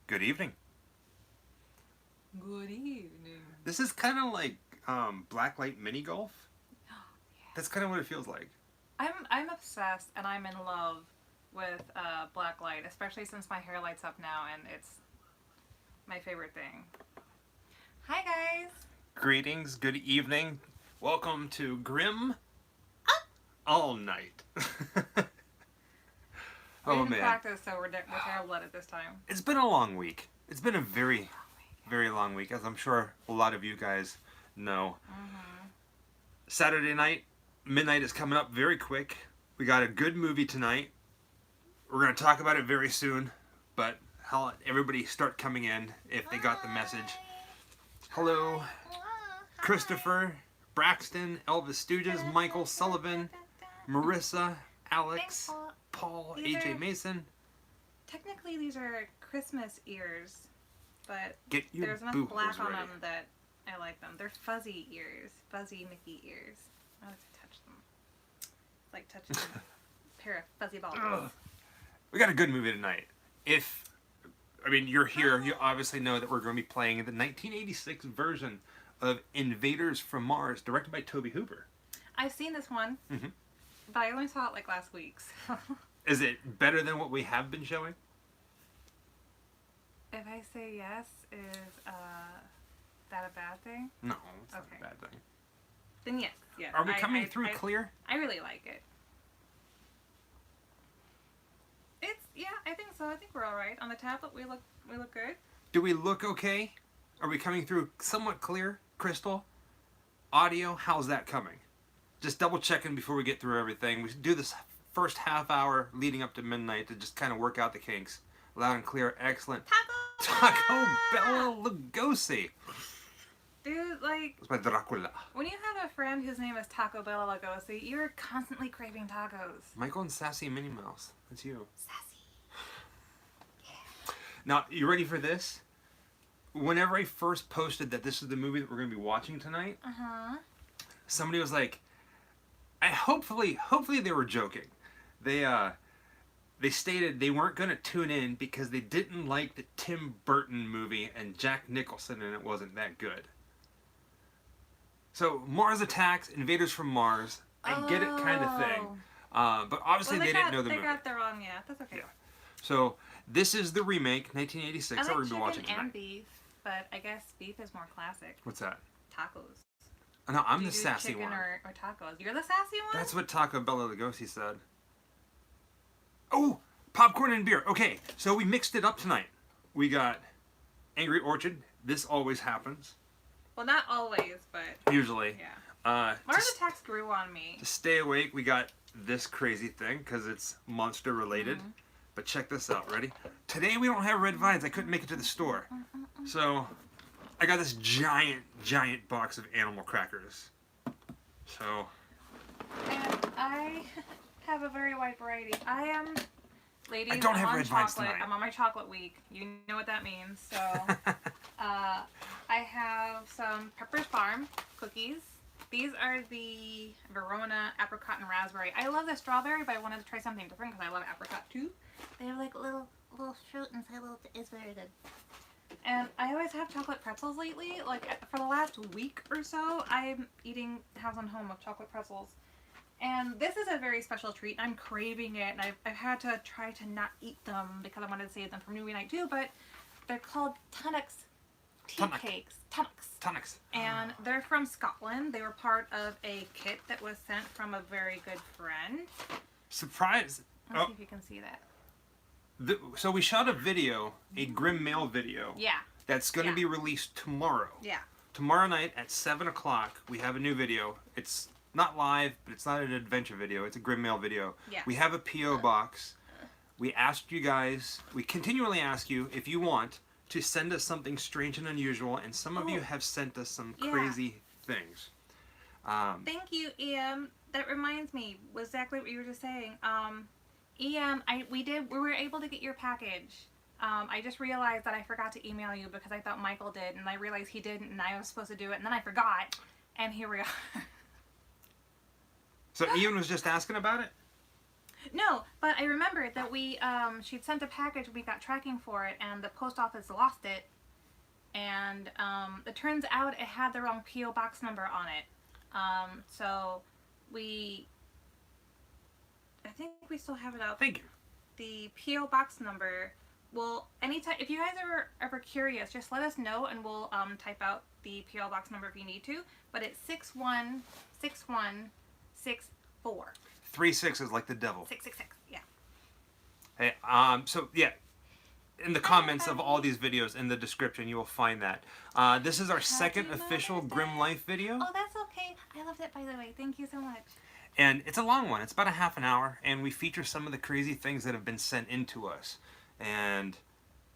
Good evening. Good evening. This is kind of like blacklight mini golf. Yeah. That's kind of what it feels like. I'm obsessed and I'm in love with black light, especially since my hair lights up now and it's my favorite thing. Hi guys. Greetings. Good evening. Welcome to Grim All Night. We Oh didn't man, practice, so we're terrible at it this time. it's been a long week. It's been a very, very long week, as I'm sure a lot of you guys know. Saturday night, midnight is coming up very quick. We got a good movie tonight. We're going to talk about it very soon, but I'll let everybody start coming in if they got the message. Hello, Christopher, Braxton, Elvis Stooges, Michael Sullivan, Marissa, Alex, Paul, AJ Mason. Technically, these are Christmas ears, but Get your there's enough boo-hoos black on ready. them that I like them. They're fuzzy ears, fuzzy Mickey ears. I like to touch them. It's like touching a pair of fuzzy balls. Ugh. We got a good movie tonight. You're here, you obviously know that we're going to be playing the 1986 version of Invaders from Mars, directed by Tobe Hooper. I've seen this one, but I only saw it like last week. So. Is it better than what we have been showing? If I say yes, is that a bad thing? No, it's not Okay. a bad thing. Then yes, yes. Are we coming through clear? I really like it. I think so. I think we're all right. On the tablet, we look good. Do we look okay? Are we coming through somewhat clear? Crystal? Audio? How's that coming? Just double checking before we get through everything. We do this first half hour leading up to midnight to just kind of work out the kinks. Loud and clear. Excellent. Taco Bella Lugosi. Dude, like, It's by Dracula. when you have a friend whose name is Taco Bella Lugosi, you're constantly craving tacos. Michael and Sassy Minnie Mouse. That's you. Sassy. Now, you ready for this? Whenever I first posted that this is the movie that we're going to be watching tonight, somebody was like, hopefully they were joking. They stated they weren't going to tune in because they didn't like the Tim Burton movie and Jack Nicholson and it wasn't that good. So, Mars Attacks, Invaders from Mars, I get it kind of thing. But obviously they didn't know the movie. They got the wrong, that's okay. Yeah. So, this is the remake, 1986, I that like we're going to be watching chicken tonight. and beef, but I guess beef is more classic. What's that? Tacos. Oh, no, I'm Do the you do sassy chicken one. or tacos? You're the sassy one? That's what Taco Bella Lugosi said. Oh, popcorn and beer. Okay, so we mixed it up tonight. We got Angry Orchard. This always happens. Well, not always, but Usually. yeah. Mars Attacks grew on me. To stay awake, we got this crazy thing because it's monster related. But check this out. Ready? Today we don't have red vines. I couldn't make it to the store. So I got this giant box of animal crackers. So And I have a very wide variety. Ladies, I don't have I'm on red vines chocolate. tonight. I'm on my chocolate week. You know what that means. So I have some Pepper's Farm cookies. These are the Verona apricot and raspberry. I love the strawberry, but I wanted to try something different because I love apricot too. They have like little fruit inside. It's very good. And I always have chocolate pretzels lately. Like for the last week or so, I'm eating House on Home with chocolate pretzels. And this is a very special treat. I'm craving it, and I've had to try to not eat them because I wanted to save them for movie night too. But they're called Tunnocks tea cakes. Tunnocks. And they're from Scotland. They were part of a kit that was sent from a very good friend. Surprise. Let's see if you can see that. So we shot a video, a Grim Mail video. Yeah. That's going to be released tomorrow. Yeah. Tomorrow night at 7 o'clock, we have a new video. It's not live, but it's not an adventure video. It's a Grim Mail video. Yeah. We have a P.O. box. We asked you guys, we continually ask you, if you want, to send us something strange and unusual, and some of you have sent us some crazy things. Thank you, Ian. That reminds me, exactly what you were just saying. Ian, we were able to get your package. I just realized that I forgot to email you because I thought Michael did, and I realized he didn't, and I was supposed to do it, and then I forgot, and here we are. So Ian was just asking about it? No, but I remembered that she'd sent a package, we got tracking for it, and the post office lost it. And it turns out it had the wrong P.O. box number on it. So I think we still have it up. Thank you. The P.O. box number. Well, anytime, if you guys are ever curious, just let us know and we'll type out the P.O. box number if you need to. But it's 616164. 36 is like the devil. 666, yeah. Hey, so yeah, in the comments of all these videos, in the description, you will find that. This is our second official Grim Life video. Oh, that's okay. I loved it, by the way. Thank you so much. And it's a long one. It's about a half an hour, and we feature some of the crazy things that have been sent into us. And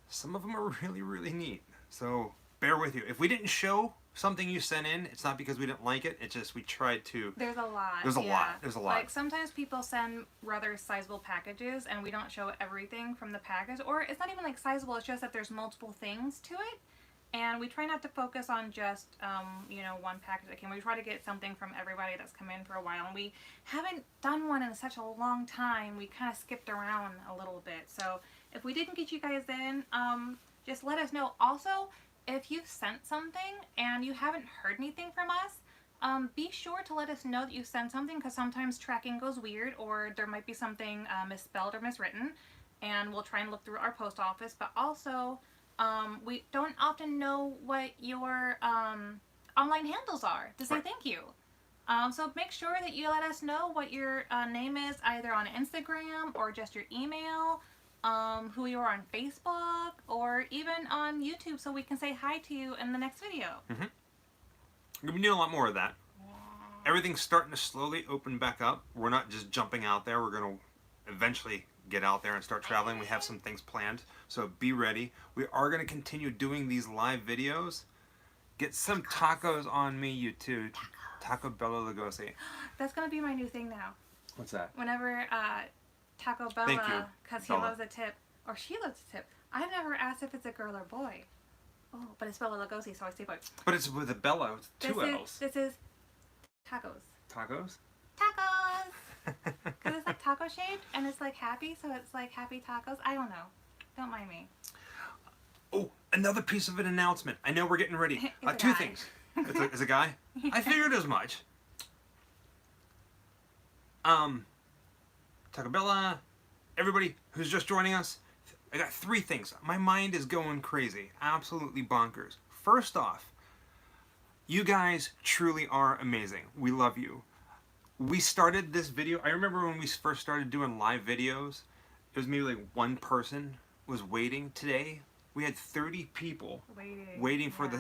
some of them are really, really neat. So bear with you. If we didn't show something you sent in, it's not because we didn't like it. It's just we tried to. There's a lot. There's a lot. There's a lot. Like sometimes people send rather sizable packages, and we don't show everything from the package. Or it's not even like sizable. It's just that there's multiple things to it. And we try not to focus on just, one package that came. We try to get something from everybody that's come in for a while. And we haven't done one in such a long time. We kind of skipped around a little bit. So if we didn't get you guys in, just let us know. Also, if you've sent something and you haven't heard anything from us, be sure to let us know that you sent something, because sometimes tracking goes weird or there might be something misspelled or miswritten. And we'll try and look through our post office. But also, we don't often know what your online handles are to say thank you. So make sure that you let us know what your name is, either on Instagram or just your email, who you are on Facebook, or even on YouTube, so we can say hi to you in the next video. Mm-hmm. We're going to be doing a lot more of that. Everything's starting to slowly open back up. We're not just jumping out there. We're going to eventually get out there and start traveling. We have some things planned, so be ready. We are going to continue doing these live videos. Get some tacos on me, you two. Taco Bella Lugosi. That's going to be my new thing now. What's that? Whenever Taco Bella, because he loves a tip, or she loves a tip. I've never asked if it's a girl or boy. Oh, but it's Bella Lugosi, so I say boy. But it's with a Bella, with two L's. This is tacos. Tacos? Tacos! Because it's like taco shaped, and it's like happy, so it's like happy tacos. I don't know. Don't mind me. Oh, another piece of an announcement. I know we're getting ready. Two things. It's a guy? Yeah. I figured as much. Taco Bella, everybody who's just joining us, I got three things. My mind is going crazy. Absolutely bonkers. First off, you guys truly are amazing. We love you. We started this video, I remember when we first started doing live videos, it was maybe like one person was waiting. Today, we had 30 people waiting for the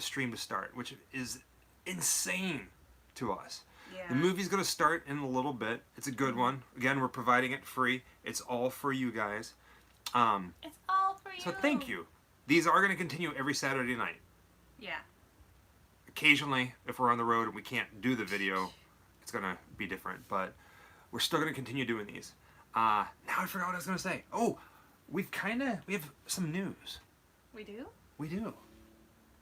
stream to start, which is insane to us. Yeah. The movie's going to start in a little bit. It's a good one. Again, we're providing it free. It's all for you guys. It's all for you. So thank you. These are going to continue every Saturday night. Yeah. Occasionally, if we're on the road and we can't do the video, it's going to be different. But we're still going to continue doing these. Now I forgot what I was going to say. Oh, we have some news. We do? We do.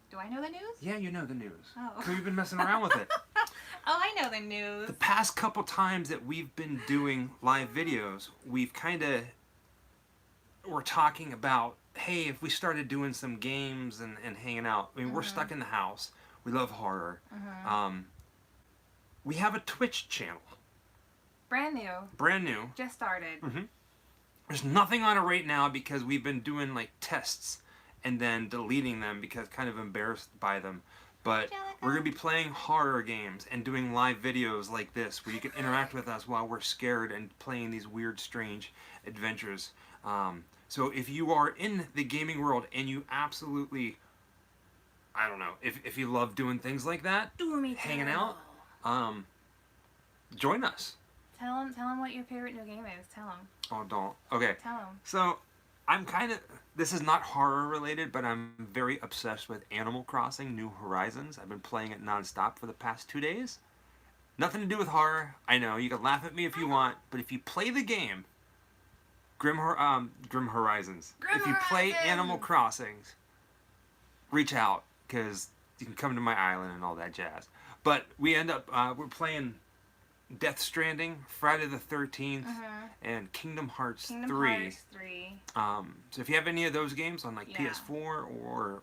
Do I know the news? Yeah, you know the news. Oh. Because we've been messing around with it. Oh, I know the news. The past couple times that we've been doing live videos, we're talking about, hey, if we started doing some games and hanging out. I mean, we're stuck in the house. We love horror. We have a Twitch channel. Brand new. Brand new. Just started. There's nothing on it right now because we've been doing like tests and then deleting them because kind of embarrassed by them. But we're going to be playing horror games and doing live videos like this where you can interact with us while we're scared and playing these weird, strange adventures. So if you are in the gaming world and you absolutely, I don't know, if you love doing things like that, hanging out, join us. Tell them what your favorite new game is. Tell them. Oh, don't. Okay. Tell them. So this is not horror related, but I'm very obsessed with Animal Crossing New Horizons. I've been playing it nonstop for the past 2 days. Nothing to do with horror. I know, you can laugh at me if you want, but if you play the game, Grim Horizons. If you play Animal Crossings, reach out, because you can come to my island and all that jazz. But we end up, we're playing Death Stranding, Friday the 13th, and Kingdom Hearts 3. Hearts 3. So if you have any of those games on like Yeah. PS4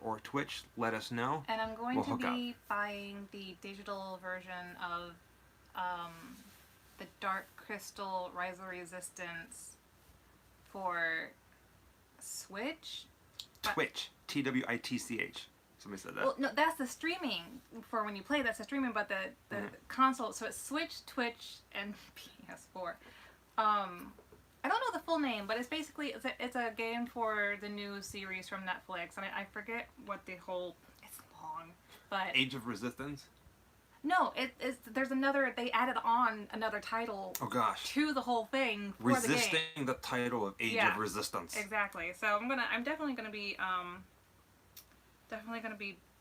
or Twitch, let us know. And I'm going We'll to hook up. be buying the digital version of the Dark Crystal Rise of Resistance for Switch. Twitch. TWITCH. Somebody said that. Well, no, that's the streaming for when you play. That's the streaming, but the console. So it's Switch, Twitch, and PS4. I don't know the full name, but it's basically it's a game for the new series from Netflix, and I forget what the whole. It's long, but Age of Resistance? no, it's there's another. They added on another title. Oh gosh. To the whole thing for Resisting the game. the title of Age of Resistance. Exactly. So I'm definitely gonna be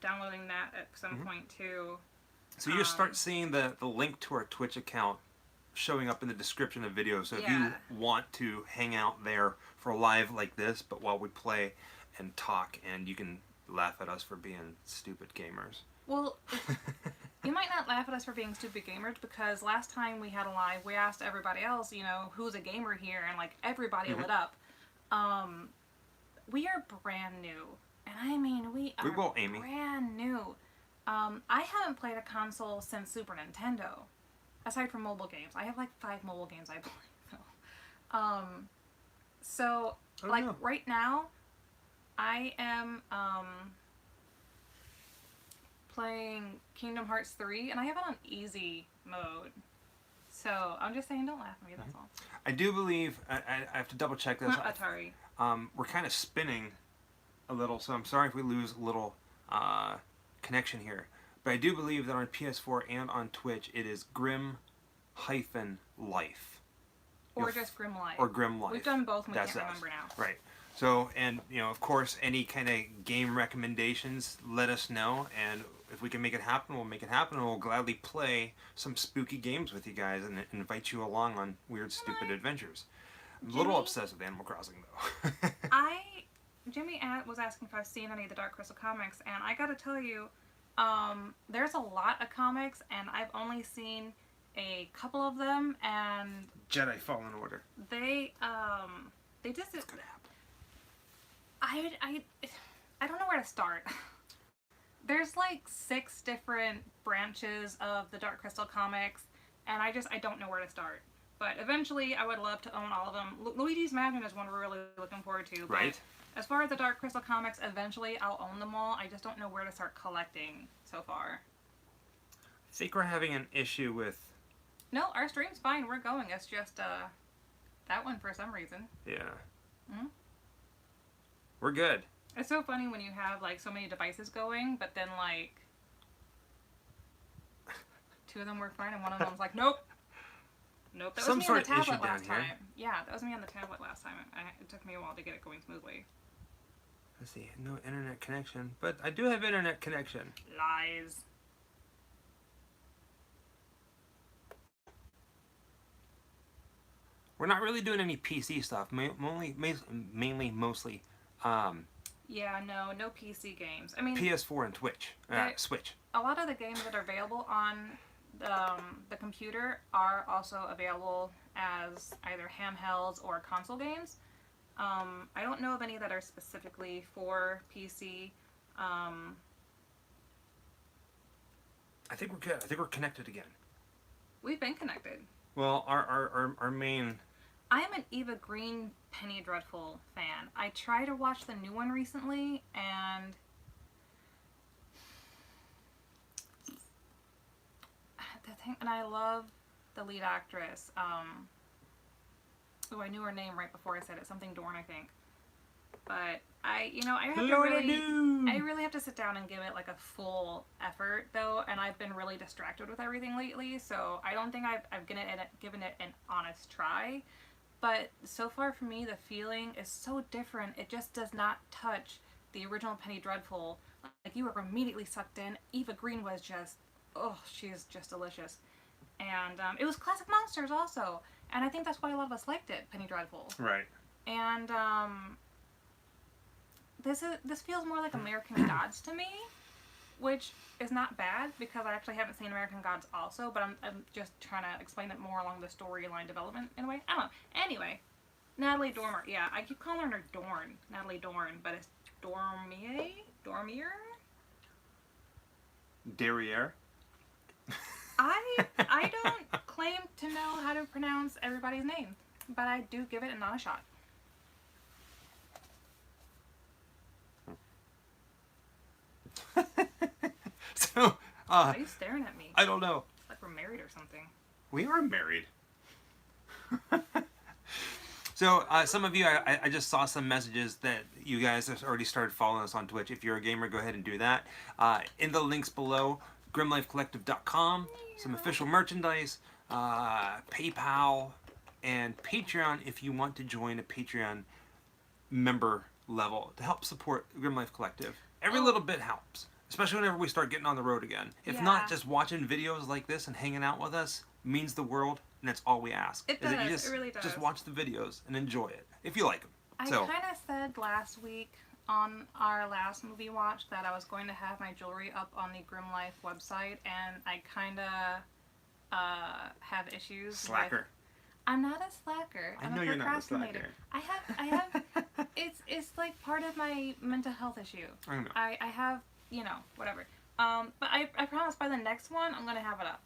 downloading that at some point too. So you start seeing the link to our Twitch account showing up in the description of the video. So if you want to hang out there for live like this, but while we play and talk, and you can laugh at us for being stupid gamers. Well, you might not laugh at us for being stupid gamers, because last time we had a live, we asked everybody else, who's a gamer here, and like everybody lit up. We are brand new, and I mean we are Amy. brand new. I haven't played a console since Super Nintendo, aside from mobile games. I have like 5 mobile games I play. So right now, I am playing Kingdom Hearts 3, and I have it on easy mode. So I'm just saying, don't laugh at me. That's all. I do believe I have to double check this. Not Atari. We're kind of spinning a little, so I'm sorry if we lose a little connection here. But I do believe that on PS4 and on Twitch, it is Grim-Life. Or just Grim Life. Or Grim Life. We've done both, and we That's can't us. remember now. Right. So, and of course, any kind of game recommendations, let us know, and if we can make it happen, we'll make it happen, and we'll gladly play some spooky games with you guys and invite you along on weird, stupid adventures. I'm a little obsessed with Animal Crossing, though. Jimmy was asking if I've seen any of the Dark Crystal comics, and I gotta tell you, there's a lot of comics, and I've only seen a couple of them, and Jedi Fallen Order. they just... It's gonna happen. I don't know where to start. There's like 6 different branches of the Dark Crystal comics, and I don't know where to start. But eventually, I would love to own all of them. Luigi's Mansion is one we're really looking forward to. But Right. as far as the Dark Crystal comics, eventually I'll own them all. I just don't know where to start collecting so far. I think we're having an issue with... No, our stream's fine. We're going. It's just that one for some reason. Yeah. Mm-hmm. We're good. It's so funny when you have like so many devices going, but then like 2 of them work fine and one of them's like, nope. Nope. That Some was me on the sort of issue tablet last down here. time. Yeah, that was me on the tablet last time. It took me a while to get it going smoothly. Let's see. No internet connection. But I do have internet connection. Lies. We're not really doing any PC stuff. Mainly, mostly Yeah, no PC games. I mean, PS4 and Switch. a lot of the games that are available on the computer are also available as either handhelds or console games. I don't know of any that are specifically for PC. I think we're good. I think we're connected again. We've been connected. Well, our main... I am an Eva Green Penny Dreadful fan. I tried to watch the new one recently, and I love the lead actress. I knew her name right before I said it. Something Dorn, I think. But I really have to sit down and give it like a full effort though, and I've been really distracted with everything lately, so I don't think I've given it an honest try. But so far for me, the feeling is so different. It just does not touch the original Penny Dreadful. Like, you were immediately sucked in. Eva Green was just, she is just delicious. And it was classic monsters also, and I think that's why a lot of us liked it, Penny Dreadful. Right. And this feels more like American Gods to me, which is not bad because I actually haven't seen American Gods also, but I'm just trying to explain it more along the storyline development in a way. I don't know. Anyway, Natalie Dormer. Yeah, I keep calling her Dorn. Natalie Dorn, but it's Dormier? Dormier? Derriere. I don't claim to know how to pronounce everybody's name, but I do give it an honest shot. So, Why are you staring at me? I don't know. It's like we're married or something. We are married. So, some of you, I just saw some messages that you guys have already started following us on Twitch. If you're a gamer, go ahead and do that. In the links below, grimlifecollective.com, some official merchandise, PayPal, and Patreon if you want to join a Patreon member level to help support Grim Life Collective. Every little bit helps, especially whenever we start getting on the road again. If not, just watching videos like this and hanging out with us means the world, and that's all we ask. It does. That you just, it really does. Just watch the videos and enjoy it, if you like them. I kind of said last week on our last movie watch that I was going to have my jewelry up on the Grim Life website, and I kind of have issues. Slacker. I'm not a slacker. I'm know a you're not a procrastinator. slacker. I have. It's like part of my mental health issue. I know. I have, whatever. But I promise by the next one I'm gonna have it up.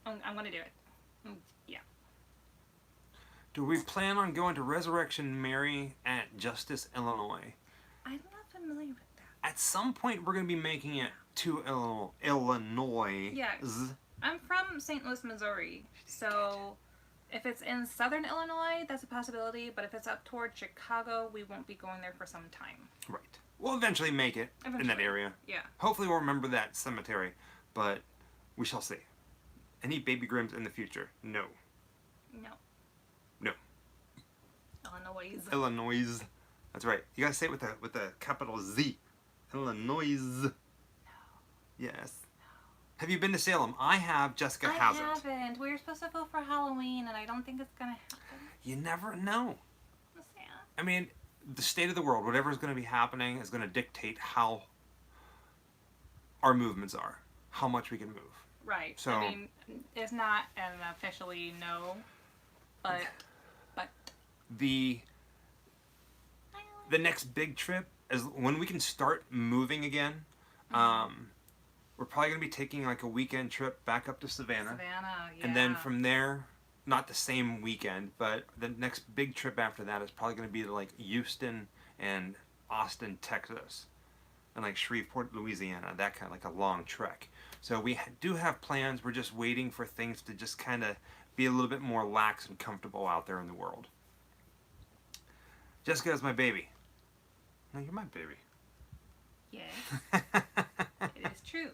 I'm gonna do it. Yeah. Do we plan on going to Resurrection Mary at Justice, Illinois? I'm not familiar with that. At some point, we're going to be making it to Illinois. Yeah. I'm from St. Louis, Missouri, so if it's in southern Illinois, that's a possibility, but if it's up toward Chicago, we won't be going there for some time. Right. We'll eventually make it in that area. Yeah. Hopefully we'll remember that cemetery, but we shall see. Any baby Grims in the future? No. No. No. Illinois. Illinois. That's right. You gotta say it with the capital Z. Illinois. No. Yes. No. Have you been to Salem? I have. Jessica hasn't. I haven't. We were supposed to go for Halloween, and I don't think it's gonna happen. You never know. That's sad. I mean, the state of the world, whatever is going to be happening, is going to dictate how our movements are, how much we can move. Right. So, I mean, it's not an officially no, but the next big trip is when we can start moving again. We're probably going to be taking like a weekend trip back up to Savannah. Yeah. And then from there, not the same weekend, but the next big trip after that is probably going to be to like Houston and Austin, Texas, and like Shreveport, Louisiana. That kind of like a long trek. So we do have plans. We're just waiting for things to just kind of be a little bit more lax and comfortable out there in the world. Jessica is my baby. No, you're my baby. Yes. It is true.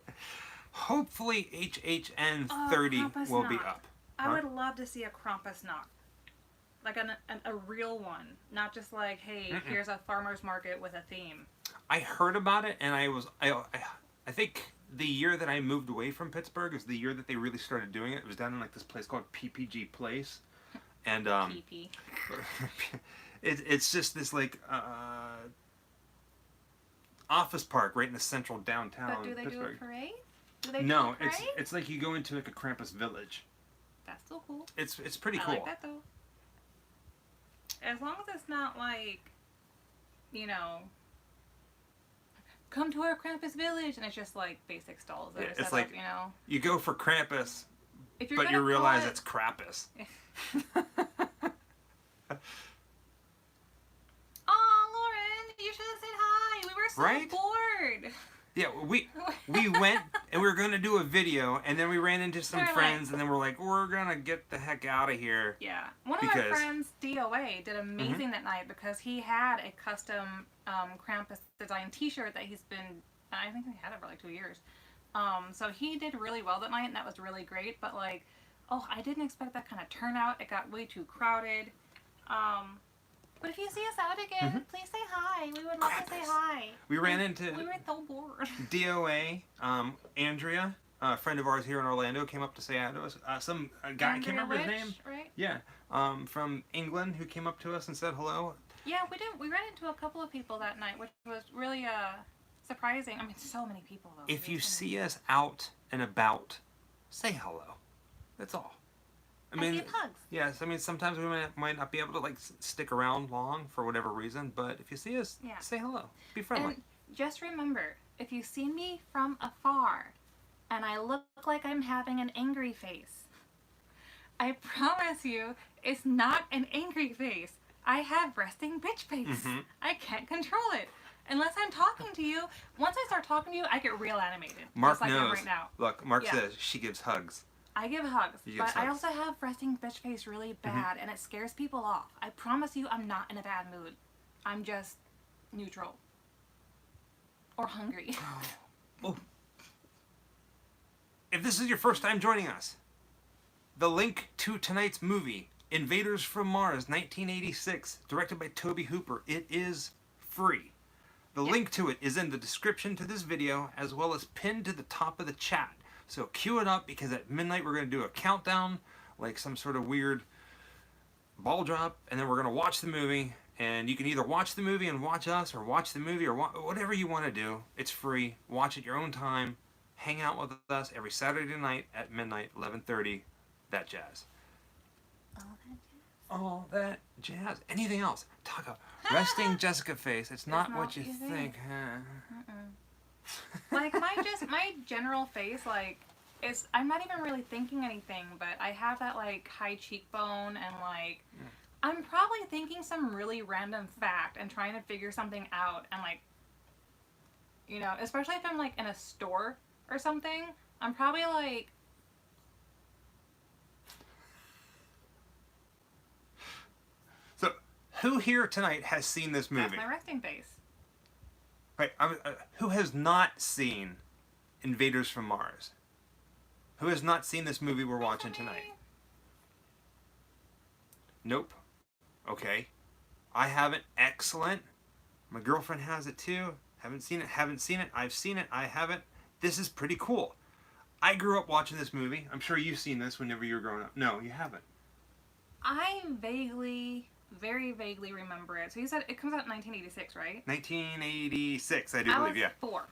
Hopefully HHN 30 will be up. I would love to see a Krampus knock. Like a real one. Not just like, hey, here's a farmer's market with a theme. I heard about it, and I think the year that I moved away from Pittsburgh is the year that they really started doing it. It was down in like this place called PPG Place. And PP. it's just this like office park right in the central downtown But do they Pittsburgh. do a parade? Do they No, do a parade? it's like you go into like a Krampus village. That's still cool. It's pretty cool. I like that though. As long as it's not like, come to our Krampus village, and it's just like basic stalls that are it's set like, up, you go for Krampus, If you're but gonna you realize call it's Krampus. Oh, Lauren, you should have said hi. We were so Right? bored. Yeah, we went and we were gonna do a video, and then we ran into some We're friends, and then we're like, we're gonna get the heck out of here. Yeah. One of our friends, DOA, did amazing that night because he had a custom Krampus design t-shirt that he's been, I think he had it for like 2 years. So he did really well that night, and that was really great. But like, I didn't expect that kind of turnout. It got way too crowded. But if you see us out again, please say hi. We would love to say hi. We ran into We were so bored. DOA, Andrea, a friend of ours here in Orlando, came up to say hi to us. Some guy, I can't remember his name. Right? Yeah, from England, who came up to us and said hello. Yeah, we did. We ran into a couple of people that night, which was really surprising. I mean, so many people though. If you There's so see us out and about, say hello. That's all. I mean, give hugs. yes. I mean, sometimes we might not be able to like stick around long for whatever reason, but if you see us, Yeah. say hello. Be friendly. And just remember, if you see me from afar and I look like I'm having an angry face, I promise you it's not an angry face. I have resting bitch face. Mhm. I can't control it. Unless I'm talking to you. Once I start talking to you, I get real animated. Mark just like I am knows. right now. Look, Mark Yeah. says she gives hugs. I give hugs, You but give I hugs. also have resting bitch face really bad, and it scares people off. I promise you, I'm not in a bad mood. I'm just neutral or hungry. Oh. If this is your first time joining us, the link to tonight's movie, Invaders from Mars, 1986, directed by Tobe Hooper, it is free. The link to it is in the description to this video, as well as pinned to the top of the chat. So cue it up, because at midnight we're going to do a countdown, like some sort of weird ball drop, and then we're going to watch the movie. And you can either watch the movie and watch us, or watch the movie, or whatever you want to do. It's free. Watch at your own time. Hang out with us every Saturday night at midnight, 11:30. That jazz. All that jazz. Anything else? Talk about resting Jessica face. It's not what you think. Like my general face, like I'm not even really thinking anything, but I have that like high cheekbone and like I'm probably thinking some really random fact and trying to figure something out, and like, you know, especially if I'm like in a store or something, I'm probably like, So, who here tonight has seen this movie? that's my resting face. Right. Who has not seen Invaders from Mars? Who has not seen this movie we're watching tonight? Nope. Okay. I haven't. Excellent. My girlfriend has it too. Haven't seen it. Haven't seen it. I've seen it. I haven't. This is pretty cool. I grew up watching this movie. I'm sure you've seen this whenever you were growing up. No, you haven't. I very vaguely remember it. So you said it comes out in 1986, right? 1986, I do I believe, was yeah. 4.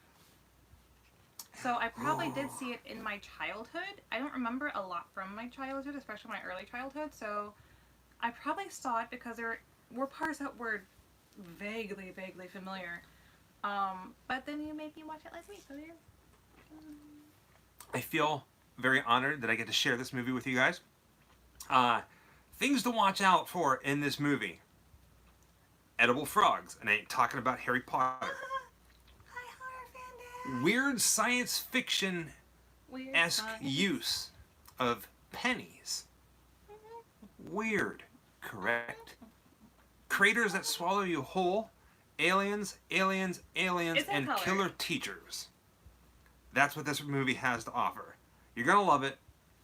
So I probably did see it in my childhood. I don't remember a lot from my childhood, especially my early childhood. So I probably saw it because there were parts that were vaguely familiar. But then you made me watch it last week, so there. I feel very honored that I get to share this movie with you guys. Things to watch out for in this movie. Edible frogs, and I ain't talking about Harry Potter. Hi, horror fan dad. Weird science fiction-esque Weird science. use of pennies. Weird, correct? Craters that swallow you whole. Aliens, aliens, aliens, It's in and color. killer teachers. That's what this movie has to offer. You're gonna love it.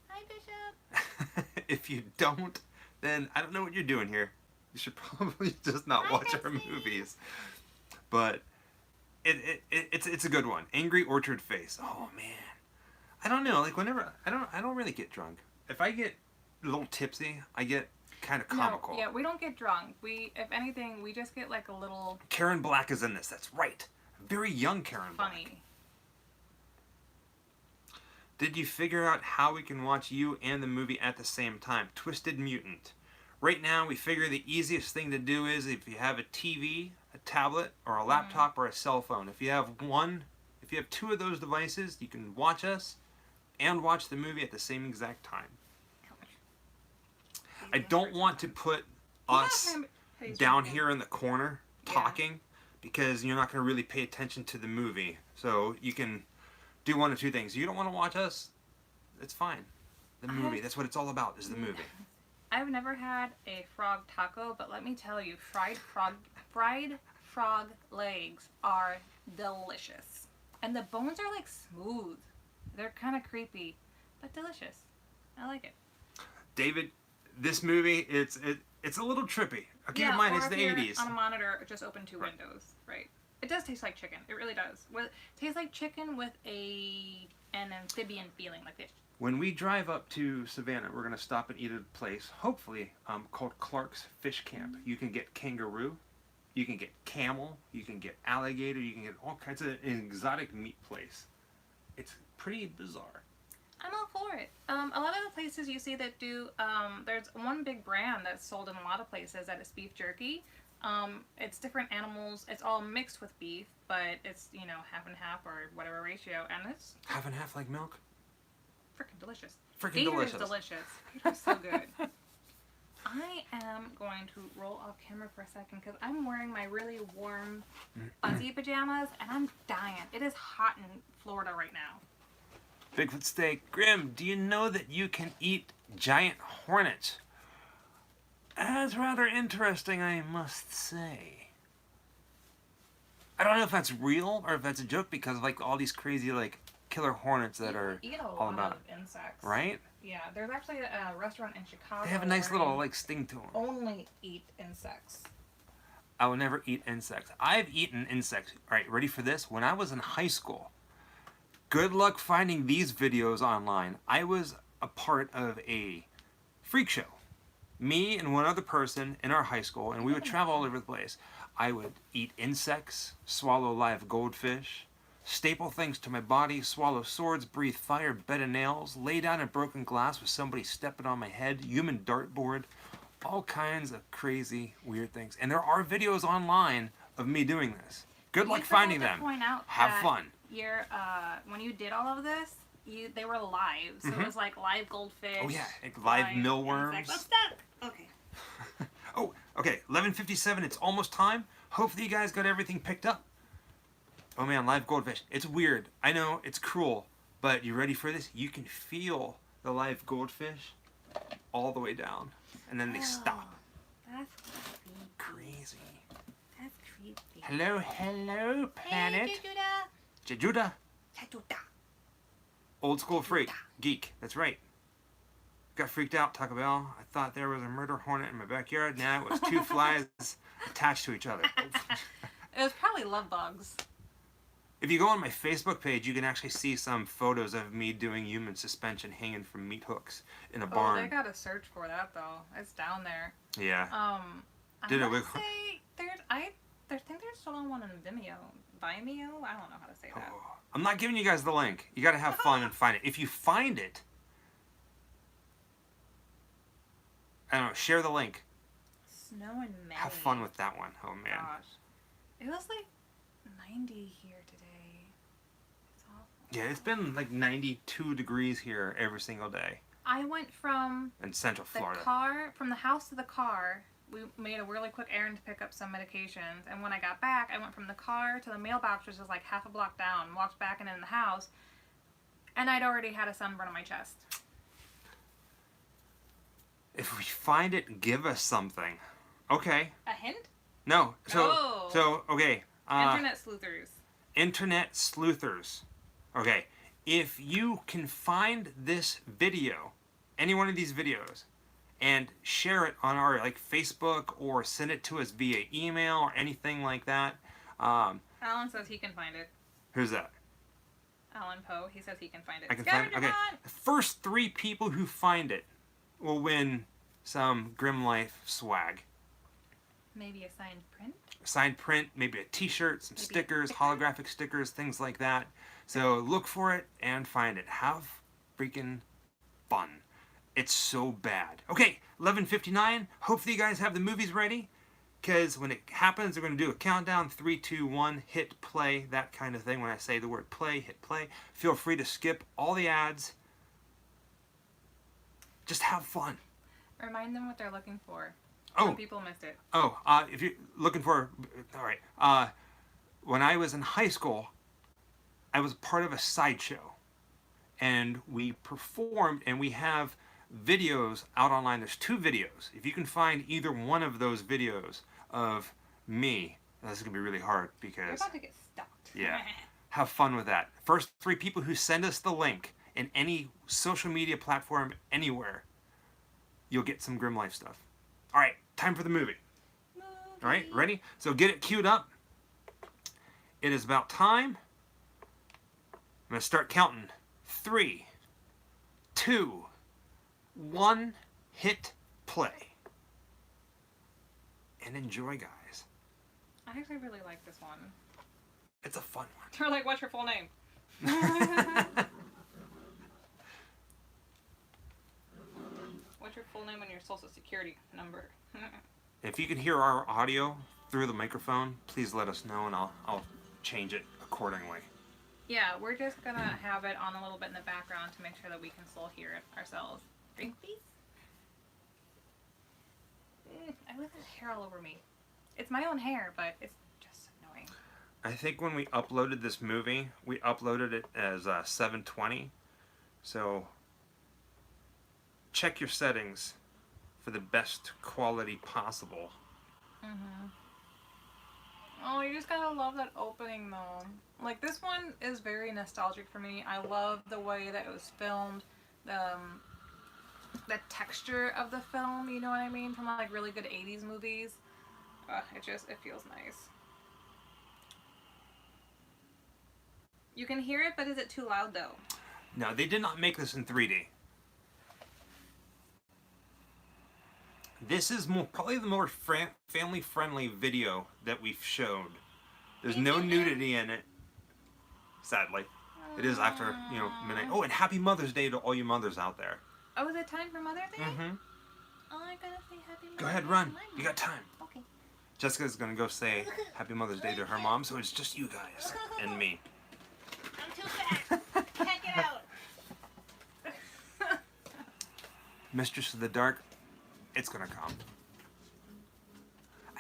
Hi, Bishop. If you don't, then I don't know what you're doing here. You should probably just not Hi, watch our Betsy. movies. But it's a good one. Angry Orchard Face. Oh man, I don't know. Like whenever I don't really get drunk. If I get a little tipsy, I get kind of comical. No, yeah, we don't get drunk. If anything, we just get like a little Karen Black is in this. That's right. Very young Karen Black. funny. Did you figure out how we can watch you and the movie at the same time? Twisted Mutant. Right now, we figure the easiest thing to do is if you have a TV, a tablet, or a laptop, or a cell phone. If you have two of those devices, you can watch us and watch the movie at the same exact time. I don't want to put us down here in the corner talking because you're not going to really pay attention to the movie. So you can do one of two things. You don't want to watch us, it's fine. The movie, that's what it's all about, is the movie. I've never had a frog taco, but let me tell you, fried frog legs are delicious. And the bones are like smooth. They're kind of creepy, but delicious. I like it. David, this movie, it's a little trippy. Keep in mind, or it's if the you're 80s. on a monitor, just open 2 windows, right? It does taste like chicken. It really does. It tastes like chicken with an amphibian feeling, like this. When we drive up to Savannah, we're going to stop and eat at a place, hopefully, called Clark's Fish Camp. You can get kangaroo, You can get camel, you can get alligator, you can get all kinds of an exotic meat place. It's pretty bizarre. I'm all for it. A lot of the places you see that do, there's one big brand that's sold in a lot of places that is beef jerky. It's different animals. It's all mixed with beef, but it's, half and half or whatever ratio, and it's Half and half like milk? freaking delicious. Freaking Gator delicious. is delicious. Gator's so good. I am going to roll off camera for a second because I'm wearing my really warm fuzzy pajamas and I'm dying. It is hot in Florida right now. Bigfoot Steak. Grim, do you know that you can eat giant hornets? That's rather interesting, I must say. I don't know if that's real or if that's a joke because of like all these crazy like killer hornets that are eat a all lot about of insects. right? Yeah, there's actually a restaurant in Chicago. They have a nice where little they like sting to them. only eat insects. I will never eat insects. I've eaten insects. All right, ready for this? When I was in high school, good luck finding these videos online. I was a part of a freak show. Me and one other person in our high school, and we would travel all over the place. I would eat insects, swallow live goldfish, staple things to my body, swallow swords, breathe fire, bed of nails, lay down in broken glass with somebody stepping on my head, human dartboard, all kinds of crazy, weird things. And there are videos online of me doing this. Good luck finding them. Point out Have that fun. Your when you did all of this, they were live, so it was like live goldfish. Oh yeah, like live millworms. insects. What's that? Okay. Oh, okay, 11:57, it's almost time. Hopefully you guys got everything picked up. Oh man, live goldfish. It's weird. I know, it's cruel, but you ready for this? You can feel the live goldfish all the way down, and then they stop. That's Crazy. That's creepy. Hello, planet. Hey, Jejuda. Jejuda. Old school freak. Geek. That's right. Got freaked out, Taco Bell. I thought there was a murder hornet in my backyard. Now it was two flies attached to each other. It was probably love bugs. If you go on my Facebook page, you can actually see some photos of me doing human suspension hanging from meat hooks in a barn. Oh, they gotta search for that though. It's down there. Yeah. I Did it wanna wiggle? say I think there's still on one on Vimeo. Vimeo? I don't know how to say that. Oh, I'm not giving you guys the link. You gotta have fun and find it. If you find it, I don't know, share the link. Snow and May. Have fun with that one. Oh man. Gosh. It was like 90 here today. It's awful. Yeah, it's been like 92 degrees here every single day I went from in Central Florida. from the house to the car. We made a really quick errand to pick up some medications, and when I got back, I went from the car to the mailbox, which was like half a block down, walked back and in the house, and I'd already had a sunburn on my chest. If we find it, give us something. Okay. A hint? No. Oh. So okay. Internet sleuthers. Internet sleuthers. Okay. If you can find this video, any one of these videos, and share it on our like Facebook or send it to us via email or anything like that. Alan says he can find it. Who's that? Alan Poe. He says he can find it. I can find it. Okay. The first 3 people who find it will win some Grim Life swag. Maybe a signed print. Signed print, maybe a t-shirt, some stickers, holographic stickers, things like that. So look for it and find it. Have freaking fun. It's so bad. Okay, 11:59. Hopefully you guys have the movies ready, because when it happens, we're going to do a countdown. 3, 2, 1, hit play, that kind of thing. When I say the word play, hit play. Feel free to skip all the ads. Just have fun. Remind them what they're looking for. Oh. Some people missed it. Oh, if you're looking for... All right. When I was in high school, I was part of a sideshow. And we performed, and we have videos out online. There's 2 videos. If you can find either one of those videos of me, this is going to be really hard because... You're about to get stalked. Yeah. Have fun with that. First 3 people who send us the link in any social media platform anywhere, you'll get some Grim Life stuff. All right, time for the movie. All right, ready? So get it queued up. It is about time. I'm going to start counting. 3, 2, 1, hit play. And enjoy, guys. I actually really like this one. It's a fun one. They're like, what's your full name? What's your full name and your social security number? If you can hear our audio through the microphone, please let us know and I'll change it accordingly. Yeah, we're just gonna have it on a little bit in the background to make sure that we can still hear it ourselves. Drink, please. I wish there's hair all over me. It's my own hair, but it's just annoying. I think when we uploaded this movie, we uploaded it as 720. So check your settings for the best quality possible. Oh, you just gotta love that opening though. Like, this one is very nostalgic for me. I love the way that it was filmed, the texture of the film, you know what I mean? From like really good 80s movies. It feels nice. You can hear it, but is it too loud though? No, they did not make this in 3D. This is probably the more family-friendly video that we've showed. There's no nudity in it, sadly. It is after, midnight. Oh, and happy Mother's Day to all you mothers out there. Oh, is it time for Mother's Day? Mm-hmm. Oh, I gotta say happy Mother's Day. Go ahead, run. You got time. Okay. Jessica's gonna go say happy Mother's Day to her mom, so it's just you guys and me. I'm too fat. Can't get out. Mistress of the Dark, it's gonna come.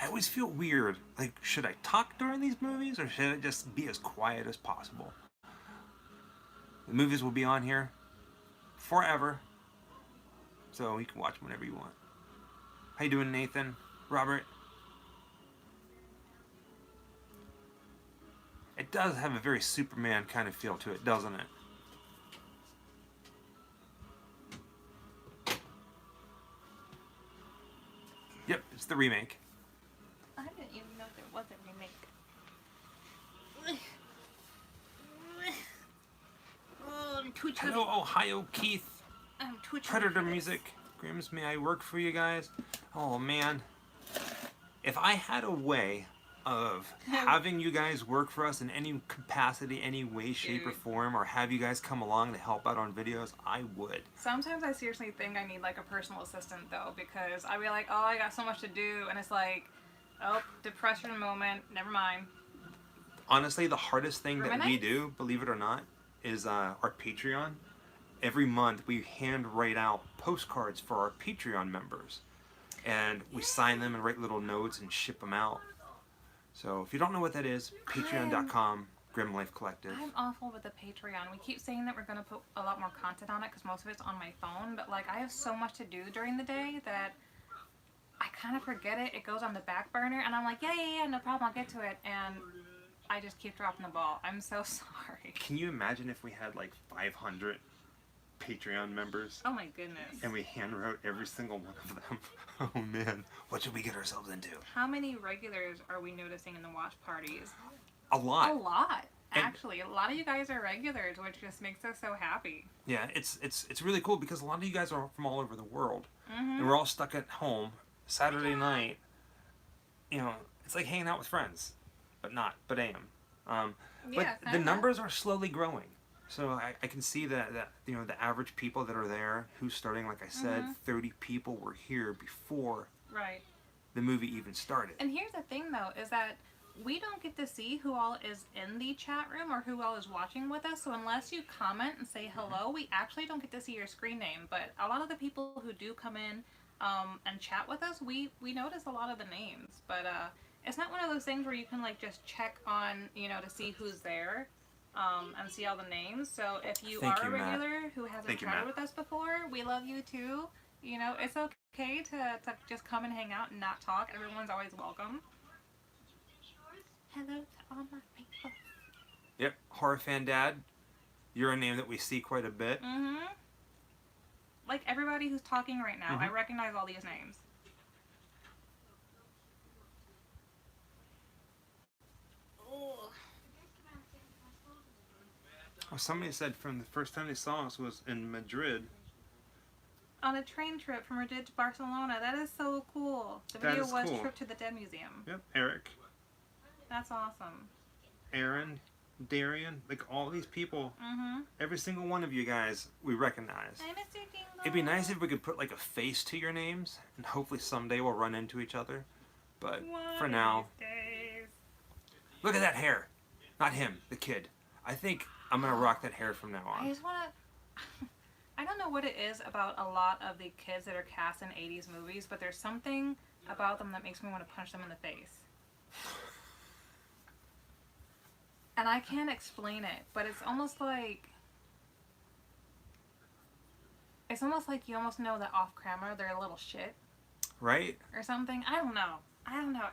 I always feel weird. Like, should I talk during these movies or should I just be as quiet as possible? The movies will be on here forever, so you can watch them whenever you want. How you doing, Nathan? Robert? It does have a very Superman kind of feel to it, doesn't it? Yep, it's the remake. I didn't even know there was a remake. Oh, I'm too chubby. Hello, Ohio, Keith. I'm too chubby Predator for this. Music. Grims, may I work for you guys? Oh, man. If I had a way of having you guys work for us in any capacity, any way, shape, or form, or have you guys come along to help out on videos, I would. Sometimes I seriously think I need like a personal assistant though, because I'll be like, oh, I got so much to do, and it's like, oh, depression moment, never mind. Honestly, the hardest thing that we Ruminites? do, believe it or not, is our Patreon. Every month we hand write out postcards for our Patreon members. And we sign them and write little notes and ship them out. So if you don't know what that is, patreon.com, Grim Life Collective. I'm awful with the Patreon. We keep saying that we're going to put a lot more content on it because most of it's on my phone, but like I have so much to do during the day that I kind of forget it. It goes on the back burner and I'm like, yeah, no problem, I'll get to it. And I just keep dropping the ball. I'm so sorry. Can you imagine if we had like 500 Patreon members? Oh my goodness. And we hand wrote every single one of them. Oh man, what should we get ourselves into? How many regulars are we noticing in the watch parties? A lot. A lot. And Actually, a lot of you guys are regulars, which just makes us so happy. yeah, it's really cool because a lot of you guys are from all over the world. And we're all stuck at home Saturday night. You know, it's like hanging out with friends, but I am. But Yeah, the kinda. numbers are slowly growing. So I can see that you know, the average people that are there, who's starting, like I said, 30 people were here before Right. the movie even started. And here's the thing, though, is that we don't get to see who all is in the chat room or who all is watching with us. So unless you comment and say hello, we actually don't get to see your screen name. But a lot of the people who do come in and chat with us, we notice a lot of the names. But it's not one of those things where you can like just check on, you know, to see who's there. And see all the names. So if you Thank are you, a Matt. regular who hasn't Thank you, chatted Matt. with us before, we love you too. You know, it's okay to just come and hang out and not talk. Everyone's always welcome. Hello to all my people. Yep, Horror Fan Dad, you're a name that we see quite a bit. Like everybody who's talking right now, I recognize all these names. Oh, somebody said from the first time they saw us was in Madrid. On a train trip from Madrid to Barcelona. That is so cool. The That video is was cool. Trip to the Dead Museum. Yep, Eric. That's awesome. Aaron, Darian, like all these people, Mm-hmm. every single one of you guys, we recognize. Hi, Mr. Dingle. It'd be nice if we could put like a face to your names, and hopefully someday we'll run into each other. But for now, look at that hair. Not him, the kid. I think I'm gonna rock that hair from now I on. just wanna. I don't know what it is about a lot of the kids that are cast in 80s movies, but there's something about them that makes me want to punch them in the face. And I can't explain it, but it's almost like you almost know that off camera they're a little shit Right? or something. I don't know.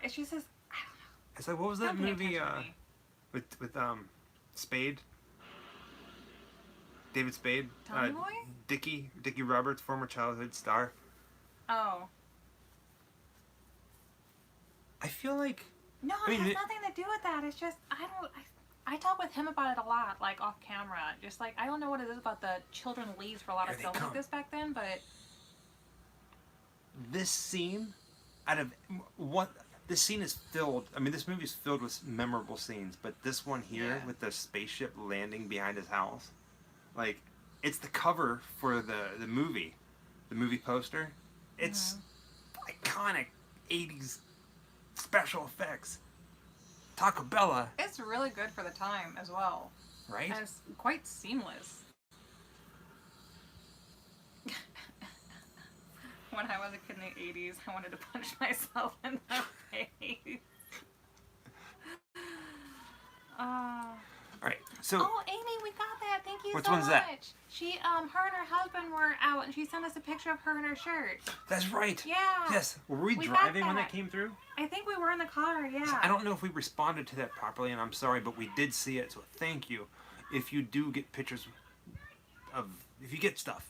It's just this. I don't know. It's like, what was that Don't pay movie attention to me. with Spade? David Spade? Tommy Boy? Dickie Roberts, former childhood star. Oh. I feel like No, I it mean, has nothing to do with that. It's just I talk with him about it a lot, like off camera. Just like I don't know what it is about the children leads for a lot of Here they films come. like this back then, but this scene, out of what this scene is filled. I mean, this movie is filled with memorable scenes, but this one here Yeah. with the spaceship landing behind his house, like it's the cover for the movie poster. It's iconic 80s special effects. Taco Bella, it's really good for the time as well. right? And it's quite seamless. When I was a kid in the 80s, I wanted to punch myself in the face. All right, so Oh, Amy, we got that. Thank you Which so one's much. that? She, her and her husband were out, and she sent us a picture of her in her shirt. that's right. Yeah. Yes, were we We got driving when that that. came through? I think we were in the car, yeah. I don't know if we responded to that properly, and I'm sorry, but we did see it, so thank you. If you do get pictures if you get stuff,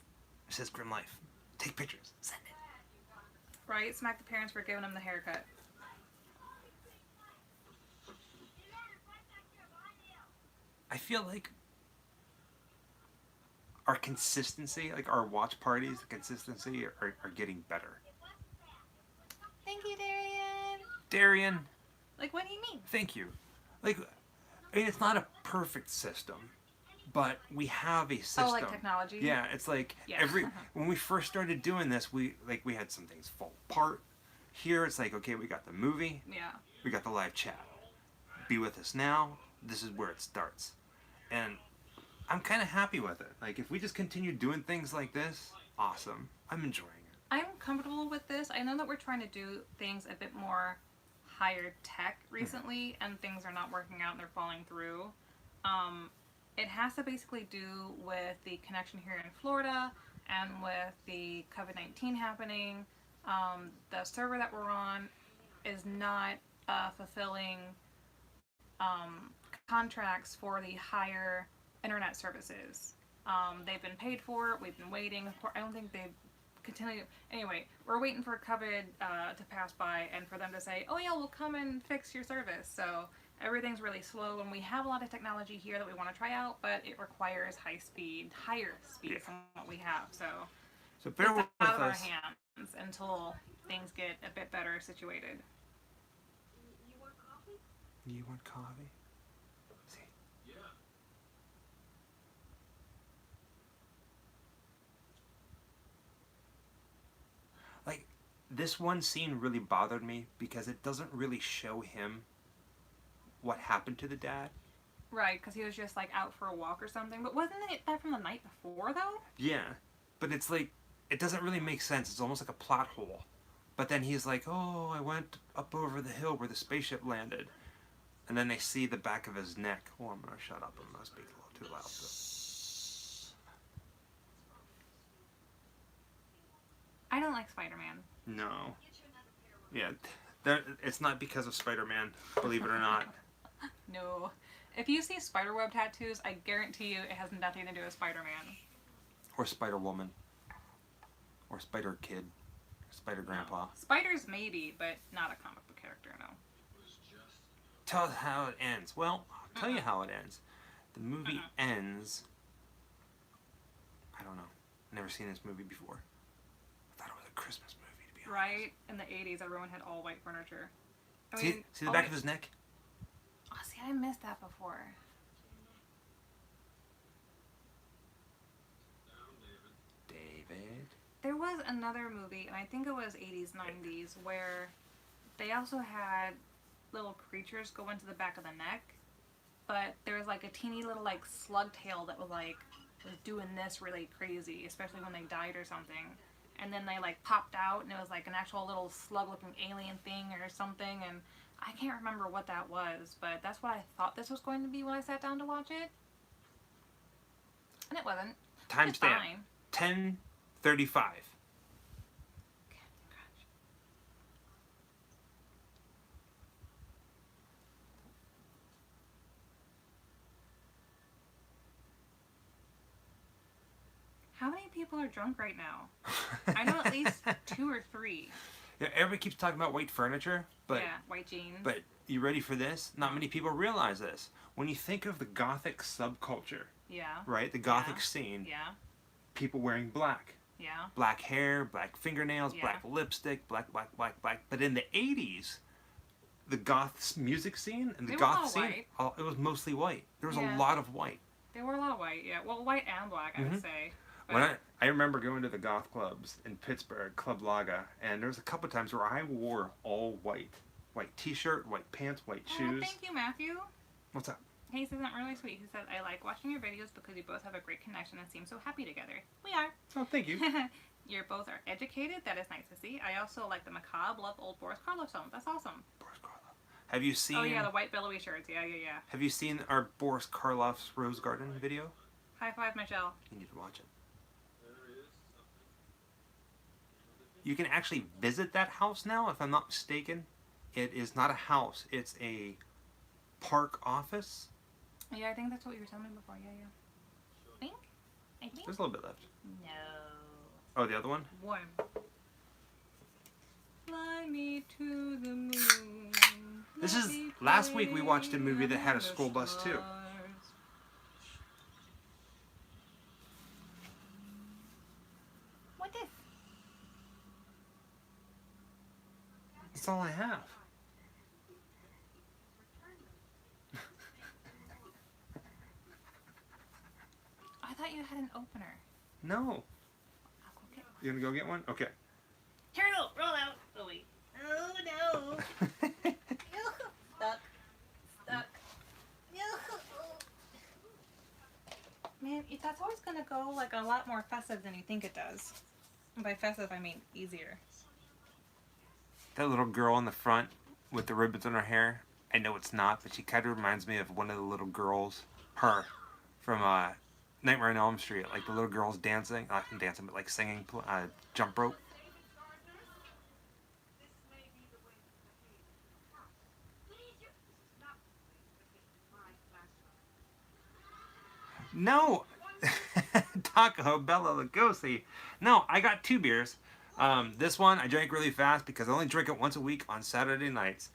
it says Grim Life, take pictures, send it. Right? Smack the parents for giving them the haircut. I feel like our consistency, like our watch parties, the consistency are getting better. Thank you, Darian. Darian, Like, what do you mean? thank you. Like, I mean, it's not a perfect system, but we have a system. Oh, like technology? Yeah, it's like Yeah. when we first started doing this, we had some things fall apart. Here, it's like, okay, we got the movie, Yeah. we got the live chat. Be with us now. This is where it starts, and I'm kind of happy with it. Like, if we just continue doing things like this, awesome. I'm enjoying it. I'm comfortable with this. I know that we're trying to do things a bit more higher tech recently, and things are not working out and they're falling through. It has to basically do with the connection here in Florida and with the COVID-19 happening. The server that we're on is not fulfilling contracts for the higher internet services. They've been paid for it. We've been waiting. I don't think they've continued. Anyway, we're waiting for COVID to pass by and for them to say, oh yeah, we'll come and fix your service. So everything's really slow, and we have a lot of technology here that we want to try out, but it requires higher speed than what we have. So So bear with it's out of our us. hands until things get a bit better situated. You want coffee? See. Like, this one scene really bothered me because it doesn't really show him what happened to the dad. Right, because he was just like out for a walk or something. But wasn't it that from the night before though? Yeah, but it's like, it doesn't really make sense. It's almost like a plot hole. But then he's like, oh, I went up over the hill where the spaceship landed. And then they see the back of his neck. Oh, I'm going to shut up. I'm going to speak a little too loud. I don't like Spider-Man. No. Yeah, it's not because of Spider-Man, believe it or not. No. If you see spiderweb tattoos, I guarantee you it has nothing to do with Spider-Man. Or Spider-Woman. Or Spider-Kid. Spider-Grandpa. Spiders maybe, but not a comic book character, no. Tell us how it ends. Well, I'll tell you how it ends. The movie ends... I don't know. Never seen this movie before. I thought it was a Christmas movie, to be honest. Right? In the 80s, everyone had all white furniture. I See the back of his neck? Oh, see, I missed that before. David. There was another movie, and I think it was 80s, 90s, where they also had little creatures go into the back of the neck, but there was like a teeny little like slug tail that was like was doing this really crazy, especially when they died or something. And then they like popped out, and it was like an actual little slug-looking alien thing or something, and I can't remember what that was, but that's what I thought this was going to be when I sat down to watch it. And it wasn't. It's Timestamp. fine. 10:35. How many people are drunk right now? I know at least 2 or 3. Yeah, everybody keeps talking about white furniture, but Yeah, white jeans. but you ready for this? Not many people realize this. When you think of the Gothic subculture, Yeah. right? The Gothic Yeah. scene, Yeah. people wearing black. Yeah. Black hair, black fingernails, Yeah. black lipstick, black. But in the 80s, the goth music scene and the They were goth all scene, it was mostly white. There was Yeah. a lot of white. There were a lot of white, yeah. Well, white and black, I would say. But When I remember going to the goth clubs in Pittsburgh, Club Laga, and there was a couple times where I wore all white. White t-shirt, white pants, white shoes. thank you, Matthew. What's up? He says that really sweet. He said, I like watching your videos because you both have a great connection and seem so happy together. We are. Oh, thank you. You both are educated. That is nice to see. I also like the macabre, love old Boris Karloff songs. That's awesome. Boris Karloff. Have you seen? Oh, yeah, the white billowy shirts. Yeah, yeah, yeah. Have you seen our Boris Karloff's Rose Garden video? High five, Michelle. You need to watch it. You can actually visit that house now, if I'm not mistaken. It is not a house. It's a park office. Yeah, I think that's what you were telling me before. Yeah, yeah. I think. There's a little bit left. No. Oh, the other one? One. Fly me to the moon. This Let is me last week we play watched a movie that had a among the school bus too. stars. What is? That's all I have. I thought you had an opener. No. I'll go get one. You gonna go get one? Okay. Turtle, roll out. Oh wait. Oh no. Stuck. Stuck. Man, that's always gonna go like a lot more festive than you think it does. And by festive, I mean easier. That little girl in the front with the ribbons on her hair. I know it's not, but she kind of reminds me of one of the little girls, her, from Nightmare on Elm Street. Like the little girls dancing, not dancing, but like singing jump rope. No! Taco Bella Lugosi. No, I got 2 beers. This one I drank really fast because I only drink it once a week on Saturday nights.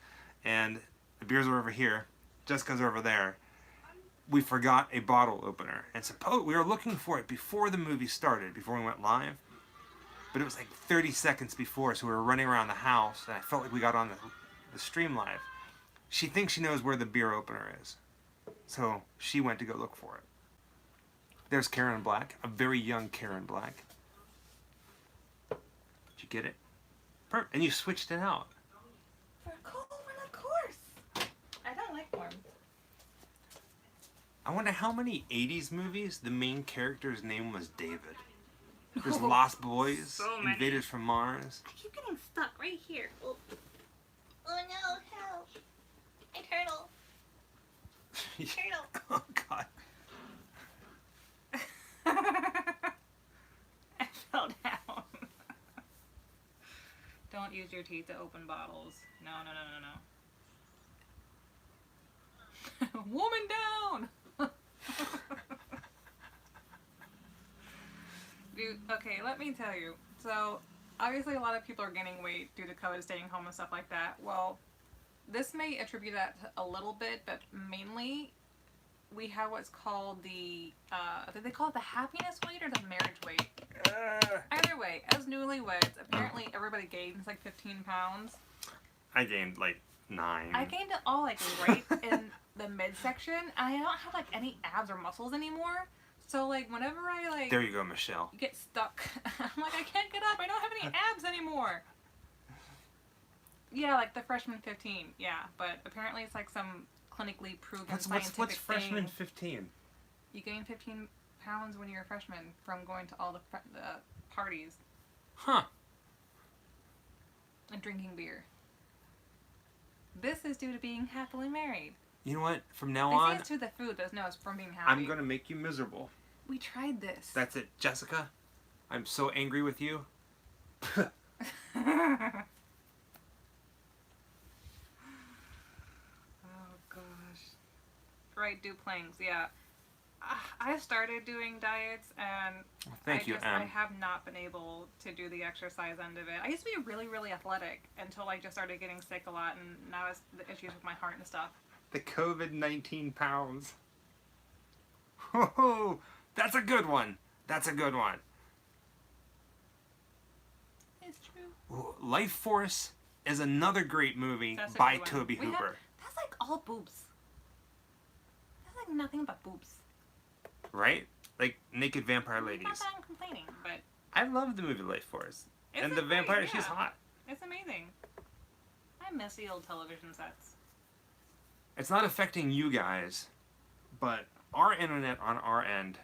And the beers are over here. Jessica's over there. We forgot a bottle opener. And we were looking for it before the movie started, before we went live. But it was like 30 seconds before, so we were running around the house, and I felt like we got on the stream live. She thinks she knows where the beer opener is. So she went to go look for it. There's Karen Black, a very young Karen Black. Did you get it? Perfect. And you switched it out. For Coleman, of course. I don't like corn. I wonder how many 80s movies the main character's name was David. There's Lost Boys, So many. Invaders from Mars. I keep getting stuck right here. Oh, oh no, help. A turtle. Turtle. Oh, God. I fell down. Don't use your teeth to open bottles. No, no, no, no, no. Woman down! Dude, okay, let me tell you. So, obviously a lot of people are gaining weight due to COVID, staying home and stuff like that. Well, this may attribute that a little bit, but mainly we have what's called the, did they call it the happiness weight or the marriage weight? Either way, as newlyweds, apparently everybody gains like 15 pounds. I gained like 9. I gained it all like right in the midsection. I don't have like any abs or muscles anymore. So like whenever I like There you go, Michelle. get stuck, I'm like I can't get up. I don't have any abs anymore. Yeah, like the freshman 15. Yeah, but apparently it's like some clinically proven scientific What's freshman thing. 15? You gain 15 pounds when you're a freshman from going to all the parties. Huh. And drinking beer. This is due to being happily married. You know what? From now They on, say it's to the food, but no, it's from being happy. I'm gonna make you miserable. We tried this. That's it, Jessica. I'm so angry with you. Oh gosh. Right, do planks, yeah. I started doing diets and I have not been able to do the exercise end of it. I used to be really, really athletic until I just started getting sick a lot, and now it's the issues with my heart and stuff. The COVID-19 pounds. Ho, that's a good one. That's a good one. It's true. Ooh, Life Force is another great movie by Tobe Hooper. That's like all boobs. That's like nothing but boobs. Right? Like naked vampire ladies. Not that I'm complaining, but I love the movie Life Force. Isn't And the it vampire, great? she's Yeah. hot. It's amazing. I miss the old television sets. It's not affecting you guys, but our internet on our end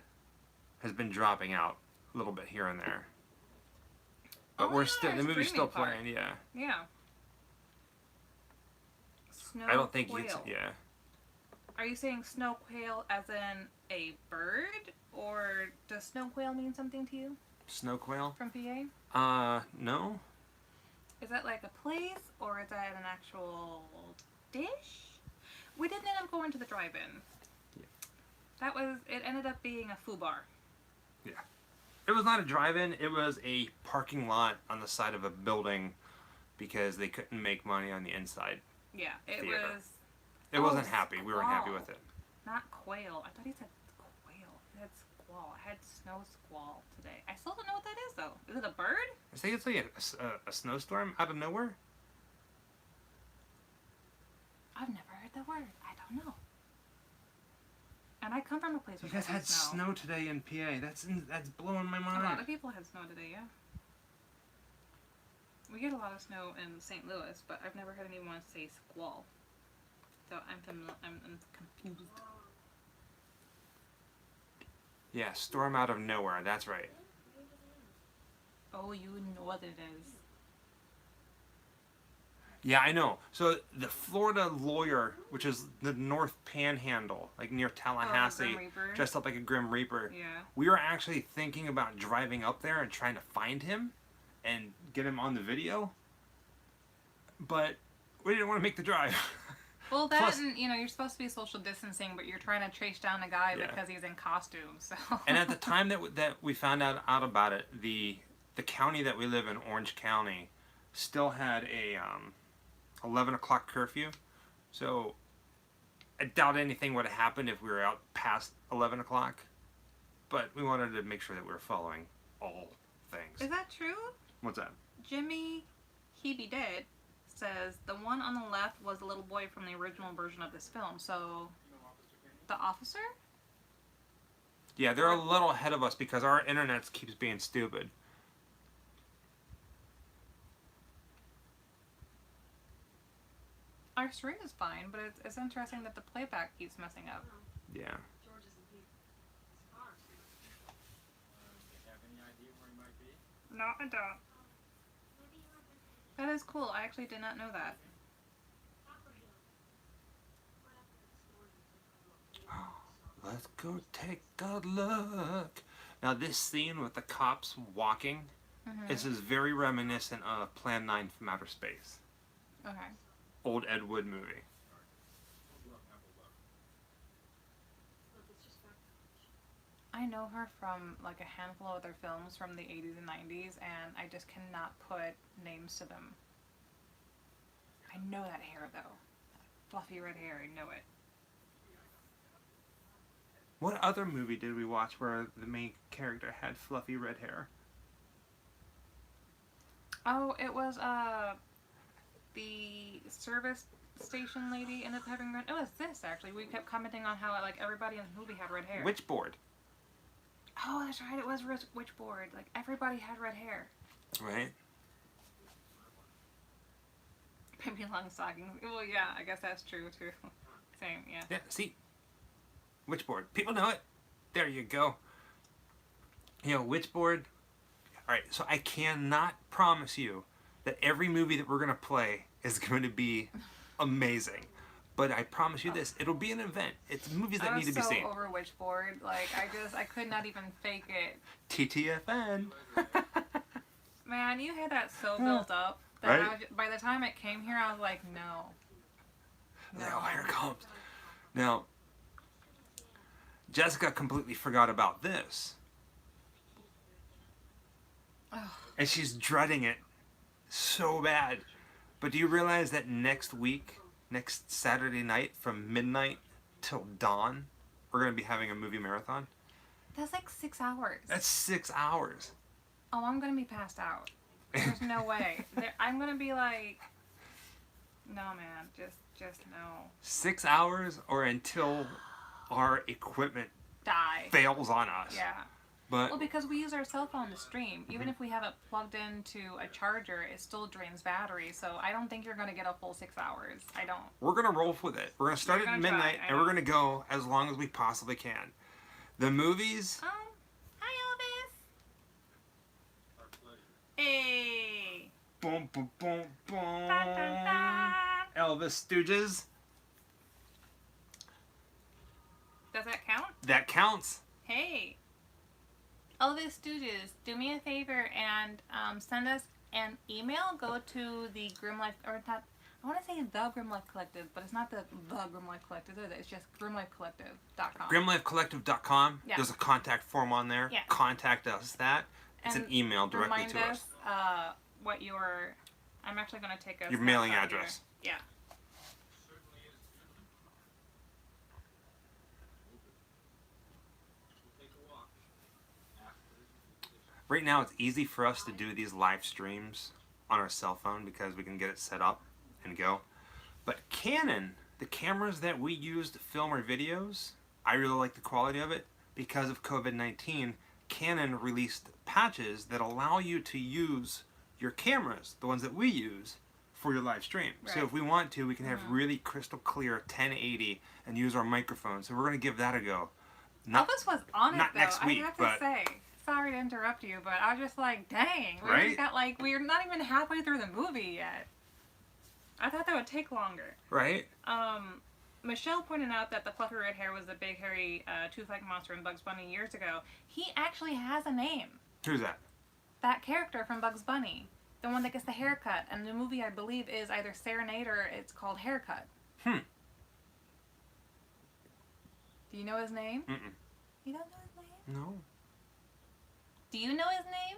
has been dropping out a little bit here and there. But Oh, the movie's still streaming part. playing, yeah. Yeah. Snow I don't think quail. yeah. Are you saying snow quail as in a bird, or does snow quail mean something to you Snow quail? from PA? No. Is that like a place, or is that an actual dish? We didn't end up going to the drive-in. Yeah. It ended up being a foo bar. Yeah. It was not a drive-in, it was a parking lot on the side of a building because they couldn't make money on the inside. Yeah, it Theater. was... It wasn't happy. We weren't happy with it. Not quail. I thought he said quail. He said squall. I had snow squall today. I still don't know what that is, though. Is it a bird? I think it's like a snowstorm out of nowhere. I've never heard that word. I don't know. And I come from a place You where guys had snow today in PA. That's blowing my mind. A lot of people had snow today, yeah. We get a lot of snow in St. Louis, but I've never heard anyone say squall. So I'm confused. Yeah, storm out of nowhere. That's right. Oh, you know what it is. Yeah, I know. So the Florida lawyer, which is the North Panhandle, like near Tallahassee, Grim Reaper? dressed up like a Grim Reaper. Yeah. We were actually thinking about driving up there and trying to find him and get him on the video, but we didn't want to make the drive. Well, that Plus, and, you're supposed to be social distancing, but you're trying to trace down a guy because he's in costume. So. And at the time that we found out about it, the county that we live in, Orange County, still had a 11 o'clock curfew. So I doubt anything would have happened if we were out past 11 o'clock. But we wanted to make sure that we were following all things. Is that true? What's that? Jimmy, he be dead, says the one on the left was the little boy from the original version of this film. So, the officer? Yeah, they're a little ahead of us because our internet keeps being stupid. Our stream is fine, but it's interesting that the playback keeps messing up. Yeah. No, I don't. That is cool. I actually did not know that. Let's go take a look. Now this scene with the cops walking, this is very reminiscent of Plan 9 from Outer Space. Okay. Old Ed Wood movie. I know her from like a handful of other films from the 80s and 90s, and I just cannot put names to them. I know that hair, though. That fluffy red hair, I know it. What other movie did we watch where the main character had fluffy red hair? Oh, it was, the service station lady ended up having red. Oh, it's this actually. We kept commenting on how like everybody in the movie had red hair. Witchboard. Oh, that's right. It was Witchboard. Like everybody had red hair. Right. Maybe long stockings. Well, yeah, I guess that's true too. Same, yeah. Yeah. See. Witchboard. People know it. There you go. You know, Witchboard. All right. So I cannot promise you that every movie that we're gonna play is going to be amazing. But I promise you this, it'll be an event. It's movies that need to be seen. I was so over Witchboard. Like, I could not even fake it. TTFN. Man, you had that so built up that Right? by the time it came here, I was like, no. Oh, here it comes. Now, Jessica completely forgot about this. Ugh. And she's dreading it so bad. But do you realize that next week, next Saturday night from midnight till dawn, we're going to be having a movie marathon? That's like 6 hours. That's 6 hours. Oh, I'm going to be passed out. There's no way. I'm going to be like, no, man, just no. 6 hours or until our equipment Die. fails on us. Yeah. But Well, because we use our cell phone to stream. Even if we have it plugged into a charger, it still drains battery. So I don't think you're going to get a full 6 hours. I don't. we're going to roll with it. We're going to start We're at gonna midnight try, I and we're know. going to go as long as we possibly can. The movies, Hi, Elvis. Hey. boom, boom, boom, boom. Da, da, da. Elvis Stooges, Does that count? that counts. Hey. Elvis Stooges, do me a favor and send us an email. Go to the Grim Life, or not, I want to say the Grim Life Collective, but it's not the Grim Life Collective, is it? It's just grimlifecollective.com. GrimLifeCollective.com. Yeah. There's a contact form on there. Yeah. Contact us that. It's And an email directly remind to us. what your, I'm actually going to take a Your mailing snapshot here. address. Yeah. Right now, it's easy for us to do these live streams on our cell phone because we can get it set up and go. But Canon, the cameras that we use to film our videos, I really like the quality of it. Because of COVID-19, Canon released patches that allow you to use your cameras, the ones that we use, for your live stream. So Right. if we want to, we can have really crystal clear 1080 and use our microphone. So we're going to give that a go. Elvis was on it, not though. next week, I have to but- say. Sorry to interrupt you, but I was just like, dang. We Right? already got like, we're not even halfway through the movie yet. I thought that would take longer. Right? Michelle pointed out that the fluffy red hair was the big hairy tooth-like monster in Bugs Bunny years ago. He actually has a name. Who's that? That character from Bugs Bunny. The one that gets the haircut. And the movie, I believe, is either Serenade or it's called Haircut. Hmm. Do you know his name? Mm-mm. You don't know his name? No. Do you know his name?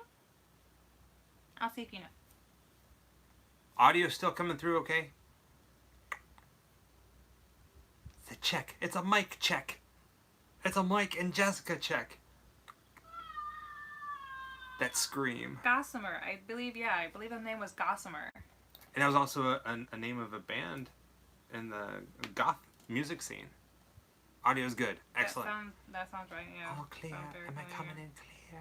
I'll see if you know. Audio still coming through okay? It's a check. It's a mic check. It's a Mike and Jessica check. That scream. Gossamer. I believe his name was Gossamer. And that was also a name of a band in the goth music scene. Audio's good. Excellent. That sounds right, yeah. All clear. Sounds very Am I familiar. coming in clear?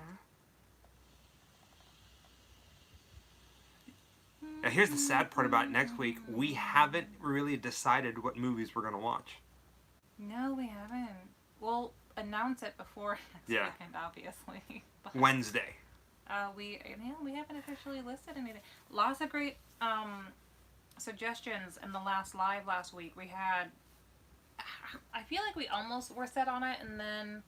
Now here's the sad part about next week. We haven't really decided what movies we're going to watch. No, we haven't. We'll announce it before next Yeah. weekend, obviously. But, Wednesday. we haven't officially listed anything. Lots of great suggestions in the last live last week. We had, I feel like we almost were set on it, and then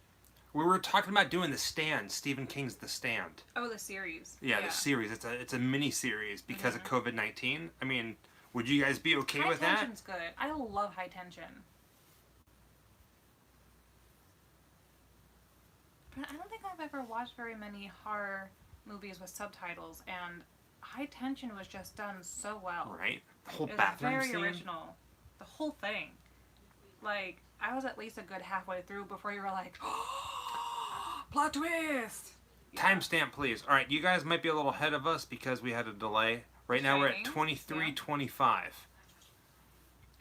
We were talking about doing The Stand, Stephen King's The Stand. the series. Yeah, the series. It's a mini series because of COVID-19. I mean, would you guys be okay High with that? Tension's good. I love High Tension. But I don't think I've ever watched very many horror movies with subtitles, and High Tension was just done so well. Right? The whole It was bathroom very scene. original. The whole thing. Like, I was at least a good halfway through before you were like, plot twist! Yeah. Timestamp, please. All right, you guys might be a little ahead of us because we had a delay. Right now we're at Shining, 23.25. I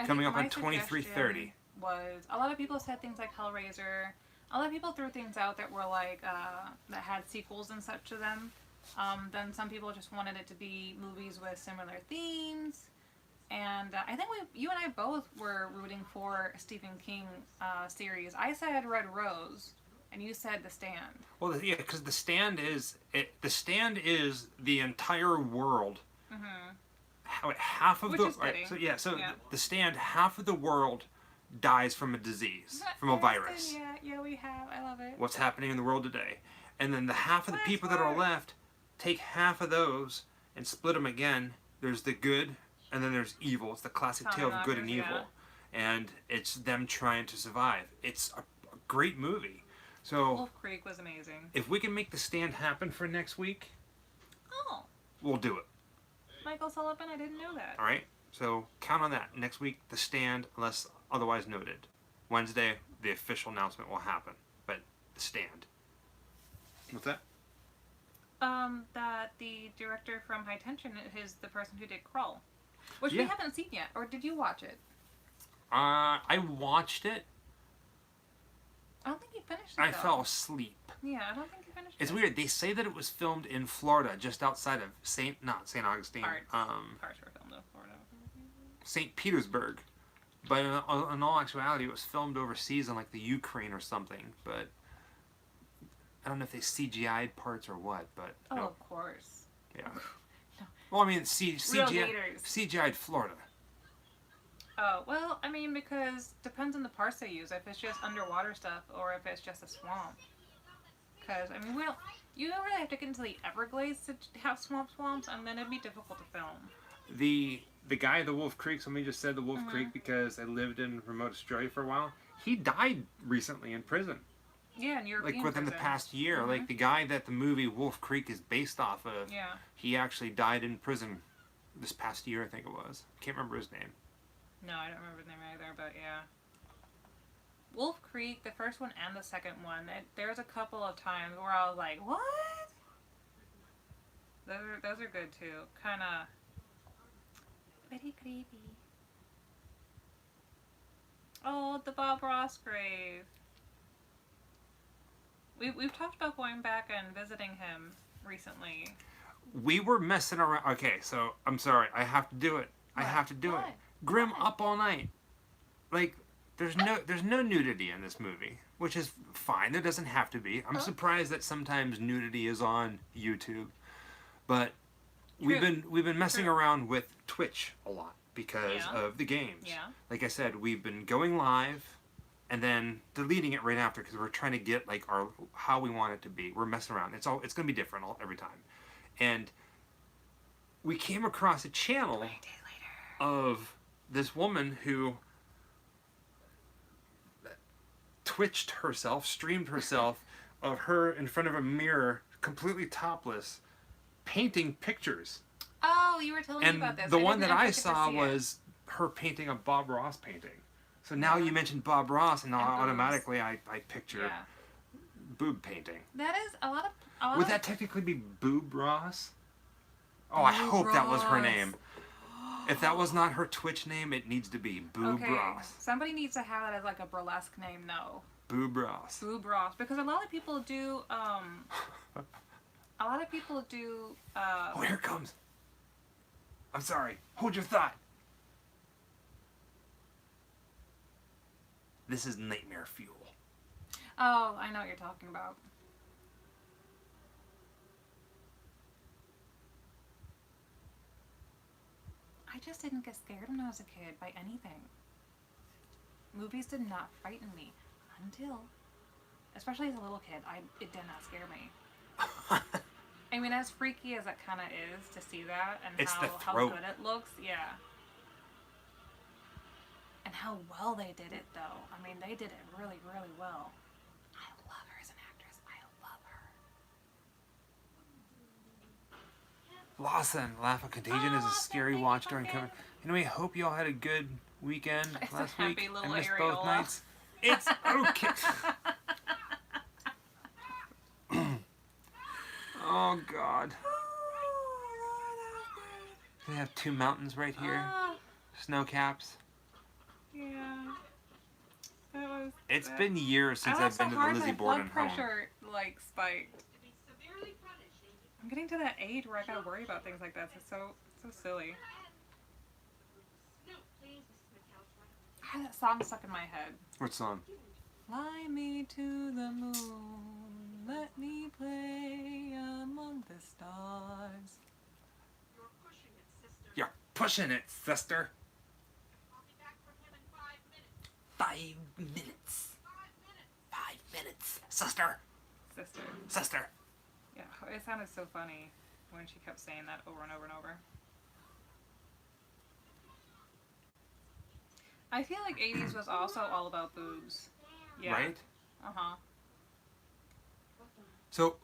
Coming think up on my 23.30. suggestion was a lot of people said things like Hellraiser. A lot of people threw things out that were like that had sequels and such to them. Then some people just wanted it to be movies with similar themes. And I think you and I both were rooting for a Stephen King series. I said Red Rose, and you said The Stand. Well, yeah, because The Stand is the entire world. Mm-hmm. Half of Which the is fitting. So Yeah. The Stand, half of the world dies from a disease, from a virus. Yeah, we have. I love it. What's happening in the world today? And then the half of the people that are left, take half of those and split them again. There's the good, and then there's evil. It's the classic tale of good and evil, and it's them trying to survive. It's a great movie. So Wolf Creek was amazing. if we can make The Stand happen for next week, Oh, we'll do it. Michael Sullivan, I didn't know that. All right. So count on that. Next week, The Stand, unless otherwise noted. Wednesday, the official announcement will happen. But The Stand. What's that? That the director from High Tension is the person who did Crawl, which Yeah. we haven't seen yet. Or did you watch it? I watched it. I don't think you finished it. I though. fell asleep. Yeah, I don't think you finished It's it. weird. They say that it was filmed in Florida, just outside of not St. Augustine, Parts were filmed in Florida. St. Petersburg. But in all actuality, it was filmed overseas in like the Ukraine or something. But I don't know if they CGI'd parts or what. But Oh, no. of course. Yeah. No. Well, I mean, Real CGI, haters. CGI'd Florida. Oh, well, I mean, because depends on the parts they use. If it's just underwater stuff or if it's just a swamp. Because, I mean, you don't really have to get into the Everglades to have swamps, and then it'd be difficult to film. The guy, the Wolf Creek, somebody just said the Wolf Creek because I lived in remote Australia for a while. He died recently in prison. Yeah, in European Like within the prison. past year. Like the guy that the movie Wolf Creek is based off of. Yeah. He actually died in prison this past year, I think it was. Can't remember his name. No, I don't remember his name either, but yeah. Wolf Creek, the first one and the second one, there's a couple of times where I was like, what? Those are good too. Kind of very creepy. Oh, the Bob Ross grave. We've talked about going back and visiting him recently. We were messing around. Okay, so I'm sorry. I have to do it. I have to do it. Grim up all night. Like, there's no nudity in this movie, which is fine. There doesn't have to be. I'm surprised that sometimes nudity is on YouTube, but we've been messing around with Twitch a lot because of the games. Yeah. Like I said, we've been going live and then deleting it right after because we're trying to get like how we want it to be. We're messing around. It's gonna be different every time, and we came across a channel of this woman who twitched herself, streamed herself of her in front of a mirror, completely topless, painting pictures. Oh, you were telling me about this. And the one that I saw was her painting a Bob Ross painting. So now you mentioned Bob Ross, and automatically I picture boob painting. That is a lot of. Would that technically be Boob Ross? Oh, I hope that was her name. If that was not her Twitch name, it needs to be Boob Ross. Somebody needs to have that as like a burlesque name, no. Boob Ross. Boob Ross. Because a lot of people do, oh, here it comes. I'm sorry. Hold your thought. This is nightmare fuel. Oh, I know what you're talking about. I just didn't get scared when I was a kid by anything. Movies did not frighten me until, especially as a little kid, it did not scare me. I mean, as freaky as it kind of is to see that and how good it looks, yeah. And how well they did it, though. I mean, they did it really, really well. I love her as an actress. I love her. Lawson, Laugh of Contagion is a scary watch during COVID. Anyway, hope you all had a good weekend last week. I missed both nights. It's okay. Oh, God. have two mountains right here. Snow caps. Yeah. That was. It's been years since I've been to the Lizzie Borden home. My blood pressure like spiked. I'm getting to that age where I gotta worry about things like that. It's so silly. I had that song stuck in my head. What song? Fly me to the moon, let me play among the stars. You're pushing it, sister. I'll be back from him in 5 minutes. 5 minutes. 5 minutes, sister. Sister. Yeah, it sounded so funny when she kept saying that over and over and over. I feel like 80s was also all about boobs. Yeah. Right? Uh-huh. So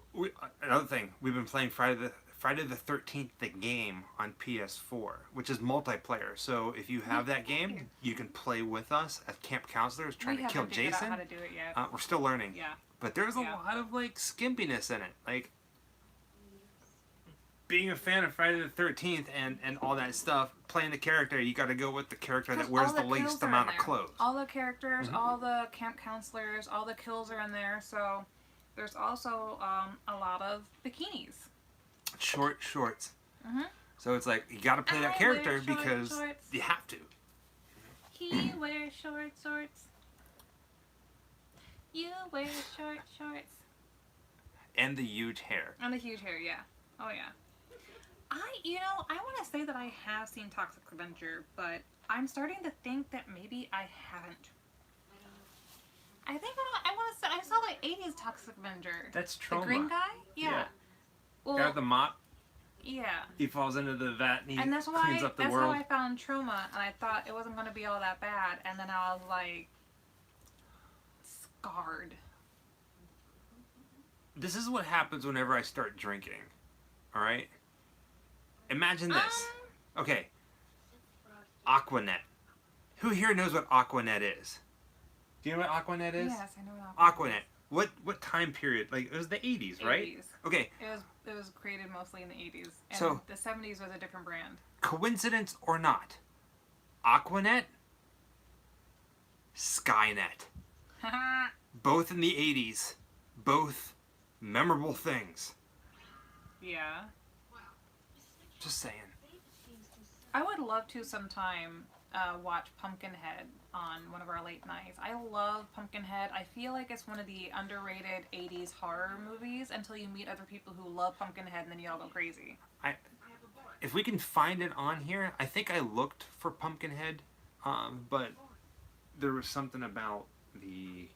another thing, we've been playing Friday the 13th, the game on PS4, which is multiplayer. So if you have that game, you can play with us as camp counselors trying to kill We haven't figured Jason. out how to do it yet. We're still learning. Yeah. But there's a lot of like skimpiness in it. Like being a fan of Friday the 13th and all that stuff, playing the character, you got to go with the character that wears the least amount of clothes. All the characters, all the camp counselors, all the kills are in there. So there's also a lot of bikinis. Short shorts. Mhm. So it's like you got to play that character because shorts. you have to. He wears shorts. You wear shorts. And the huge hair. And the huge hair, yeah. Oh yeah. I want to say that I have seen Toxic Avenger, but I'm starting to think that maybe I haven't. I think I want to say I saw the 80s Toxic Avenger. That's Trauma. The green guy? Yeah. Well, Got the mop. yeah. He falls into the vat and he That's cleans up the world. how I found Trauma, and I thought it wasn't going to be all that bad, and then I was like scarred. This is what happens whenever I start drinking. All right? Imagine this. Okay. Aquanet. Who here knows what Aquanet is? Do you know what Aquanet is? Yes, I know what Aquanet. What time period? Like it was the 80s, right? 80s. Okay. It was created mostly in the 80s. And So- the 70s was a different brand. Coincidence or not? Aquanet, Skynet. Both in the 80s. Both memorable things. Yeah. Just saying. I would love to sometime watch Pumpkinhead on one of our late nights. I love Pumpkinhead. I feel like it's one of the underrated 80s horror movies until you meet other people who love Pumpkinhead and then you all go crazy. If we can find it on here, I think I looked for Pumpkinhead, but there was something about the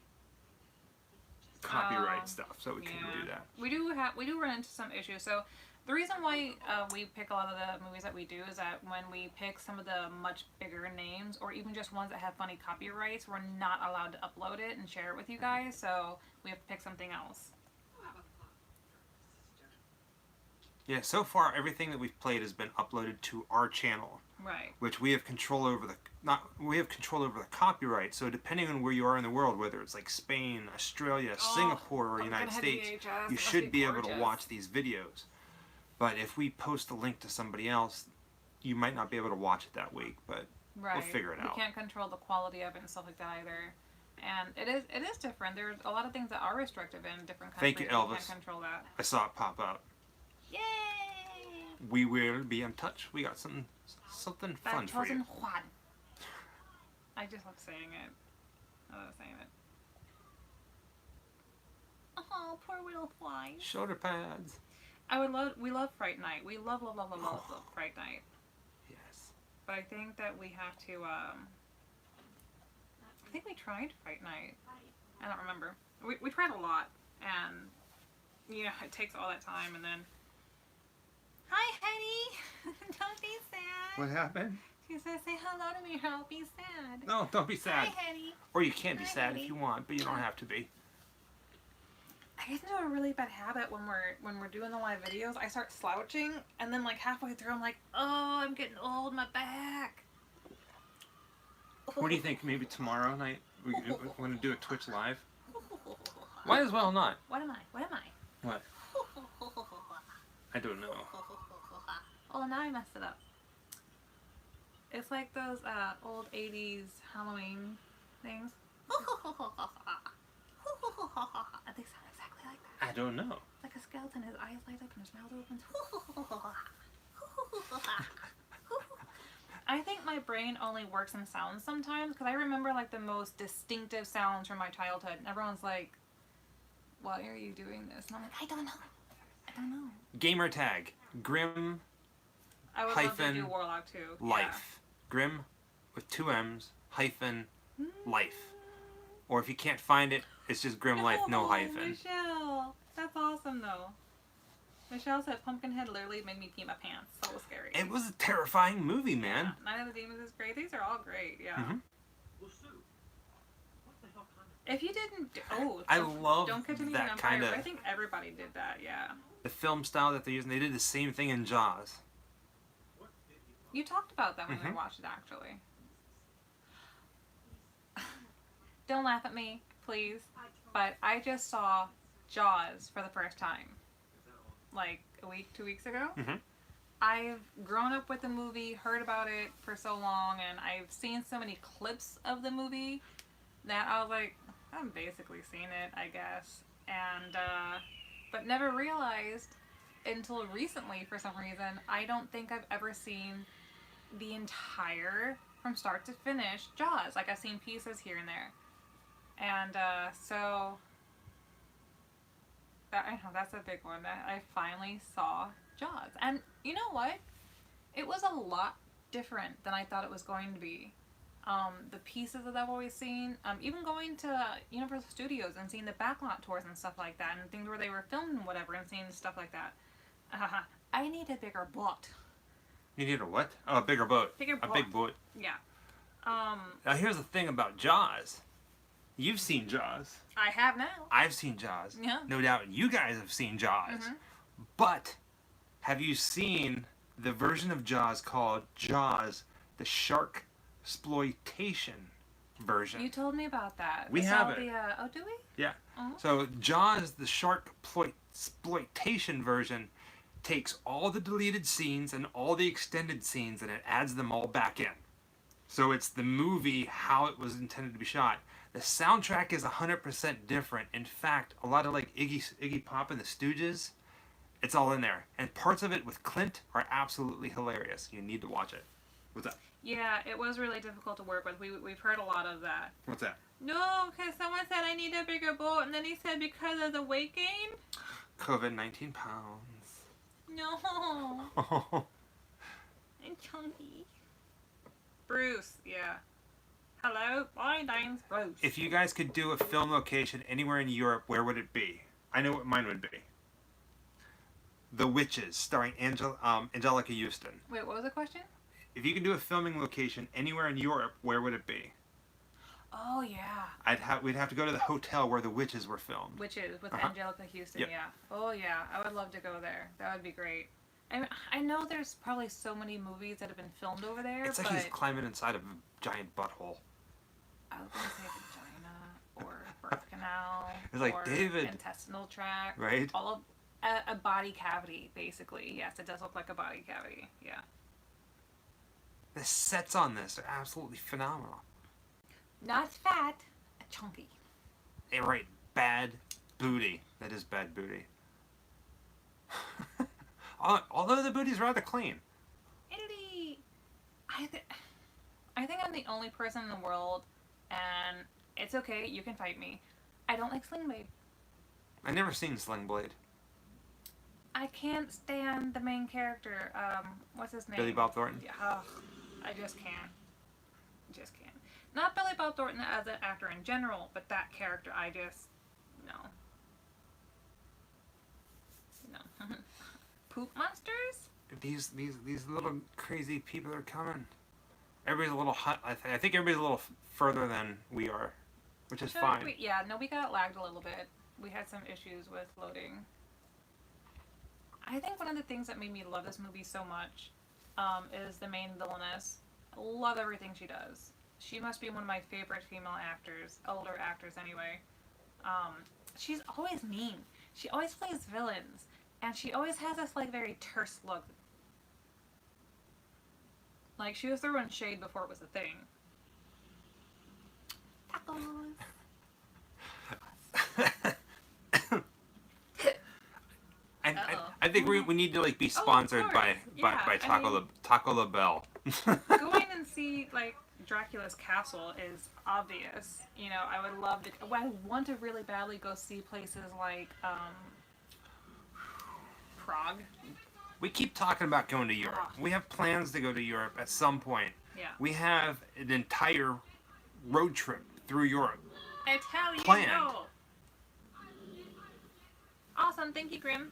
copyright stuff, so we couldn't do that. We do run into some issues. So the reason why we pick a lot of the movies that we do is that when we pick some of the much bigger names, or even just ones that have funny copyrights, we're not allowed to upload it and share it with you guys. So we have to pick something else. Yeah, so far everything that we've played has been uploaded to our channel, Right. which we have control over the copyright. So depending on where you are in the world, whether it's like Spain, Australia, Singapore, or United States, you should be able to watch these videos. But if we post a link to somebody else, you might not be able to watch it that week, but we'll figure it out. We can't control the quality of it and stuff like that either. And it is different. There's a lot of things that are restrictive in different countries. Thank you, Elvis. You can't control that. I saw it pop up. Yay! We will be in touch. We got something fun for you. Juan. I just love saying it. I love saying it. Oh, poor little fly. Shoulder pads. We love Fright Night. We love Fright Night. Yes. But I think that we have to, I think we tried Fright Night. I don't remember. We tried a lot, and, you know, it takes all that time, and then... Hi, honey! Don't be sad. What happened? She says, say hello to me or I'll be sad. No, don't be sad. Hi, honey. Or you can be Hi, sad honey. if you want, but you don't have to be. I get into a really bad habit when we're doing the live videos. I start slouching, and then like halfway through, I'm like, oh, I'm getting old, my back. What do you think? Maybe tomorrow night we want to do a Twitch live? Might as well not. What am I? What? I don't know. Oh, now I messed it up. It's like those old 80s Halloween things. They sound exactly like that. I don't know. Like a skeleton, his eyes light up and his mouth opens. I think my brain only works in sounds sometimes because I remember like the most distinctive sounds from my childhood. And everyone's like, why are you doing this? And I'm like, I don't know. I don't know. Gamer tag. Grim I would love to hyphen do Warlock too. life. Grim with 2 M's hyphen life. Or if you can't find it, it's just Grim Life, no hyphen. Michelle. That's awesome though. Michelle said Pumpkinhead literally made me pee my pants. So scary. It was a terrifying movie, man. Yeah. Night of the Demons is great. These are all great. Yeah. Mm-hmm. If you didn't, I love Don't Catch Me that on kind Fire. of I think everybody did that. Yeah. the film style that they're using. They did the same thing in Jaws. You talked about that when we Mhm. watched it, actually. Don't laugh at me, please. But I just saw Jaws for the first time, like a week, 2 weeks ago. Mhm. I've grown up with the movie, heard about it for so long, and I've seen so many clips of the movie that I was like, I've basically seen it, I guess. And, but never realized until recently, for some reason, I don't think I've ever seen the entire, from start to finish, Jaws. Like, I've seen pieces here and there. And, so, I know, that's a big one. I finally saw Jaws. And you know what? It was a lot different than I thought it was going to be. The pieces that I've always seen, even going to Universal Studios and seeing the backlot tours and stuff like that, and things where they were filmed and whatever, and seeing stuff like that. I need a bigger boat. You need a what? Oh, a bigger boat. Bigger A boat. big boat. Yeah. Now here's the thing about Jaws. You've seen Jaws. I have now. I've seen Jaws. Yeah. No doubt you guys have seen Jaws. Mhm. But have you seen the version of Jaws called Jaws, the Shark Exploitation version? You told me about that. We It's have all it. The, oh, do we? Yeah. Oh. So Jaws, the Shark Exploitation version, takes all the deleted scenes and all the extended scenes and it adds them all back in. So it's the movie how it was intended to be shot. The soundtrack is 100% different. In fact, a lot of like Iggy Pop and the Stooges, it's all in there. And parts of it with Clint are absolutely hilarious. You need to watch it. What's that? Yeah, it was really difficult to work with. We've heard a lot of that. What's that? No, because someone said I need a bigger boat, and then he said because of the weight gain. COVID-19 pounds. No, I'm chunky. Bruce, yeah. Hello, my name's Bruce. If you guys could do a film location anywhere in Europe, where would it be? I know what mine would be. The Witches, starring Angelica Houston. Wait, what was the question? If you could do a filming location anywhere in Europe, where would it be? Oh yeah, We'd have to go to the hotel where The Witches were filmed. which is with Uh-huh. Angelica Houston. Yep. Yeah. Oh yeah, I would love to go there. That would be great. I know there's probably so many movies that have been filmed over there, It's like but he's climbing inside of a giant butthole. I was gonna say vagina or birth canal. It's like, or David. intestinal tract. Right? All of a body cavity, basically. Yes, it does look like a body cavity. Yeah. The sets on this are absolutely phenomenal. Not fat, chunky. They write bad booty. That is bad booty. Although the booty's rather clean. Italy. I think I'm the only person in the world, and it's okay. You can fight me. I don't like Sling Blade. I've never seen Sling Blade. I can't stand the main character. What's his name? Billy Bob Thornton. Yeah, ugh, I just can't. Just can't. Not Billy Bob Thornton as an actor in general, but that character, I just no. No. Poop monsters? These little crazy people are coming. Everybody's a little hot. I think everybody's a little further than we are, which is So fine. we got lagged a little bit. We had some issues with loading. I think one of the things that made me love this movie so much is the main villainess. I love everything she does. She must be one of my favorite female actors, older actors anyway. She's always mean. She always plays villains. And she always has this like very terse look. Like, she was throwing shade before it was a thing. Tacos. I think we need to like be sponsored by Taco La Bell. Going and see like Dracula's castle is obvious. You know, I would love to. I want to really badly go see places like Prague. We keep talking about going to Europe. We have plans to go to Europe at some point. Yeah. We have an entire road trip through Europe. I tell you, planned. no. Awesome, thank you, Grim.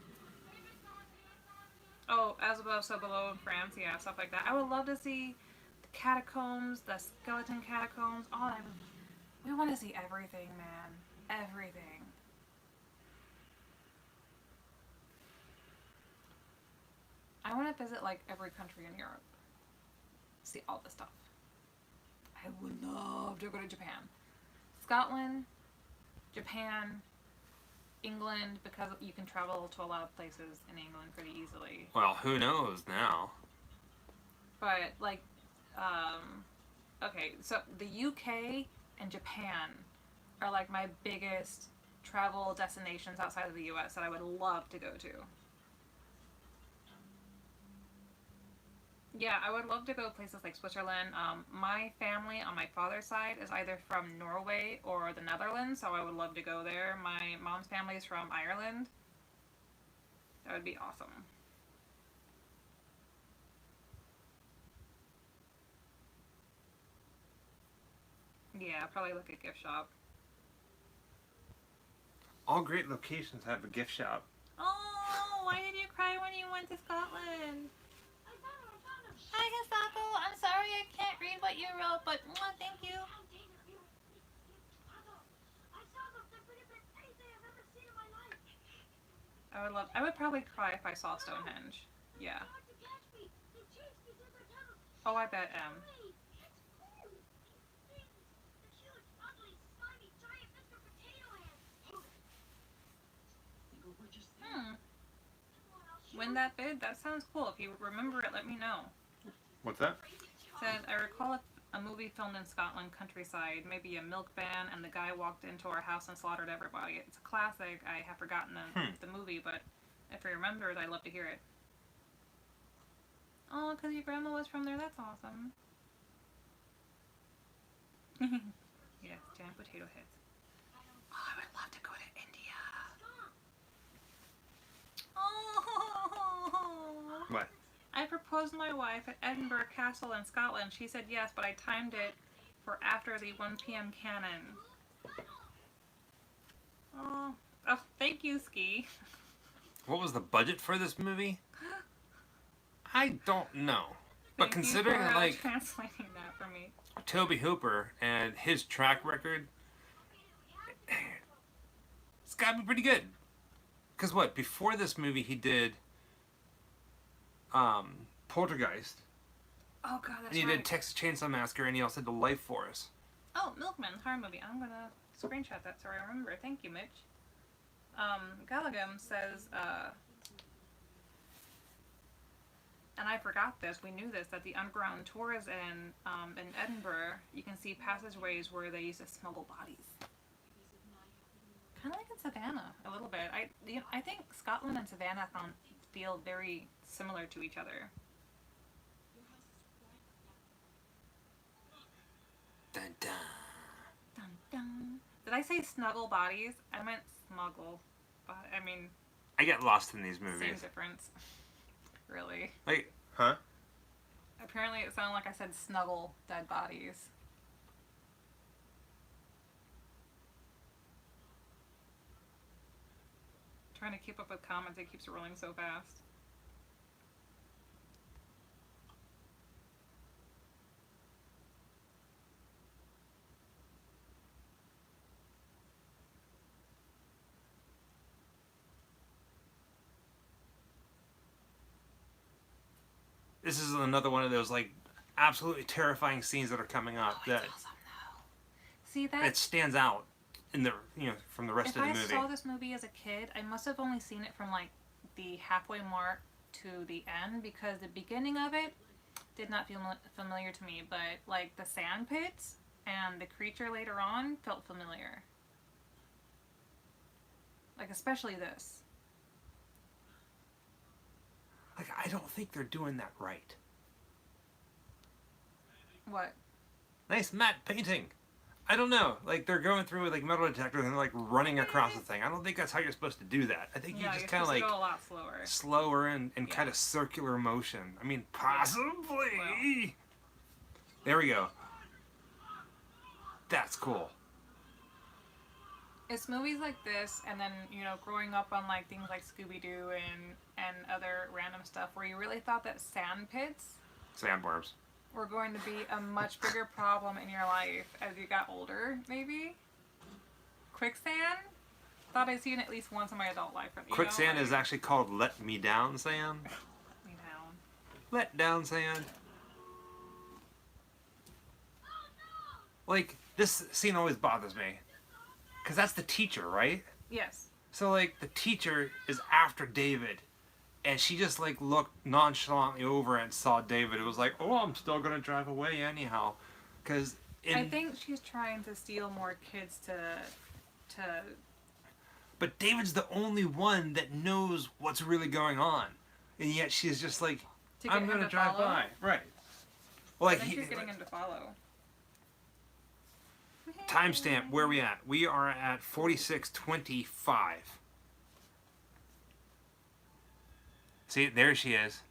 Oh, as above, so below in France, yeah, stuff like that. I would love to see the catacombs, the skeleton catacombs. We want to see everything, man. Everything. I want to visit like every country in Europe. See all the stuff. I would love to go to Japan. Scotland, Japan, England, because you can travel to a lot of places in England pretty easily. Well, who knows now? But like, okay, so the UK and Japan are like my biggest travel destinations outside of the US that I would love to go to. Yeah, I would love to go places like Switzerland. My family on my father's side is either from Norway or the Netherlands, so I would love to go there. My mom's family is from Ireland. That would be awesome. Yeah, probably look at gift shop. All great locations have a gift shop. Oh, why did you cry when you went to Scotland? Hi, Hisako. I'm sorry I can't read what you wrote, but thank you. I would probably cry if I saw Stonehenge. Yeah. Oh, I bet M. Win that bid? That sounds cool. If you remember it, let me know. What's that? Said, I recall a movie filmed in Scotland countryside, maybe a milk ban, and the guy walked into our house and slaughtered everybody. It's a classic. I have forgotten the movie, but if you remember it, I'd love to hear it. Oh, because your grandma was from there. That's awesome. Yes, jam potato heads. Oh, I would love to go to India. Oh. What? I proposed my wife at Edinburgh Castle in Scotland. She said yes, but I timed it for after the 1 p.m. canon. Oh, thank you, Ski. What was the budget for this movie? I don't know. But considering you for, like translating that for me. Toby Hooper and his track record, it's gotta be pretty good. Cause what, before this movie he did Poltergeist. Oh god, that's and he did Texas Chainsaw Massacre, and he also did Life Force. Oh, Milkman, horror movie. I'm gonna screenshot that so I remember. Thank you, Mitch. Galagum says, and I forgot this, we knew this, that the underground tours in Edinburgh, you can see passageways where they used to smuggle bodies. Kind of like in Savannah, a little bit. I think Scotland and Savannah feel very similar to each other. Dun dun. Dun dun. Did I say snuggle bodies? I meant smuggle. But I mean, I get lost in these same movies. difference. Really. Like, huh? Apparently it sounded like I said snuggle dead bodies. Trying to keep up with comments, it keeps rolling so fast. This is another one of those like absolutely terrifying scenes that are coming up that It's awesome though. See that? it stands out in the from the rest of the movie. If I saw this movie as a kid, I must have only seen it from like the halfway mark to the end, because the beginning of it did not feel familiar to me, but like the sand pits and the creature later on felt familiar. Like especially this. Like, I don't think they're doing that right. What? Nice matte painting. I don't know. Like, they're going through with like metal detectors and they're like running across the thing. I don't think that's how you're supposed to do that. I think you just kind of like go a lot slower. Slower and kind of circular motion. I mean, possibly. Well. There we go. That's cool. It's movies like this, and then growing up on like things like Scooby-Doo and other random stuff, where you really thought that sand pits, Sandworms, were going to be a much bigger problem in your life as you got older. Maybe quicksand. Thought I'd seen it at least once in my adult life. Quicksand is actually called "Let Me Down" sand. Let me down. Let down sand. Like, this scene always bothers me. Because that's the teacher, right? Yes. So, like, the teacher is after David. And she just, like, looked nonchalantly over and saw David. It was like, oh, I'm still going to drive away anyhow. Because I think she's trying to steal more kids to... But David's the only one that knows what's really going on. And yet she's just like, I'm going to drive by. Right. Well, like, I think she's getting him to follow. Timestamp, where are we at? We are at 46:25. See, there she is.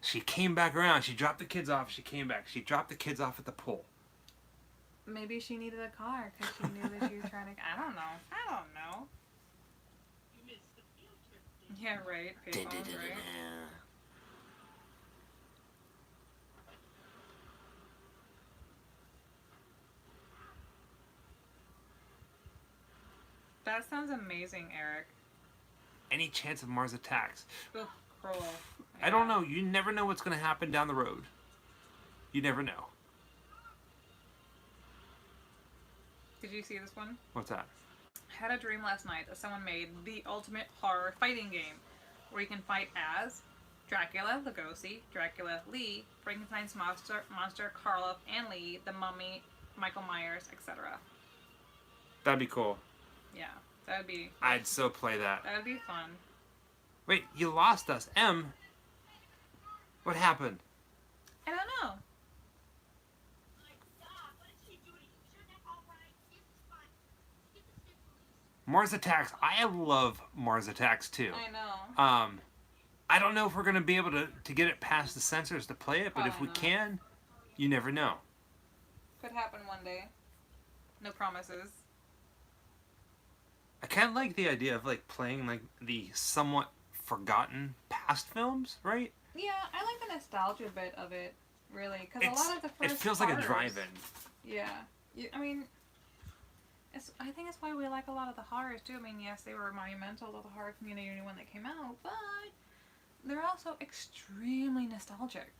She came back around. She dropped the kids off. She came back. She dropped the kids off at the pool. Maybe she needed a car because she knew that she was trying to... I don't know. You missed the future. Yeah, right. Payphones, right? That sounds amazing, Eric. Any chance of Mars attacks? Ugh, cruel. I don't know. You never know what's going to happen down the road. You never know. Did you see this one? What's that? I had a dream last night that someone made the ultimate horror fighting game where you can fight as Dracula, Lugosi, Dracula, Lee, Frankenstein's monster Karloff and Lee, the Mummy, Michael Myers, etc. That'd be cool. Yeah, that would be... I'd so play that. That would be fun. Wait, you lost us. Em, what happened? I don't know. My God, what did she do to you? Sure, that's all right. It's fine. Get the stick loose. Mars Attacks. I love Mars Attacks too. I know. I don't know if we're going to be able to get it past the censors to play it, but if we Probably not. can, you never know. Could happen one day. No promises. I kind of like the idea of like playing like the somewhat forgotten past films, right? Yeah, I like the nostalgia bit of it, really, because a lot of the first It feels like a horrors- drive-in. Yeah, I mean, I think it's why we like a lot of the horrors too. I mean, yes, they were monumental to the horror community when they came out, but they're also extremely nostalgic,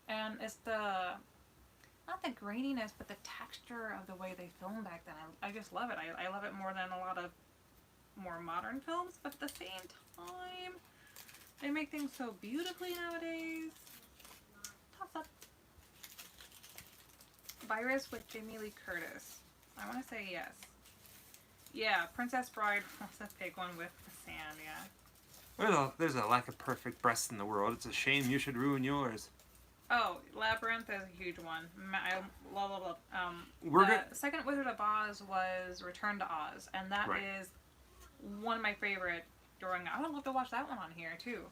and it's not the graininess, but the texture of the way they filmed back then. I just love it. I love it more than a lot of more modern films, but at the same time, they make things so beautifully nowadays. Toss up. Virus with Jamie Lee Curtis. I want to say yes. Yeah, Princess Bride wants to pick one with the sand, yeah. There's a lack of perfect breasts in the world. It's a shame you should ruin yours. Oh, Labyrinth is a huge one. I love. We're The second Wizard of Oz was Return to Oz, and that is one of my favorite growing up. I would love to watch that one on here too.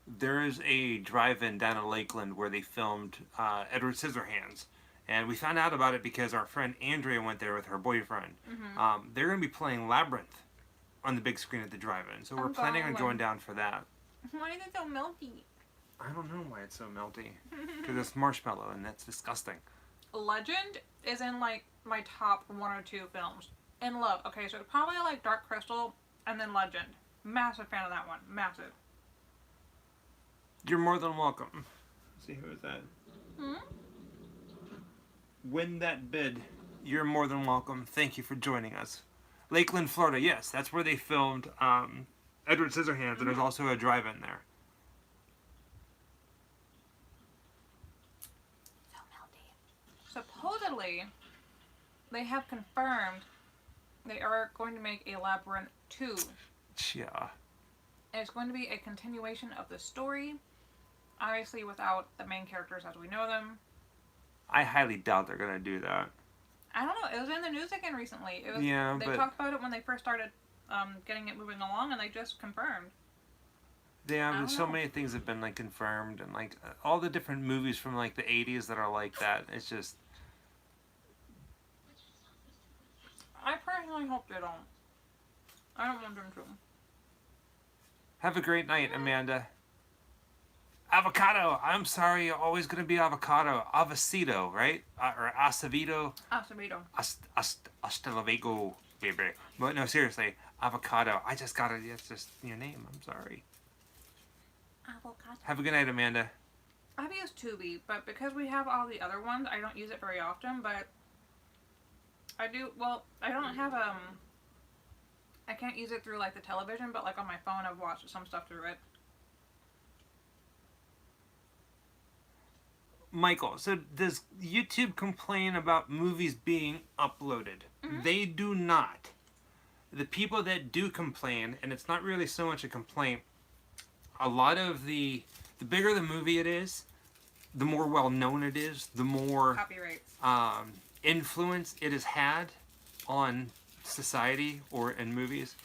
There is a drive-in down in Lakeland where they filmed Edward Scissorhands, and we found out about it because our friend Andrea went there with her boyfriend. Mm-hmm. They're going to be playing Labyrinth on the big screen at the drive-in, so we're planning on going down for that. Why is it so melty? I don't know why it's so melty. Because it's marshmallow, and that's disgusting. Legend is in like my top 1 or 2 films. In love. Okay, so probably like Dark Crystal and then Legend. Massive fan of that one. Massive. You're more than welcome. Let's see, who is that? Hmm? Win that bid. You're more than welcome. Thank you for joining us. Lakeland, Florida. Yes, that's where they filmed Edward Scissorhands, and there's also a drive-in there. supposedly, they have confirmed they are going to make a Labyrinth 2. Yeah. And it's going to be a continuation of the story, obviously without the main characters as we know them. I highly doubt they're gonna do that. I don't know. It was in the news again recently. It was, Yeah, they but talked about it when they first started getting it moving along, and they just confirmed. yeah, I don't so know. many things have been like confirmed, and like all the different movies from like the '80s that are like that. It's just I personally hope they don't. I don't want them to. have a great night, Amanda. Avocado. I'm sorry, you're always gonna be avocado. Avocado, right? Or acevedo. Acevedo. Hasta luego, baby. But no, seriously, avocado. I just got it. It's just your name. I'm sorry. Avocado. Have a good night, Amanda. I've used Tubi, but because we have all the other ones, I don't use it very often, but I do, well, I don't have, I can't use it through, like, the television, but, like, on my phone, I've watched some stuff through it. Michael, so does YouTube complain about movies being uploaded? Mhm. They do not. The people that do complain, and it's not really so much a complaint, a lot of the bigger the movie it is, the more well known it is, the more Copyrights. influence it has had on society or in movies.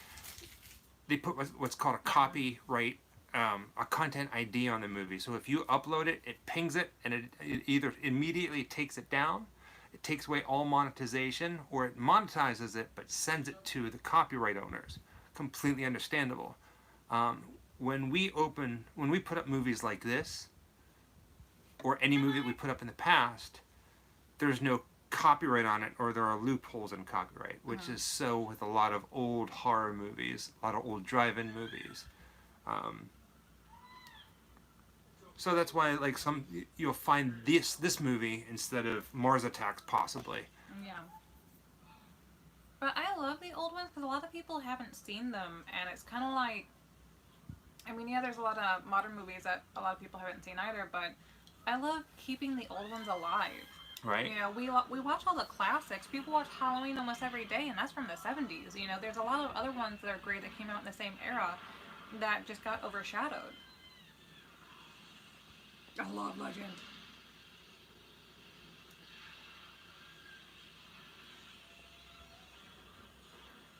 They put what's called a copyright, a content ID on the movie. So if you upload it, it pings it, and it either immediately takes it down, it takes away all monetization, or it monetizes it but sends it to the copyright owners. Completely understandable. When we put up movies like this, or any movie that we put up in the past, there's no copyright on it, or there are loopholes in copyright, which is so with a lot of old horror movies, a lot of old drive-in movies. So that's why, like, you'll find this movie instead of Mars Attacks, possibly. Yeah. But I love the old ones because a lot of people haven't seen them, and it's kind of like, I mean, yeah, there's a lot of modern movies that a lot of people haven't seen either, but I love keeping the old ones alive. Right? You know, we watch all the classics. People watch Halloween almost every day, and that's from the 70s. You know, there's a lot of other ones that are great that came out in the same era that just got overshadowed. I love Legend.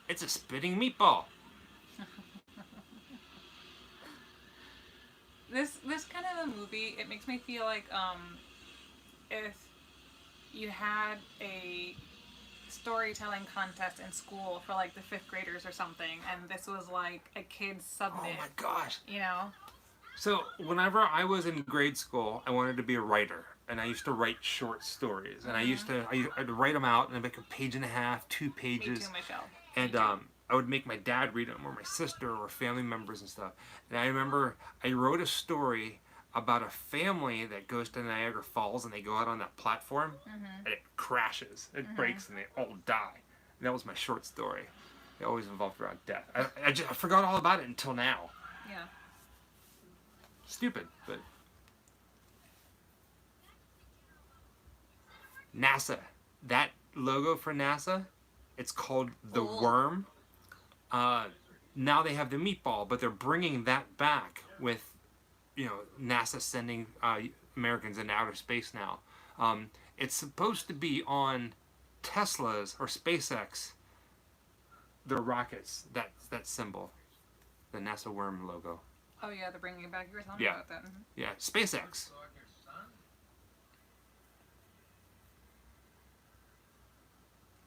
It's a spitting meatball. This kind of a movie, it makes me feel like if you had a storytelling contest in school for like the 5th graders or something, and this was like a kid's submit. Oh my gosh. You know? So whenever I was in grade school, I wanted to be a writer, and I used to write short stories, and I'd write them out, and I'd make a page and a half, 2 pages. Me too, Michelle. And I would make my dad read them, or my sister, or family members and stuff. And I remember I wrote a story about a family that goes to Niagara Falls, and they go out on that platform, and it crashes, it breaks, and they all die. And that was my short story. It always involved around death. I forgot all about it until now. Yeah. Stupid, but NASA, that logo for NASA, it's called the Oh. Worm. Now they have the meatball, but they're bringing that back with, NASA sending Americans into outer space now. It's supposed to be on Tesla's or SpaceX, their rockets, that symbol, the NASA Worm logo. Oh yeah, they're bringing it back. You were telling me Yeah. about that. Mhm. Yeah, SpaceX.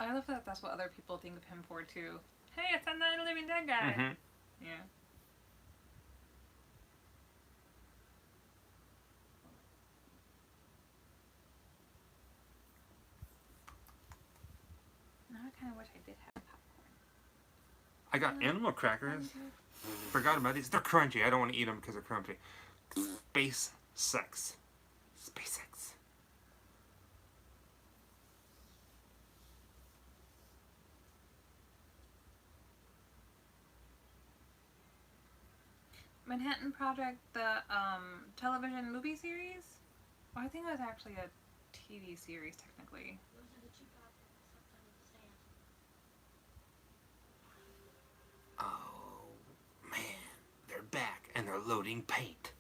I love that that's what other people think of him for too. Hey, it's that Night of the Living Dead guy. Mm-hmm. Yeah. Now I kind of wish I did have popcorn. I got animal crackers. Forgot about these. They're crunchy. I don't want to eat them because they're crunchy. SpaceX. SpaceX. Manhattan Project, the television movie series. Well, I think it was actually a TV series, technically. Those are the two goblins left under the sand. Oh, man. They're back, and they're loading paint.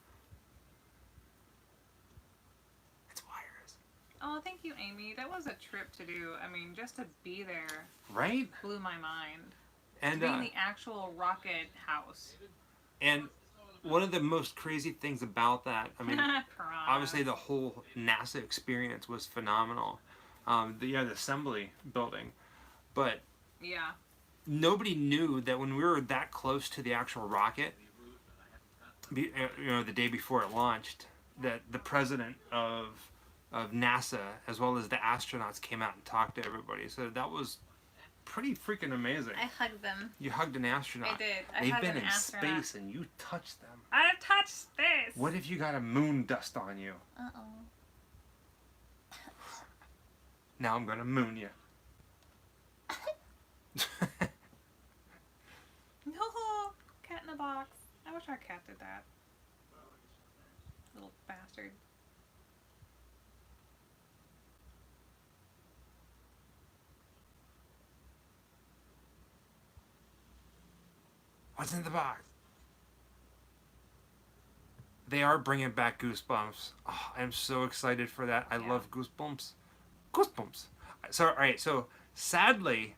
It's wires. Oh, thank you, Amy. That was a trip to do. I mean, just to be there Right? blew my mind. And, to be in the actual rocket house. and one of the most crazy things about that, I mean, Piranha. obviously the whole NASA experience was phenomenal. The assembly building. But Yeah. nobody knew that when we were that close to the actual rocket, you know, the day before it launched, that the president of NASA, as well as the astronauts, came out and talked to everybody. So that was pretty freaking amazing. I hugged them. You hugged an astronaut. I did. I They've hugged been an in astronaut. space and you touched them. I touched space. What if you got a moon dust on you? Uh-oh. Now I'm gonna moon you. No, cat in a box. I wish our cat did that. Little bastard. What's in the box? They are bringing back Goosebumps. Oh, I'm so excited for that. I Yeah. love Goosebumps. Goosebumps. So, all right. So, sadly,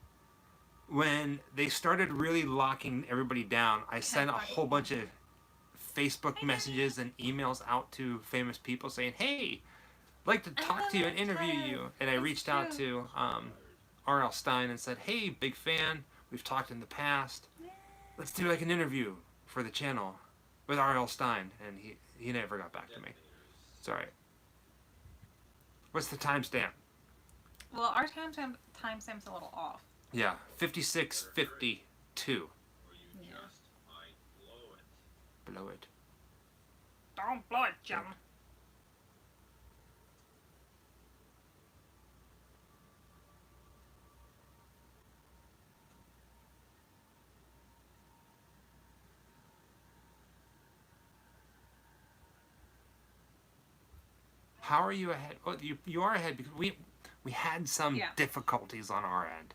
when they started really locking everybody down, I sent a whole bunch of Facebook messages and emails out to famous people saying, "Hey, I'd like to talk to you and interview you." And I reached out to R.L. Stine and said, "Hey, big fan. We've talked in the past. Let's do like an interview for the channel with R.L. Stine," and he never got back to me. It's all right. What's the timestamp? Well, our timestamp's a little off. Yeah, 56:52. Yeah. Below it. Don't blow it, Jim. How are you ahead? Well, you are ahead because we had some Yeah. difficulties on our end.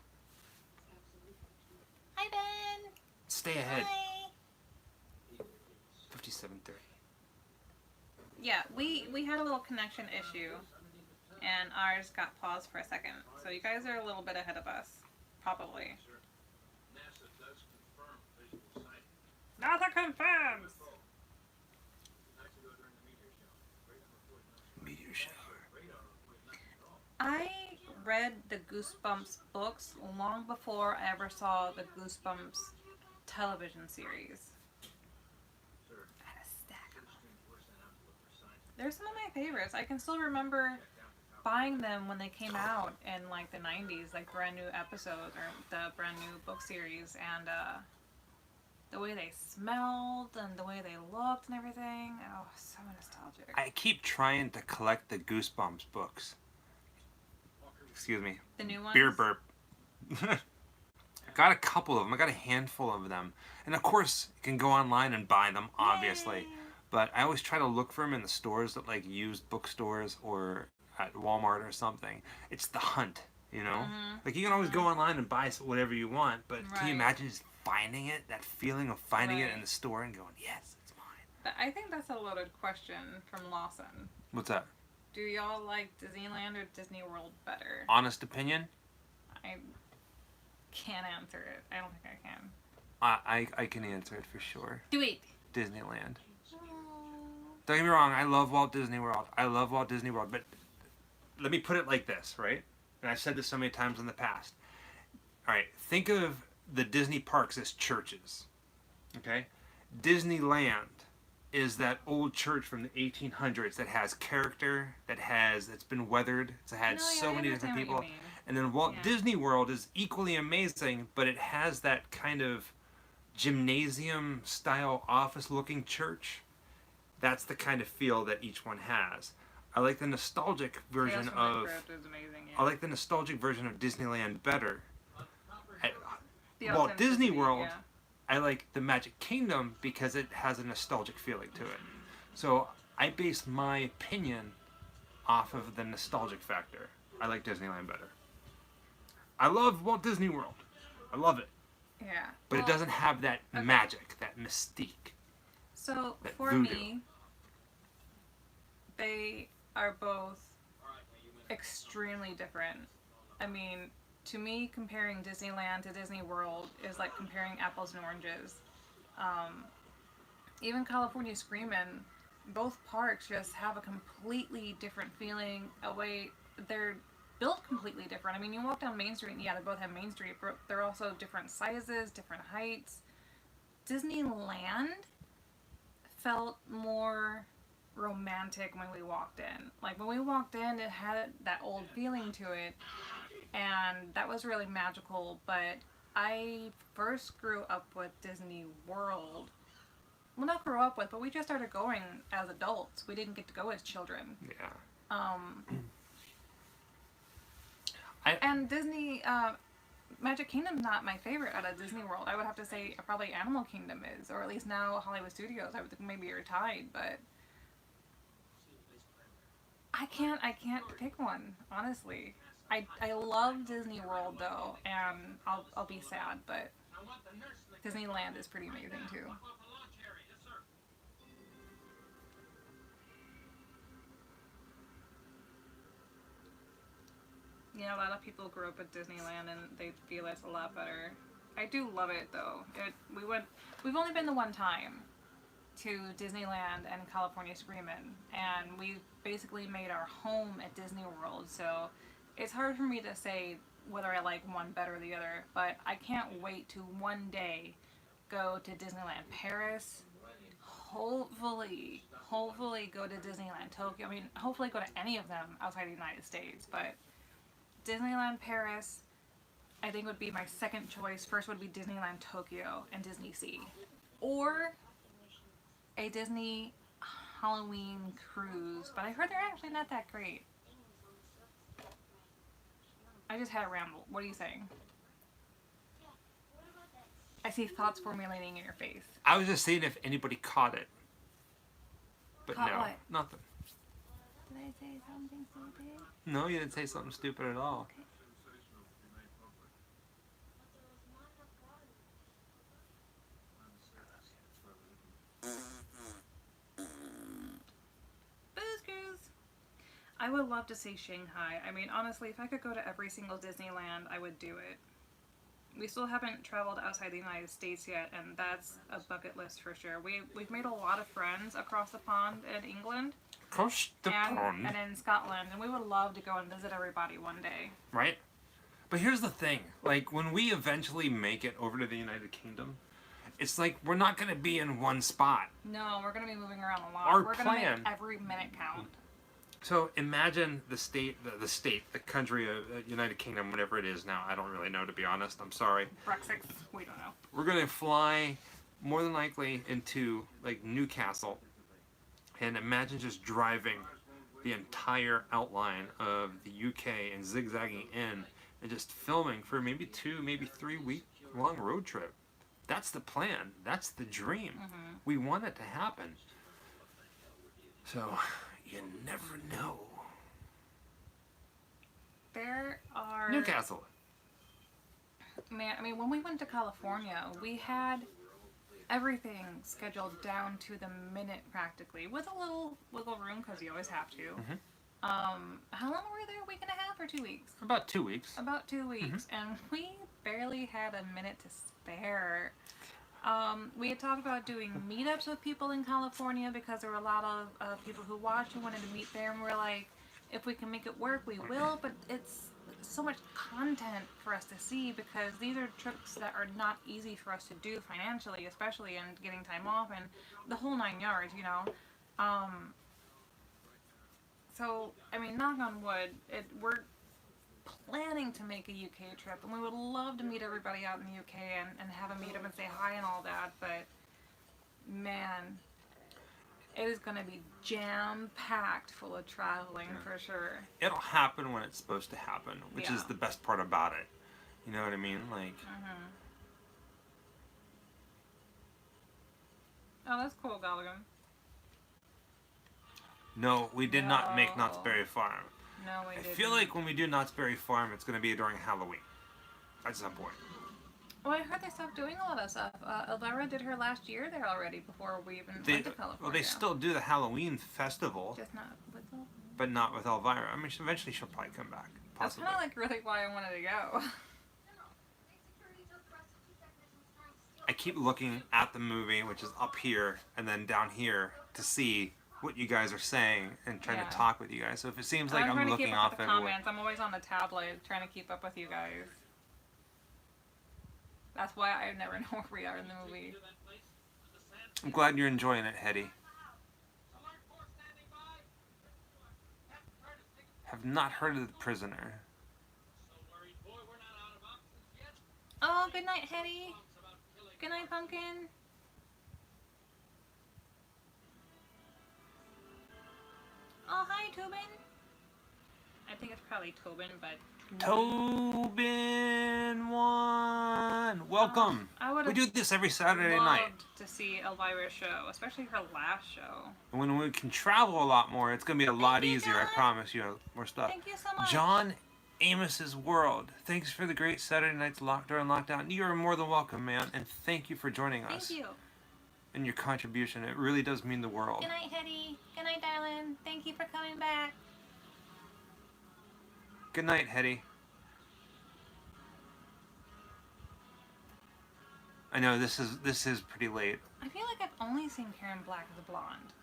Hi, Ben. Stay ahead. Hi. 57:30. Yeah, we had a little connection issue, and ours got paused for a second. So you guys are a little bit ahead of us, probably. NASA does confirm visual sighting. NASA confirms. 2 nights ago during the meteor shower. Radar reported no Meteor shower. radar reported nothing at all. I read the Goosebumps books long before I ever saw the Goosebumps television series. Sir, I had a stack of them. streams were sent out to look for signs. They're some of my favorites. I can still remember buying them when they came out in like the 90s, like brand new episodes or the brand new book series, and the way they smelled and the way they looked and everything. Oh, so nostalgic. I keep trying to collect the Goosebumps books. Excuse me. The new ones? Beer burp. I got a couple of them. I got a handful of them. And of course, you can go online and buy them, obviously. Yay. But I always try to look for them in the stores that like used bookstores or at Walmart or something. It's the hunt, you know? Like you can always go online and buy whatever you want, but can Right. you imagine just finding it? That feeling of finding it in Right. the store and going, yes, it's mine. But I think that's a loaded question from Lawson. What's that? Do y'all like Disneyland or Disney World better? Honest opinion? I can't answer it. I don't think I can. I can answer it for sure. Do it. Disneyland. Don't get me wrong, I love Walt Disney World. I love Walt Disney World, but let me put it like this, right? And I've said this so many times in the past. All right, think of the Disney parks as churches, okay? Disneyland is that old church from the 1800s that has character, that's been weathered, it's had No, yeah, so I many different understand what you people. mean. And then Walt Yeah. Disney World is equally amazing, but it has that kind of gymnasium style office looking church. That's the kind of feel that each one has. I like the nostalgic version Tales from of the Crypt is amazing. Yeah. I like the nostalgic version of Disneyland better. The Walt authenticity, Disney World, yeah. I like the Magic Kingdom because it has a nostalgic feeling to it. So I base my opinion off of the nostalgic factor. I like Disneyland better. I love Walt Disney World. I love it. Yeah. But Well, it doesn't have that okay. magic, that mystique. So that for voodoo. me, they are both extremely different. I mean, to me, comparing Disneyland to Disney World is like comparing apples and oranges. Even California Screamin', both parks just have a completely different feeling. A way they're built completely different. I mean, you walk down Main Street, and yeah, they both have Main Street, but they're also different sizes, different heights. Disneyland felt more romantic when we walked in. Like when we walked in, it had that old feeling to it, and that was really magical. But I first grew up with Disney World. Well, not grew up with, but we just started going as adults. We didn't get to go as children. Yeah. And Disney, Magic Kingdom's not my favorite out of Disney World. I would have to say probably Animal Kingdom is, or at least now Hollywood Studios. I would think maybe you're tied, but I can't pick one, honestly. I love Disney World though, and I'll be sad, but Disneyland is pretty amazing too. Yeah, a lot of people grew up with Disneyland and they feel it's a lot better. I do love it though. We've only been the one time to Disneyland and California Screamin', and we basically made our home at Disney World, so it's hard for me to say whether I like one better or the other, but I can't wait to one day go to Disneyland Paris. Hopefully go to Disneyland Tokyo. I mean, hopefully go to any of them outside the United States, but Disneyland Paris, I think would be my second choice. First would be Disneyland Tokyo and Disney Sea. Or a Disney Halloween cruise. But I heard they're actually not that great. I just had a ramble. What are you saying? I see thoughts formulating in your face. I was just seeing if anybody caught it. But Caught no, what? nothing. Did I say something stupid? No, you didn't say something stupid at all. Okay. Booze Cruise! I would love to see Shanghai. I mean, honestly, if I could go to every single Disneyland, I would do it. We still haven't traveled outside the United States yet, and that's a bucket list for sure. We've made a lot of friends across the pond in England Across the pond. and in Scotland, and we would love to go and visit everybody one day. Right? But here's the thing. Like, when we eventually make it over to the United Kingdom, it's like we're not going to be in one spot. No, we're going to be moving around a lot. Our We're going to plan- make every minute count. So imagine the country of United Kingdom, whatever it is now. I don't really know, to be honest. I'm sorry. Brexit, we don't know. We're going to fly more than likely into like Newcastle, and imagine just driving the entire outline of the UK and zigzagging in and just filming for maybe 2, maybe 3 week long road trip. That's the plan. That's the dream. Mm-hmm. We want it to happen. So you never know. There are... Newcastle. Man, I mean, when we went to California, we had everything scheduled down to the minute practically, with a little wiggle room because you always have to. Mhm. How long were we there? A week and a half or 2 weeks? For about 2 weeks. About 2 weeks, and we barely had a minute to spare. We had talked about doing meetups with people in California because there were a lot of people who watched and wanted to meet there, and we were like, if we can make it work, we will, but it's so much content for us to see because these are trips that are not easy for us to do financially, especially, and getting time off and the whole 9 yards, you know. So, I mean, knock on wood, we're planning to make a UK trip, and we would love to meet everybody out in the UK and have a meetup and say hi and all that, but man, it is going to be jam-packed full of traveling for sure. It'll happen when it's supposed to happen, which is Yeah. the best part about it. You know what I mean? Like, Oh, that's cool, Gallagher. No, we did not make No. Knott's Berry Farm. No, we I didn't. feel like when we do Knott's Berry Farm, it's going to be during Halloween. At some point. Well, I heard they stopped doing a lot of stuff. Elvira did her last year there already before we even went to California. Well, they still do the Halloween festival, Just not with them. but not with Elvira. I mean, eventually she'll probably come back. That's Possibly. kind of like really why I wanted to go. I keep looking at the movie, which is up here, and then down here to see what you guys are saying and trying Yeah. to talk with you guys. So if it seems like I'm trying to looking keep off up with the everywhere, comments. I'm always on the tablet trying to keep up with you guys. That's why I never know where we are in the movie. I'm glad you're enjoying it, Hetty. Have not heard of The Prisoner. Oh, good night, Hetty. Good night, Pumpkin. Oh, hi, Tobin. I think it's probably Tobin, but... Tobin one, welcome. I would've We do this every Saturday loved night. to see Elvira's show, especially her last show. When we can travel a lot more, it's gonna be a lot you, easier. I John. promise you, more stuff. Thank you so much. John Amos's World. Thanks for the great Saturday nights during lockdown. You are more than welcome, man, and thank you for joining us Thank you. and your contribution. It really does mean the world. Good night, Hetty. Good night, darling. Thank you for coming back. Good night, Hetty. I know this is pretty late. I feel like I've only seen Karen Black as a blonde.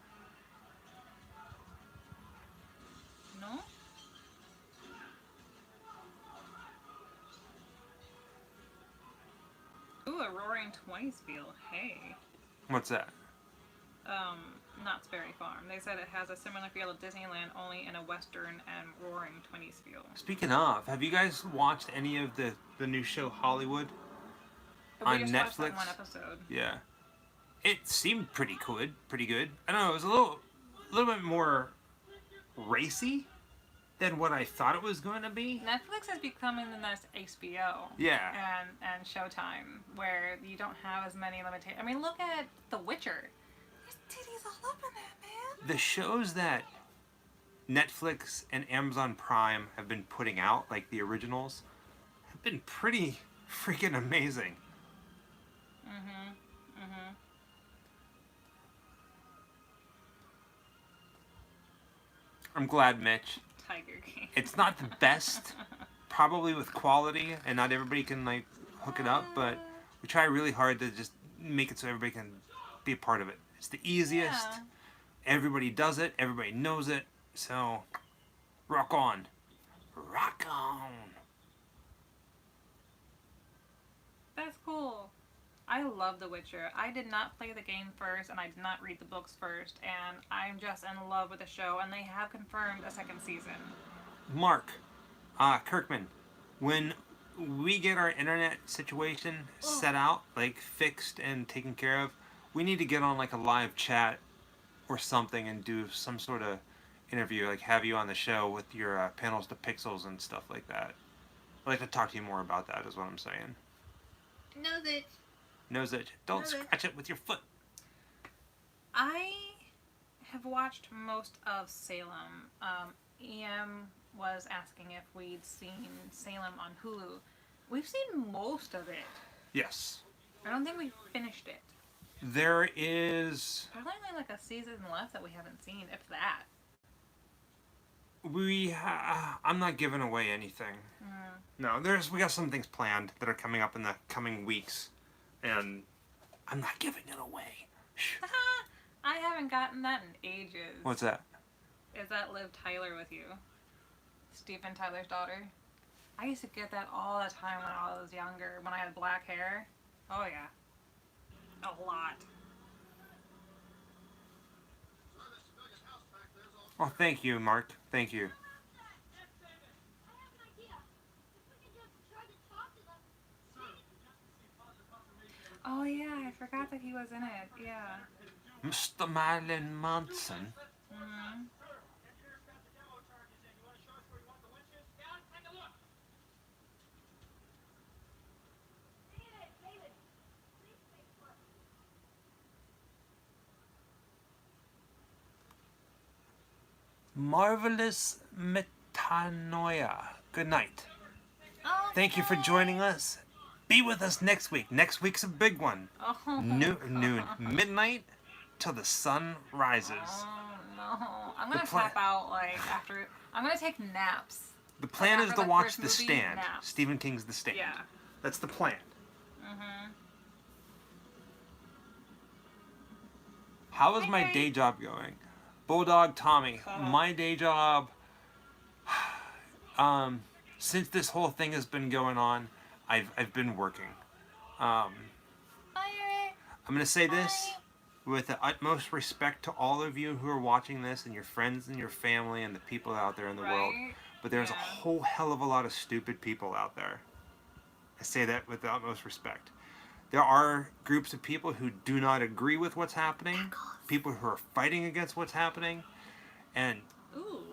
No? Ooh, a Roaring Twenties feel. Hey. What's that? Knott's Berry Farm. They said it has a similar feel to Disneyland, only in a Western and Roaring Twenties feel. Speaking of, have you guys watched any of the new show Hollywood? But On we just watched that Netflix? one episode. Yeah. It seemed pretty good. Pretty good. I don't know. It was a little bit more racy than what I thought it was going to be. Netflix is becoming the next HBO. Yeah. And Showtime, where you don't have as many limitations. I mean, look at The Witcher. There's titties all up in that, man. The shows that Netflix and Amazon Prime have been putting out, like the originals, have been pretty freaking amazing. I'm glad, Mitch. Tiger King. It's not the best, probably with quality, and not everybody can like hook it up, but we try really hard to just make it so everybody can be a part of it. It's the easiest. Yeah. Everybody does it. Everybody knows it. So, rock on. Rock on. That's cool. I love The Witcher. I did not play the game first, and I did not read the books first, and I'm just in love with the show, and they have confirmed a second season. Mark, Kirkman, when we get our internet situation set out, like fixed and taken care of, we need to get on like a live chat or something and do some sort of interview, like have you on the show with your panels to pixels and stuff like that. I'd like to talk to you more about that, is what I'm saying. Knows it. Knows it. Don't Knows it. scratch it with your foot. I have watched most of Salem. EM was asking if we'd seen Salem on Hulu. We've seen most of it. Yes. I don't think we finished it. There is... Probably only like a season left that we haven't seen, if that. I'm not giving away anything. No, we got some things planned that are coming up in the coming weeks, and I'm not giving it away. Shh. I haven't gotten that in ages. What's that? Is that Liv Tyler with you? Steven Tyler's daughter? I used to get that all the time when I was younger, when I had black hair. Oh yeah. A lot. Oh, thank you, Mark. Thank you. I have an idea. If we can just try to talk to them. Oh yeah, I forgot that he was in it. Yeah. Mr. Marilyn Manson. Mm-hmm. Engineer's got the demo charges in. You want to show us where you want the winches? Yeah, take a look. David, please take a look. marvelous metanoia. Good night. Oh, Thank you for joining us. Be with us next week. Next week's a big one. Oh, Noon, midnight till the sun rises. oh no. I'm gonna plan- tap out like after. I'm gonna take naps. The plan Like is after to the watch first The movie, Stand. naps. Stephen King's The Stand. Yeah. That's the plan. Mhm. How is Hi, my Gary. day job going? Bulldog Tommy, my day job, since this whole thing has been going on, I've been working. Bye. I'm going to say this with the utmost respect to all of you who are watching this and your friends and your family and the people out there in the world. Right? But there's a Yeah. whole hell of a lot of stupid people out there. I say that with the utmost respect. There are groups of people who do not agree with what's happening, people who are fighting against what's happening, and Ooh.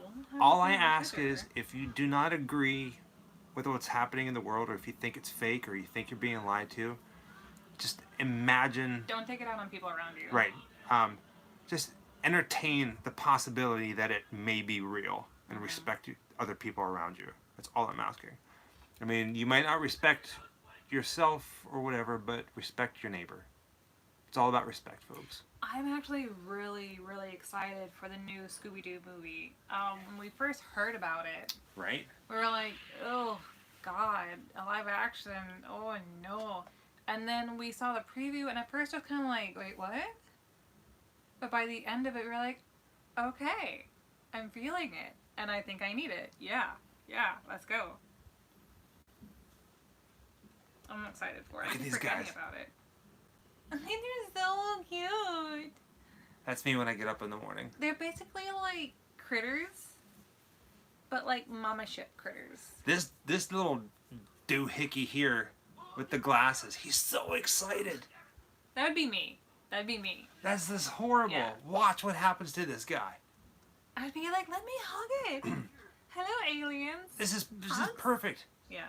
all I ask is if you do not agree with what's happening in the world, or if you think it's fake, or you think you're being lied to, just imagine. Don't take it out on people around you. Right. Just entertain the possibility that it may be real and respect other people around you. That's all I'm asking. I mean, you might not respect yourself or whatever, but respect your neighbor. It's all about respect, folks. I'm actually really, really excited for the new Scooby-Doo movie. When we first heard about it, Right? we were like, oh, God, a live action. Oh, no. And then we saw the preview, and at first I was kind of like, wait, what? But by the end of it, we were like, okay, I'm feeling it, and I think I need it. Yeah, let's go. I'm excited for it. Look I at keep these forgetting guys. about it. I think they're so cute. That's me when I get up in the morning. They're basically like critters, but like mama ship critters. This little doohickey here with the glasses, he's so excited. That would be me. That'd be me. That's this horrible. Yeah. Watch what happens to this guy. I'd be like, let me hug it. Hello, aliens. This is Hugs? perfect. Yeah.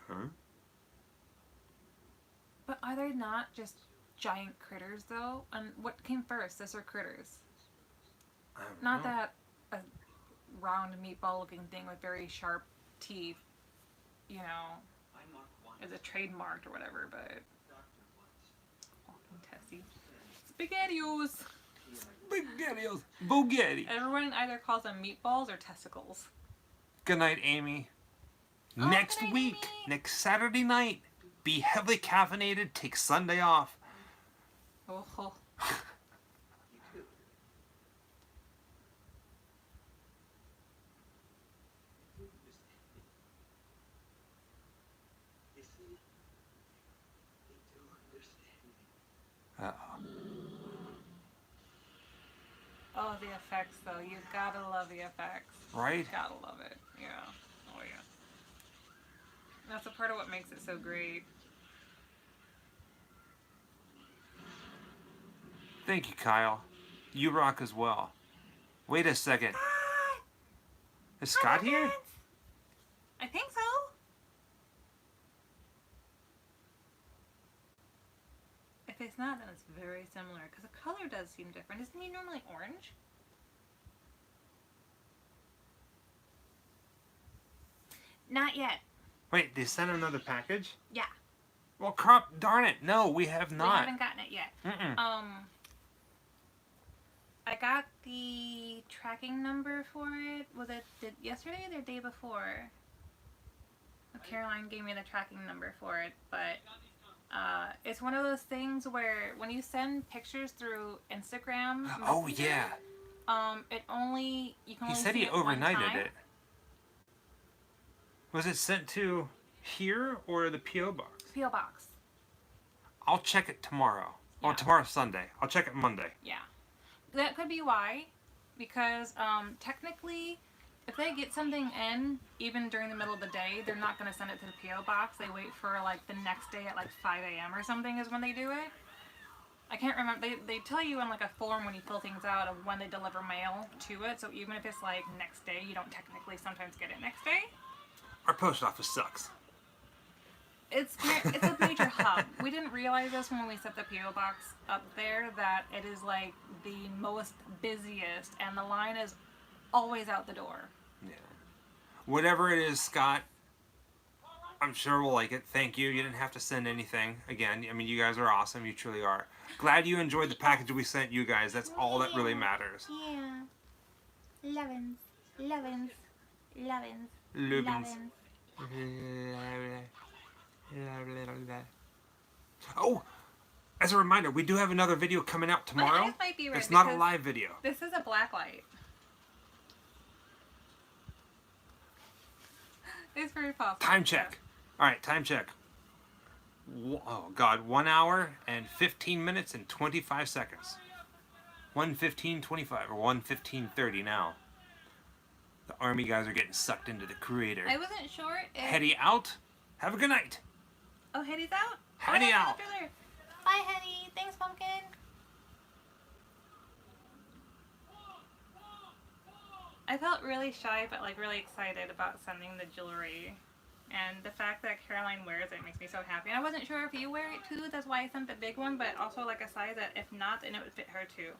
Huh? But are they not just giant critters though? And what came first, this or critters? I don't Not know. that a round meatball-looking thing with very sharp teeth, you know, is a trademarked or whatever. But Tessie. SpaghettiOs. Spaghettios. Bugatti. Everyone either calls them meatballs or testicles. Good night, Amy. Oh, Next good night, week, Amy. next Saturday night, be heavily caffeinated, take Sunday off. Oh, oh. You see, they do understand me. Uh-oh. Oh, the effects though. You've gotta love the effects. Right? Gotta love it. Yeah. Oh yeah. That's a part of what makes it so great. Thank you, Kyle. You rock as well. Wait a second. Is Scott here? I think so. If it's not, then it's very similar because the color does seem different. Isn't he normally orange? Not yet. Wait, they sent another package? Yeah. Well, crap, darn it. No, we have We not. haven't gotten it yet. Mm-mm. I got the tracking number for it. Was it yesterday or the day before? Caroline gave me the tracking number for it, but it's one of those things where when you send pictures through Instagram, Oh, Messenger, yeah. it only you can He only said see he it one overnighted time. it. Was it sent to here or the P.O. box? PO box. I'll check it tomorrow. Well, Yeah. tomorrow's Sunday. I'll check it Monday. Yeah, that could be why, because technically, if they get something in even during the middle of the day, they're not going to send it to the PO box. They wait for like the next day at like 5 a.m. or something is when they do it. I can't remember. They tell you in like a form when you fill things out of when they deliver mail to it. So even if it's like next day, you don't technically sometimes get it next day. Our post office sucks. It's a major hub. We didn't realize this when we set the PO box up there, that it is like the most busiest, and the line is always out the door. Yeah. Whatever it is, Scott, I'm sure we'll like it. Thank you. You didn't have to send anything. Again, I mean, you guys are awesome. You truly are. Glad you enjoyed the package we sent you guys. That's all that really matters. Yeah. Lovins. Lovins. Lovins. Lubins. Oh, as a reminder, we do have another video coming out My tomorrow. eyes might be red It's not a because live video. This is a black light. It's very possible. Time check. All right, time check. Oh God, 1 hour and 15 minutes and 25 seconds. 1:15:25 or 1:15:30 now. The army guys are getting sucked into the creator. I wasn't sure if... Hetty out. Have a good night. Oh, Hetty's out? Hetty yeah, out. after there. Bye, Hetty. Thanks, Pumpkin. I felt really shy, but like really excited about sending the jewelry. And the fact that Caroline wears it makes me so happy. And I wasn't sure if you wear it too, that's why I sent the big one, but also like a size that if not, then it would fit her too.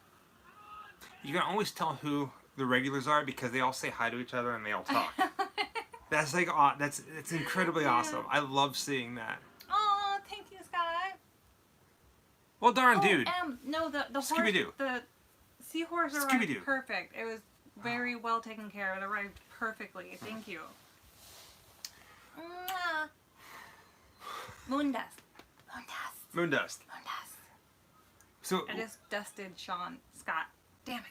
You can always tell who the regulars are because they all say hi to each other and they all talk. That's like, it's incredibly awesome. I love seeing that. Oh, thank you, Scott. Well, darn, dude. No, the horse, Scooby-Doo. the seahorse arrived Scooby-Doo. perfect. It was very well taken care of. It arrived perfectly. Thank you. Mwah. Moondust. Moondust. Moondust. Moondust. So, I just dusted Scott. Damn it.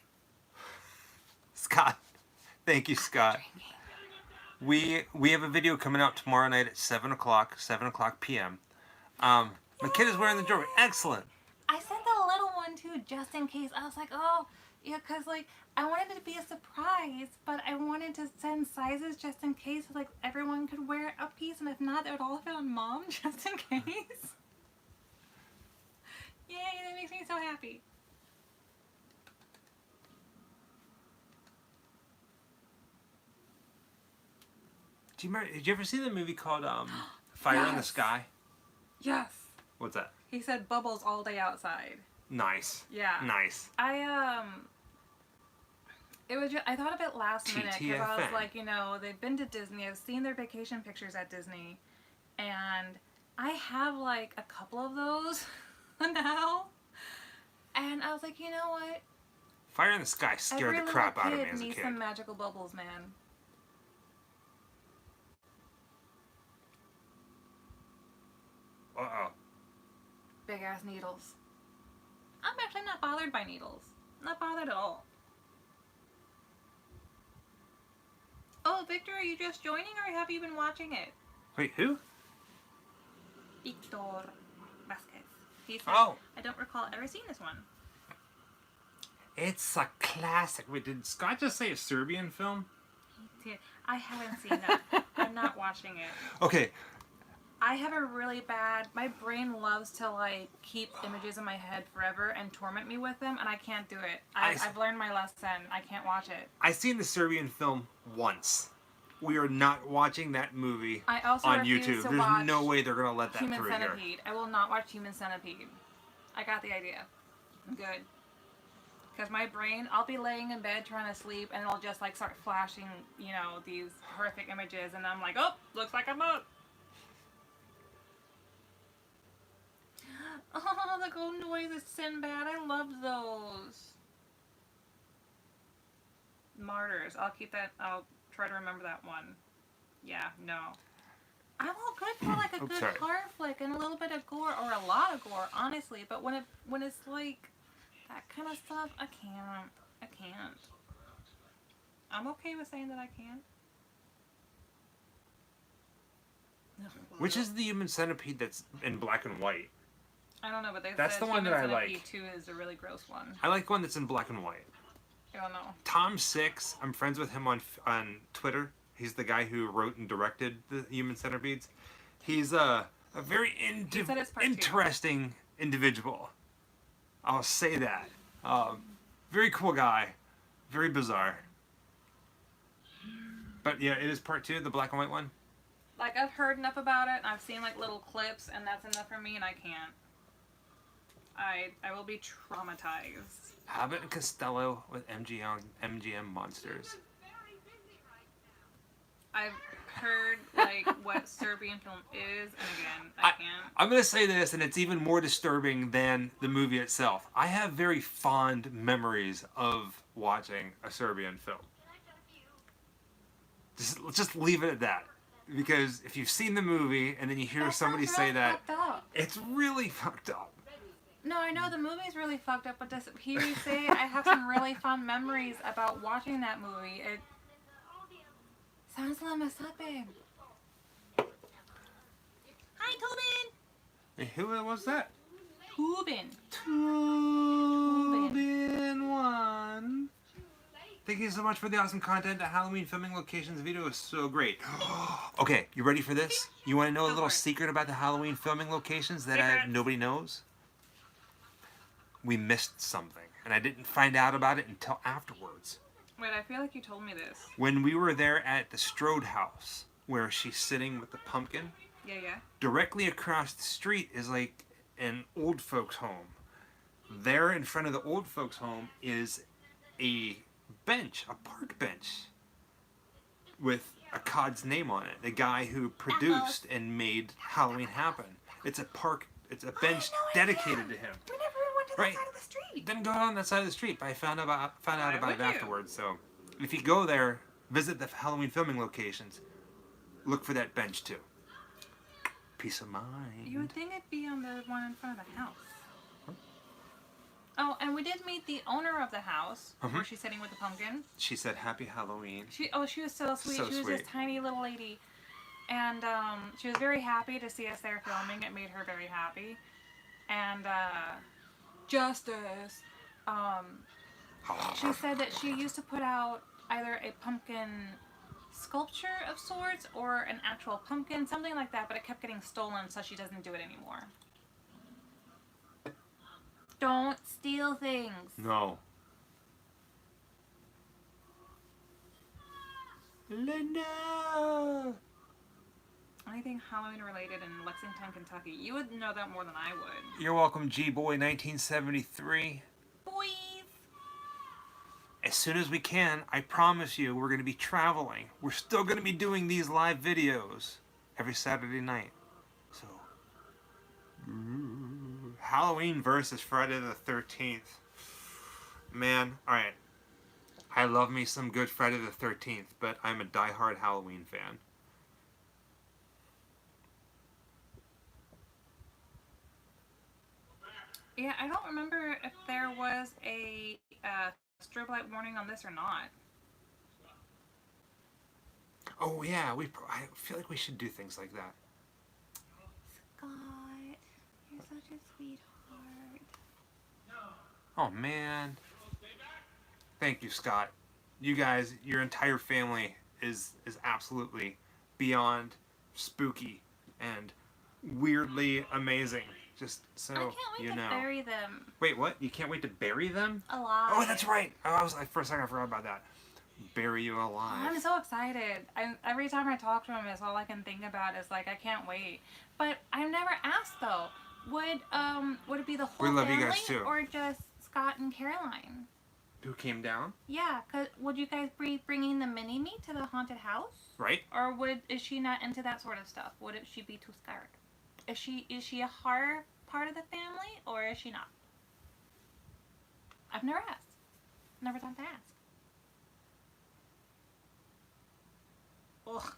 Scott. Thank you, Scott. We have a video coming out tomorrow night at 7 o'clock p.m. My kid is wearing the jewelry. Excellent. I sent the little one too, just in case. I was like, oh, yeah, because like I wanted it to be a surprise, but I wanted to send sizes just in case, like everyone could wear a piece, and if not, it would all fit on Mom, just in case. Yay, that makes me so happy. Did you ever see the movie called Fire in the Yes. Sky? Yes. What's that? He said bubbles all day outside. Nice. Yeah. Nice. It was just, I thought of it last minute because I was TTFN. like, you know, they've been to Disney. I've seen their vacation pictures at Disney, and I have like a couple of those now. And I was like, you know what? Fire in the Sky scared the crap out of me as a needs kid. some magical bubbles, man. Uh-oh. Big ass needles. I'm actually not bothered by needles. Not bothered at all. Oh, Victor, are you just joining or have you been watching it? Wait, who? Victor Vasquez. He said, Oh. I don't recall ever seeing this one. It's a classic. Wait, did Scott just say a Serbian film? I haven't seen that. I'm not watching it. Okay. I have a really bad... My brain loves to, like, keep images in my head forever and torment me with them, and I can't do it. I've learned my lesson. I can't watch it. I seen the Serbian film once. We are not watching that movie I also on refuse YouTube. to There's watch no way they're going to let that Human through here. Centipede. I will not watch Human Centipede. I got the idea. I'm good. Because my brain, I'll be laying in bed trying to sleep, and it'll just, like, start flashing, you know, these horrific images, and I'm like, oh, looks like I'm up. Oh, the golden boys is Sinbad. I loved those. Martyrs. I'll keep that. I'll try to remember that one. Yeah, no. I'm all good for like a good horror flick and a little bit of gore, or a lot of gore, honestly. But when it's like that kind of stuff, I can't. I'm okay with saying that I can't. Which is the Human Centipede that's in black and white? I don't know, but That's said the one Human that I like. Centipede 2 is a really gross one. I like one that's in black and white. I don't know. Tom Six, I'm friends with him on Twitter. He's the guy who wrote and directed the Human Centipedes. He's a very interesting individual. I'll say that. Very cool guy. Very bizarre. But yeah, it is part 2, the black and white one. Like, I've heard enough about it, and I've seen, like, little clips, and that's enough for me, and I can't. I will be traumatized. Abbott and Costello with MGM monsters. Very busy right now. I've heard, like, what Serbian film is, and again, I can't. I'm going to say this, and it's even more disturbing than the movie itself. I have very fond memories of watching a Serbian film. Just leave it at that. Because if you've seen the movie and then you hear That somebody sounds say really that, fucked up. it's really fucked up. No, I know the movie's really fucked up, but to hear you say I have some really fond memories about watching that movie. It sounds a little messed up, babe. Hi, Tobin! Hey, who was that? Tobin. Tubin one. Thank you so much for the awesome content. The Halloween filming locations video is so great. Okay, you ready for this? You want to know a Go little for it. secret about the Halloween filming locations that Secret. nobody knows? We missed something, and I didn't find out about it until afterwards. Wait, I feel like you told me this. When we were there at the Strode house, where she's sitting with the pumpkin, Yeah. directly across the street is like an old folks home. There in front of the old folks home is a bench, a park bench, with a COD's name on it. The guy who produced and made Halloween happen. It's a park, it's a bench dedicated to him. We never went to Right. that side of the street. Didn't go on that side of the street, but I found out Why about would it you? afterwards. So if you go there, visit the Halloween filming locations, look for that bench too. Peace of mind. You would think it'd be on the one in front of the house. Oh, and we did meet the owner of the house, where she's sitting with the pumpkin. She said happy Halloween. She was so sweet. So she was sweet. this tiny little lady, and she was very happy to see us there filming. It made her very happy, and Justice. She said that she used to put out either a pumpkin sculpture of sorts or an actual pumpkin, something like that, but it kept getting stolen, so she doesn't do it anymore. Don't steal things. No. Linda! Anything Halloween related in Lexington, Kentucky. You would know that more than I would. You're welcome, G-Boy 1973. Boys! As soon as we can, I promise you, we're going to be traveling. We're still going to be doing these live videos every Saturday night. So, Halloween versus Friday the 13th. Man, alright. I love me some good Friday the 13th, but I'm a diehard Halloween fan. Yeah, I don't remember if there was a strobe light warning on this or not. Oh yeah, I feel like we should do things like that. Scott, you're such a sweetheart. Oh man. Thank you, Scott. You guys, your entire family is absolutely beyond spooky and weirdly amazing. Just so I can't wait you to know. bury them Wait, what? You can't wait to bury them? alive. Oh, that's right. For a second I forgot about that. Bury you alive. I'm so excited. Every time I talk to him, it's all I can think about is like I can't wait. But I've never asked though. Would it be the whole We love you family guys, too. or just Scott and Caroline? Who came down? Yeah, cause would you guys be bringing the mini me to the haunted house? Right? Or is she not into that sort of stuff? Would she be too scared? Is she a horror part of the family or is she not? I've never asked. Never thought to ask. Ugh.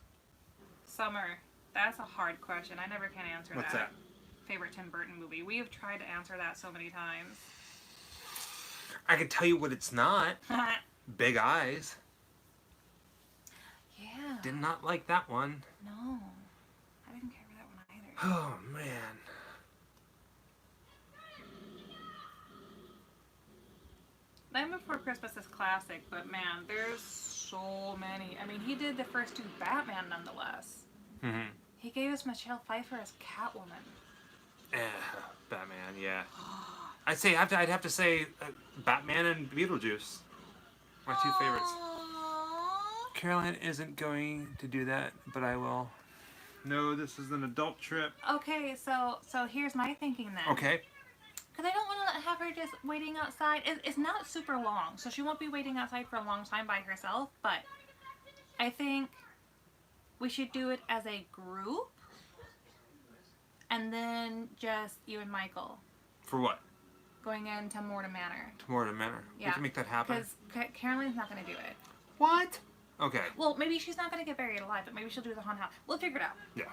Summer. That's a hard question. I never can answer What's that? Favorite Tim Burton movie. We have tried to answer that so many times. I can tell you what it's not. Big Eyes. Yeah. Did not like that one. No. I didn't care for that one either. Oh man. Nightmare Before Christmas is classic, but man, there's so many. I mean, he did the first two Batman nonetheless. Mm-hmm. He gave us Michelle Pfeiffer as Catwoman. Batman, yeah. I'd have to say Batman and Beetlejuice. My two favorites. Aww. Caroline isn't going to do that, but I will. No, this is an adult trip. Okay, so here's my thinking then. Okay. Because I don't want to have her just waiting outside. It's not super long, so she won't be waiting outside for a long time by herself. But I think we should do it as a group, and then just you and Michael For what? going into Mortem Manor. Tomorrow to Manor. We Yeah. can make that happen. Because Caroline's not going to do it. What? Okay. Well, maybe she's not going to get buried alive, but maybe she'll do the haunted house. We'll figure it out. Yeah.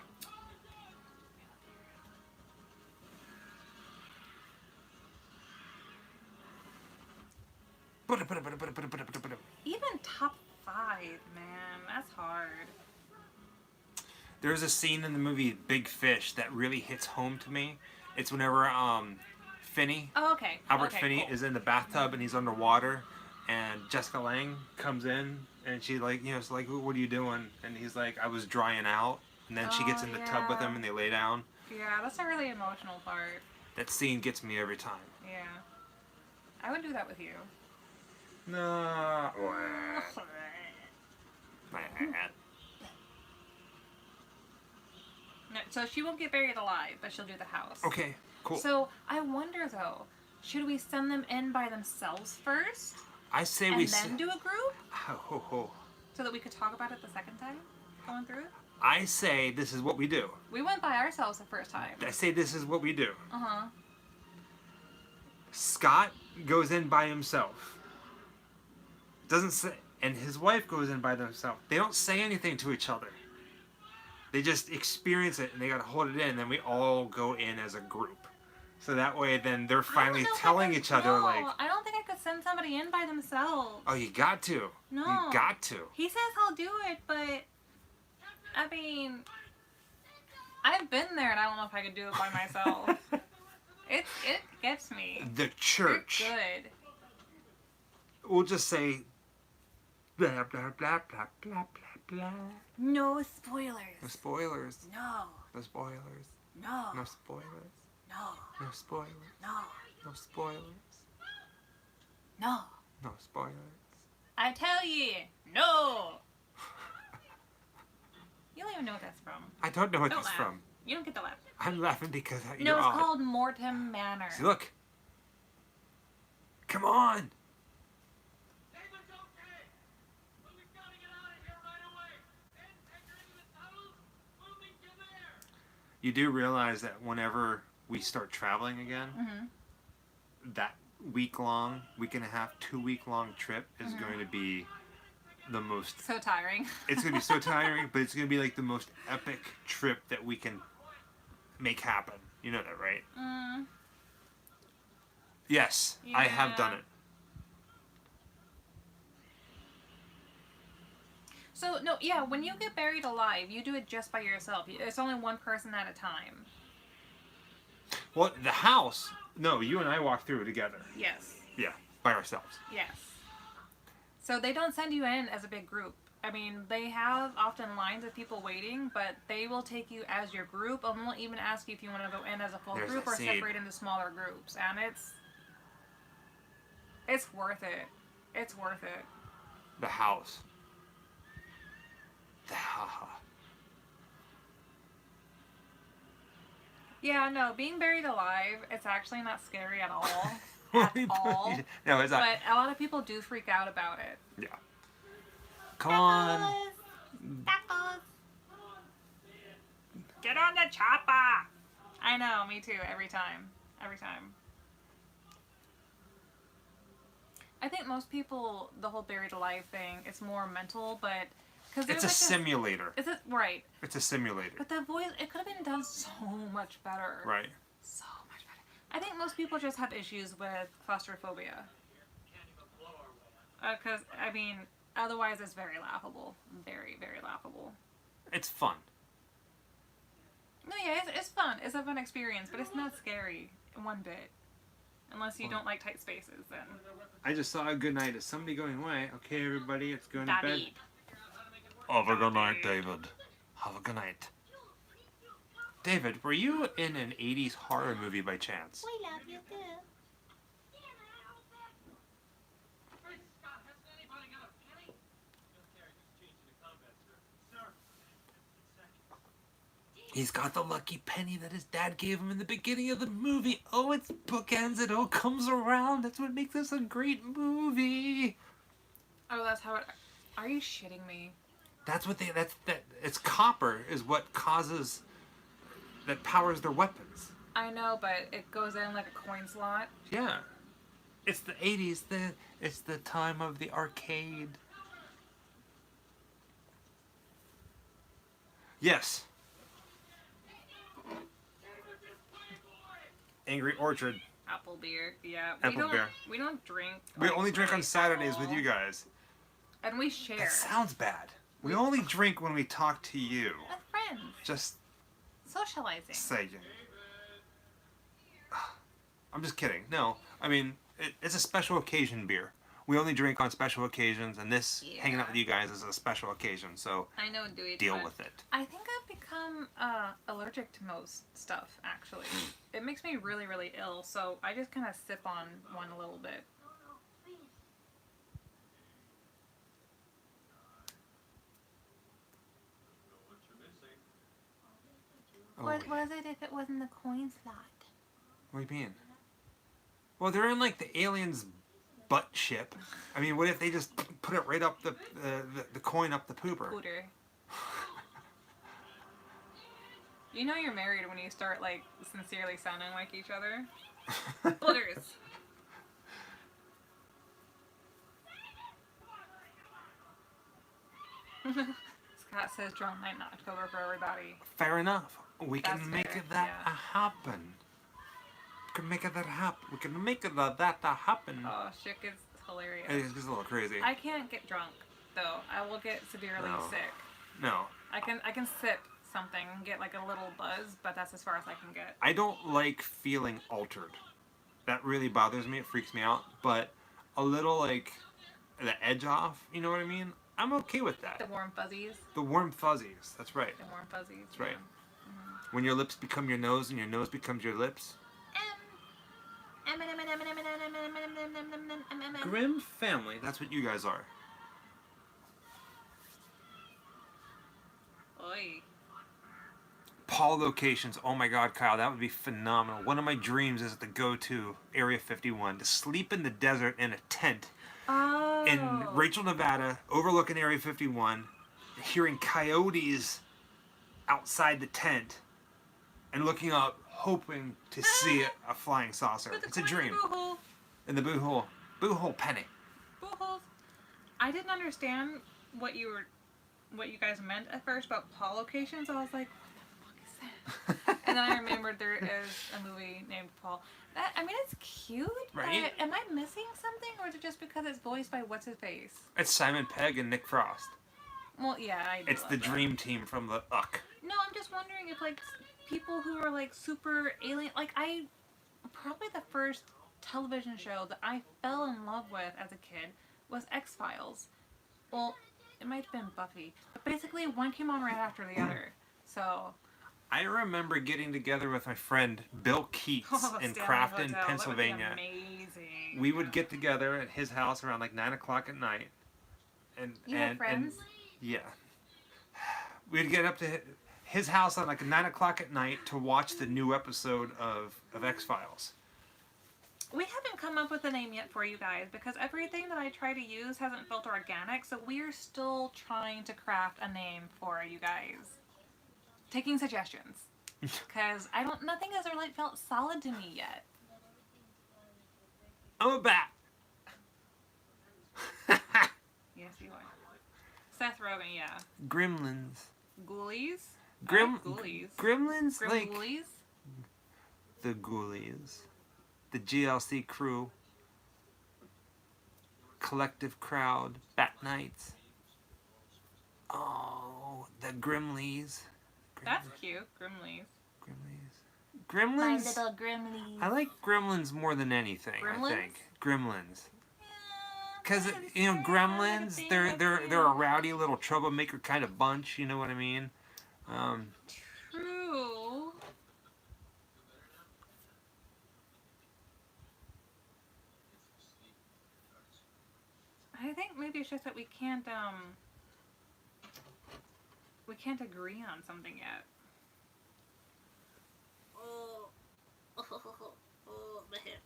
Even top 5, man, that's hard. There's a scene in the movie Big Fish that really hits home to me. It's whenever Finney, Oh, okay. Albert Okay, Finney, cool. is in the bathtub and he's underwater, and Jessica Lange comes in and she like, you know, it's like, what are you doing? And he's like, I was drying out. And then she gets Oh, in the tub with yeah. him and they lay down. Yeah, that's a really emotional part. That scene gets me every time. Yeah. I would do that with you. No. No, so she won't get buried alive, but she'll do the house. Okay, cool. So I wonder though, should we send them in by themselves first, I say and we. then do a group, Ho, ho. so that we could talk about it the second time going through it? I say this is what we do. We went by ourselves the first time. I say this is what we do. Uh huh. Scott goes in by himself. Doesn't say, and his wife goes in by themselves. They don't say anything to each other. They just experience it, and they gotta hold it in. And then we all go in as a group. So that way, then they're finally telling each other, like, I don't think I could send somebody in by themselves. "Oh, you got to. No. You got to." He says he'll do it, but I mean, I've been there, and I don't know if I could do it by myself. it gets me. The church. It's good. We'll just say, blah blah blah blah blah blah blah. No spoilers. No spoilers. No. No spoilers. No. No spoilers. No. No spoilers. No. No spoilers. No. No spoilers. I tell you, no. You don't even know what that's from. I don't know what Don't that's laugh. from. You don't get the laugh. I'm laughing because No, you're it's odd. called Mortem Manor. See, look. Come on. David's okay, but we've got to get out of here right away. Enter into the tunnels, moving to there. You do realize that whenever we start traveling again, Mm-hmm. that week and a half, 2 week long trip is Mm-hmm. going to be the most. So tiring. It's going to be so tiring, but it's going to be like the most epic trip that we can make happen. You know that, right? Mm. Yes, I have done Yeah. it. So, no, yeah, when you get buried alive, you do it just by yourself. It's only one person at a time. Well, the house. No, you and I walked through it together. Yes. Yeah, by ourselves. Yes. So they don't send you in as a big group. I mean, they have often lines of people waiting, but they will take you as your group and won't even ask you if you want to go in as a full There's group that or scene. separate into smaller groups. And it's worth it. It's worth it. The house. The house. Yeah, no, being buried alive, it's actually not scary at all. At all. No, it's not. But a lot of people do freak out about it. Yeah. Come on. Tacos. Get on the chopper. I know, me too. Every time. Every time. I think most people, the whole buried alive thing, it's more mental, but because It's a simulator. Is it right? It's a simulator. But the voice, it could have been done so much better. Right. So much better. I think most people just have issues with claustrophobia. Because, I mean, otherwise it's very laughable. Very, very laughable. It's fun. No, yeah, it's fun. It's a fun experience, but it's not scary one bit. Unless you don't like tight spaces, then. I just saw a good night as somebody going away. Okay, everybody, it's going to bed. David. Have a good night, David. Have a good night. David, were you in an 80s horror movie by chance? We love you too. He's got the lucky penny that his dad gave him in the beginning of the movie. Oh, it's bookends. It all comes around. That's what makes this a great movie. Oh, that's how it. Are you shitting me? That's what they. It's copper is what causes. That powers their weapons. I know, but it goes in like a coin slot. Yeah. It's the 80s. It's the time of the arcade. Yes. Angry Orchard. Apple beer. Yeah. Apple beer. We don't drink. We like, only drink on really Saturdays with alcohol. you guys. And we share. That sounds bad. We only drink when we talk to you. With friends. Just Socializing. saying. I'm just kidding. No, I mean, it's a special occasion beer. We only drink on special occasions, and this hanging out with you guys is a special occasion, so I know, Dewey. deal but with it. I think I've become allergic to most stuff, actually. It makes me really, really ill, so I just kind of sip on one a little bit. Know what you're missing. Oh, What was it if it wasn't the coin slot? what do you mean? Well, they're in like the aliens' butt ship. I mean, what if they just put it right up the coin up the pooper? Pooter. You know you're married when you start, like, sincerely sounding like each other. Pooters. Scott says drunk night in October for everybody. Fair enough. We can That's make fair, that yeah. happen. We can make that happen. We can make that happen. Oh, shit gets hilarious. It's just a little crazy. I can't get drunk, though. I will get severely No. sick. No, I can sip something and get like a little buzz, but that's as far as I can get. I don't like feeling altered. That really bothers me. It freaks me out. But a little like the edge off. You know what I mean? I'm okay with that. The warm fuzzies. The warm fuzzies. That's right. The warm fuzzies. That's right. When your lips become your nose and your nose becomes your lips. Grim family. That's what you guys are. Oi. Paul locations. Oh my God, Kyle, that would be phenomenal. One of my dreams is to go to Area 51, to sleep in the desert in a tent Oh. in Rachel, Nevada, overlooking Area 51, hearing coyotes outside the tent, and looking up, hoping to see a flying saucer. Put the It's a coin in dream. the boo-hole. In the boo-hole penny. Boo-holes. I didn't understand what you guys meant at first about Paul locations. I was like, what the fuck is that? And then I remembered there is a movie named Paul. I mean, it's cute, Right? but am I missing something, or is it just because it's voiced by what's his face? It's Simon Pegg and Nick Frost. Well, yeah, I do It's love the that. dream team from the Uck. No, I'm just wondering if like people who are like super alien, like probably the first television show that I fell in love with as a kid was X-Files. Well, it might have been Buffy, but basically one came on right after the other. So. I remember getting together with my friend Bill Keats in Stanley Crafton, Hotel. Pennsylvania. That would be amazing. We would get together at his house around like 9 o'clock at night. And You have friends? yeah. We'd get up to his house at like 9 o'clock at night to watch the new episode of X-Files. We haven't come up with a name yet for you guys because everything that I try to use hasn't felt organic, so we're still trying to craft a name for you guys. Taking suggestions. Because nothing has really felt solid to me yet. I'm a bat. Yes, you are. Seth Rogen, yeah. Gremlins. Ghoulies? Grim- I like Ghoulies. Gremlins? Grim Like Ghoulies? the Ghoulies. The GLC crew. Collective crowd. Bat Knights. Oh, the Grimleys. That's cute. Grimleys. Gremlins. little Grimleys. I like Gremlins more than anything. I Gremlins? think Gremlins, because Gremlins, they're a rowdy little troublemaker kind of bunch. You know what I mean? True. I think maybe it's just that we can't agree on something yet. my head.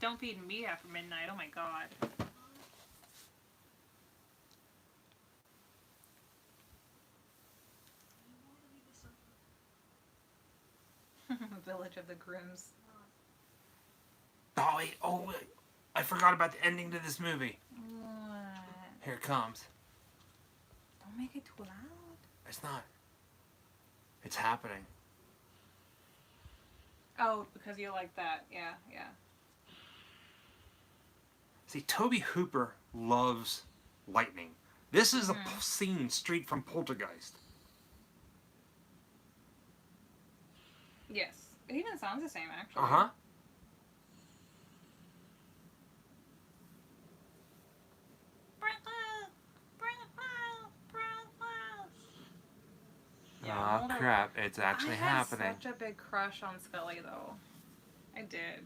Don't feed me after midnight. Oh my god. Village of the Grimms. Oh, wait. Oh, wait. I forgot about the ending to this movie. What? Here it comes. Don't make it too loud. It's not. It's happening. Oh, because you like that. Yeah, yeah. See, Toby Hooper loves lightning. This is a scene straight from Poltergeist. Yes. It even sounds the same, actually. Uh-huh. Yeah, Oh, crap. It's actually happening. I had such a big crush on Scully, though. I did.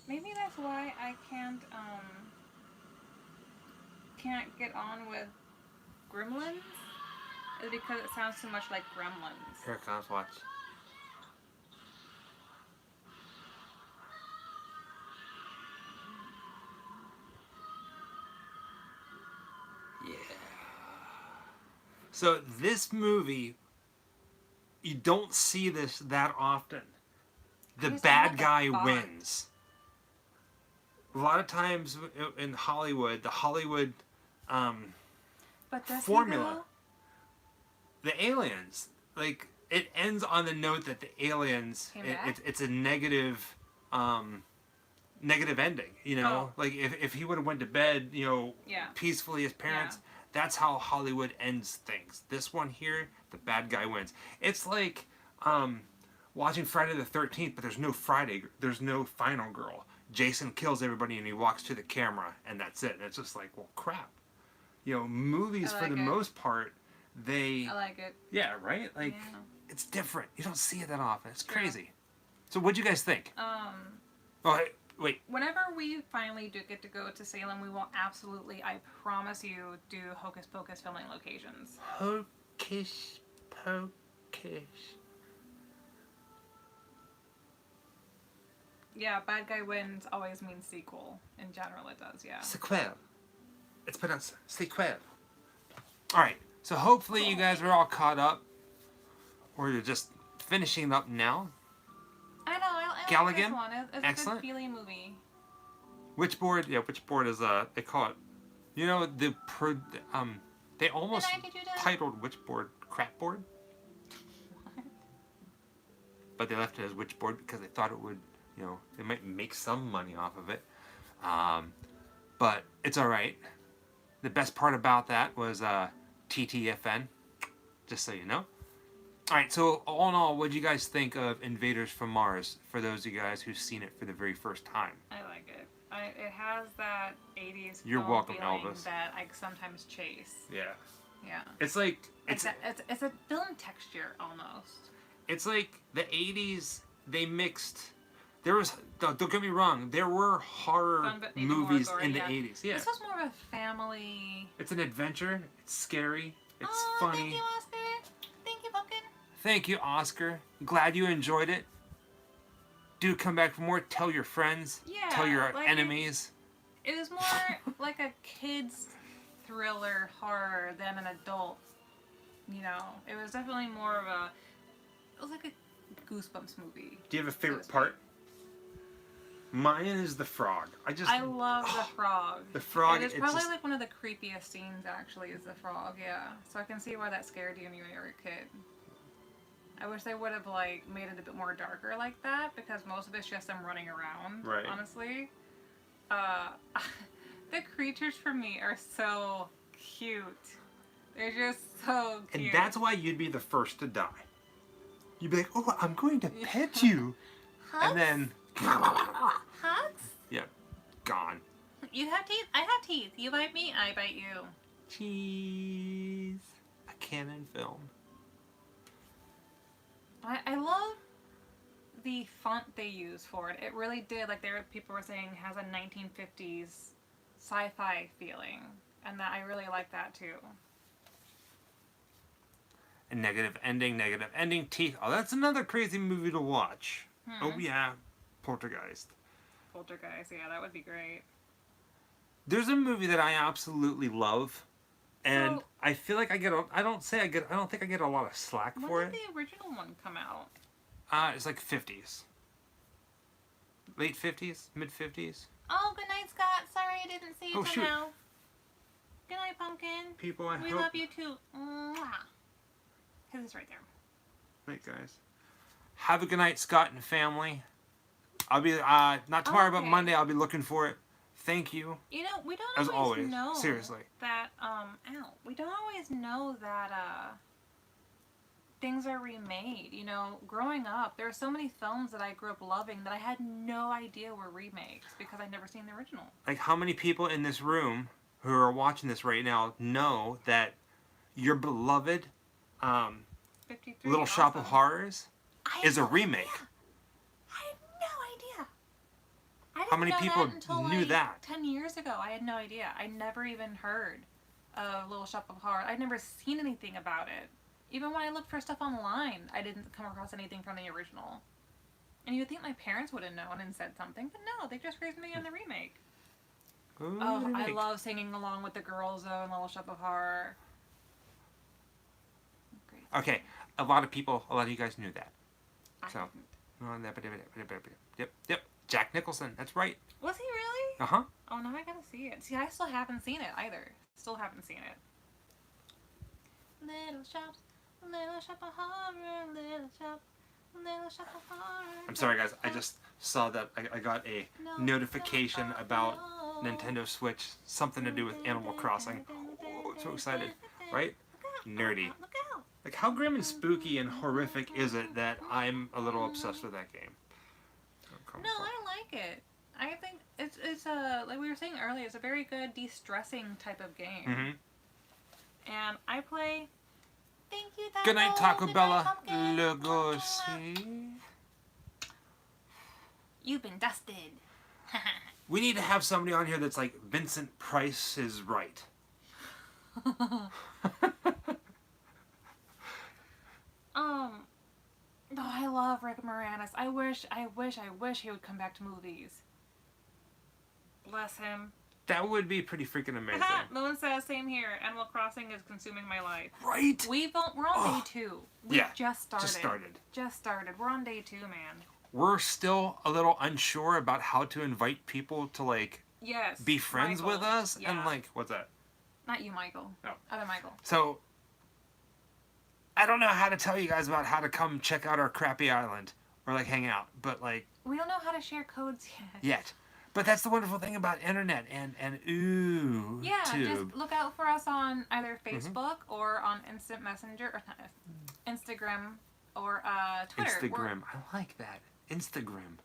Maybe that's why I can't get on with Gremlins. Is because it sounds too much like Gremlins. Here it comes, watch. Yeah. So this movie, you don't see this that often. The just bad love the guy font. wins. A lot of times in Hollywood, the Hollywood But does formula, the aliens, like, it ends on the note that the aliens, Came back? it's a negative negative ending, you know? Oh. Like, if he would have went to bed, you know, Yeah. peacefully as parents, that's how Hollywood ends things. This one here, the bad guy wins. It's like watching Friday the 13th, but there's no final girl. Jason kills everybody and he walks to the camera and that's it. And it's just like, well, crap. You know, movies I for like the it. most part, they... I like it. Yeah, right? Like, Yeah. it's different. You don't see it that often. It's True. crazy. So what'd you guys think? Oh, hey, wait. Whenever we finally do get to go to Salem, we will absolutely, I promise you, do Hocus Pocus filming locations. Hocus Pocus. Yeah, bad guy wins always means sequel. In general, it does, yeah. Sequel. It's pronounced sequel. Alright, so hopefully you guys are all caught up. Or you're just finishing up now. I know, I like Galligan? this one. It's Excellent. a good feeling movie. Which board? Yeah, which board is they call it? You know they almost Did I do that? titled which board crap board, but they left it as which board because they thought it would, you know, they might make some money off of it. But it's all right. The best part about that was TTFN, just so you know. All right, so all in all, what do you guys think of Invaders from Mars? For those of you guys who've seen it for the very first time. I like it. It has that 80s You're film welcome, feeling Elvis. that I sometimes chase. Yeah. Yeah. It's like it's It's a film texture almost. it's like the 80s. They mixed. There was, don't get me wrong, there were horror Fun, but maybe more movies gory, in the yeah. 80s. Yeah. This was more of a family. It's an adventure. It's scary. It's Oh, funny. thank you, Oscar. Thank you, Pumpkin. Thank you, Oscar. Glad you enjoyed it. Do come back for more. Tell your friends. Yeah, Tell your like enemies. It was more like a kid's thriller horror than an adult. You know, it was definitely more of a. It was like a Goosebumps movie. Do you have a so favorite to speak. part? Mine is the frog. I love the frog. The frog. It is It's probably just, like one of the creepiest scenes. Actually, is the frog. Yeah, so I can see why that scared you when you were a kid. I wish they would have like made it a bit more darker like that because most of it's just them running around. Right. Honestly, the creatures for me are so cute. They're just so cute. and that's why you'd be the first to die. You'd be like, "Oh, I'm going to pet you," Hugs? and then, Hugs? yeah, gone. You have teeth. I have teeth. You bite me. I bite you. Cheese. A Canon film. I love the font they use for it. It really did, like people were saying, has a 1950s sci-fi feeling. And that I really like that too. And negative ending, teeth. Oh, that's another crazy movie to watch. Oh yeah, Poltergeist. Poltergeist, yeah, that would be great. There's a movie that I absolutely love, and So, I feel like I don't think I get a lot of slack for when it. did the original one come out? It's like 50s. Late 50s? Mid 50s? Oh, good night, Scott. Sorry I didn't see you Oh, till shoot. now. Good night, Pumpkin. People, I We hope... love you too. Mwah. His is right there. Night, guys. Have a good night, Scott and family. I'll be, not tomorrow, but Okay. Monday, I'll be looking for it. Thank you. You know, we don't As always always. know Seriously. that we don't always know that things are remade. You know, growing up, there are so many films that I grew up loving that I had no idea were remakes because I'd never seen the original. Like, how many people in this room who are watching this right now know that your beloved 53. Little Shop of awesome. Horrors I is a had no remake? idea. I had no idea. I didn't How many know people that until knew like that? 10 years ago. I had no idea. I never even heard of Little Shop of Horrors. I'd never seen anything about it. Even when I looked for stuff online, I didn't come across anything from the original. And you would think my parents would have known and said something, but no, they just raised me on the remake. Ooh, Oh, I remake. love singing along with the girls though in Little Shop of Horror. Great. Okay, a lot of you guys knew that. I So. didn't. Yep. Jack Nicholson. That's right. Was he really? Uh-huh. Oh, now I gotta see it. See, I still haven't seen it either. Still haven't seen it. Little shop of horror, little shop of horror. I'm sorry, guys. I just saw that I got a notification about Nintendo Switch. Something to do with Animal Crossing. Oh, so excited. Right? Nerdy. Look out! Like, how grim and spooky and horrific is it that I'm a little obsessed with that game? No, I like it. I think it's like we were saying earlier, it's a very good de-stressing type of game. Mm-hmm. And I play. Thank you. Good night, Taco Good Bella. night, Pumpkin. Lugosi. You've been dusted. We need to have somebody on here that's like Vincent Price is right. Oh, I love Rick Moranis. I wish he would come back to movies. Bless him. That would be pretty freaking amazing. Moon says, same here. Animal Crossing is consuming my life. Right? We're on day 2. We Yeah, just started. Just started. We're on day 2, man. We're still a little unsure about how to invite people to like Yes. be friends Michael. with us. Yeah. And like, what's that? Not you, Michael. Oh. Other Michael. So I don't know how to tell you guys about how to come check out our crappy island or like hang out, but like We don't know how to share codes yet. But that's the wonderful thing about internet and ooh, Yeah, tube. just look out for us on either Facebook or on Instant Messenger or Instagram or Twitter. Instagram. I like that. Instagram.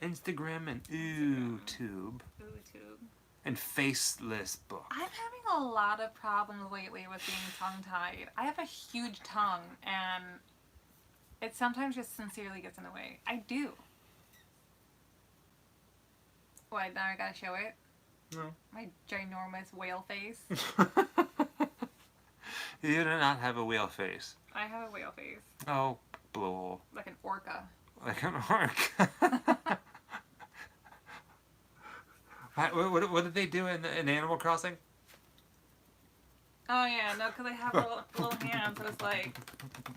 Instagram. And ooh-tube. YouTube. And faceless book. I'm having a lot of problems lately with being tongue-tied. I have a huge tongue, and it sometimes just sincerely gets in the way. I do. What, now I gotta show it? No. My ginormous whale face. You do not have a whale face. I have a whale face. Oh, bull. Like an orca. Like an orc. What did they do in Animal Crossing? Oh yeah, no, because they have little hands, so it's like,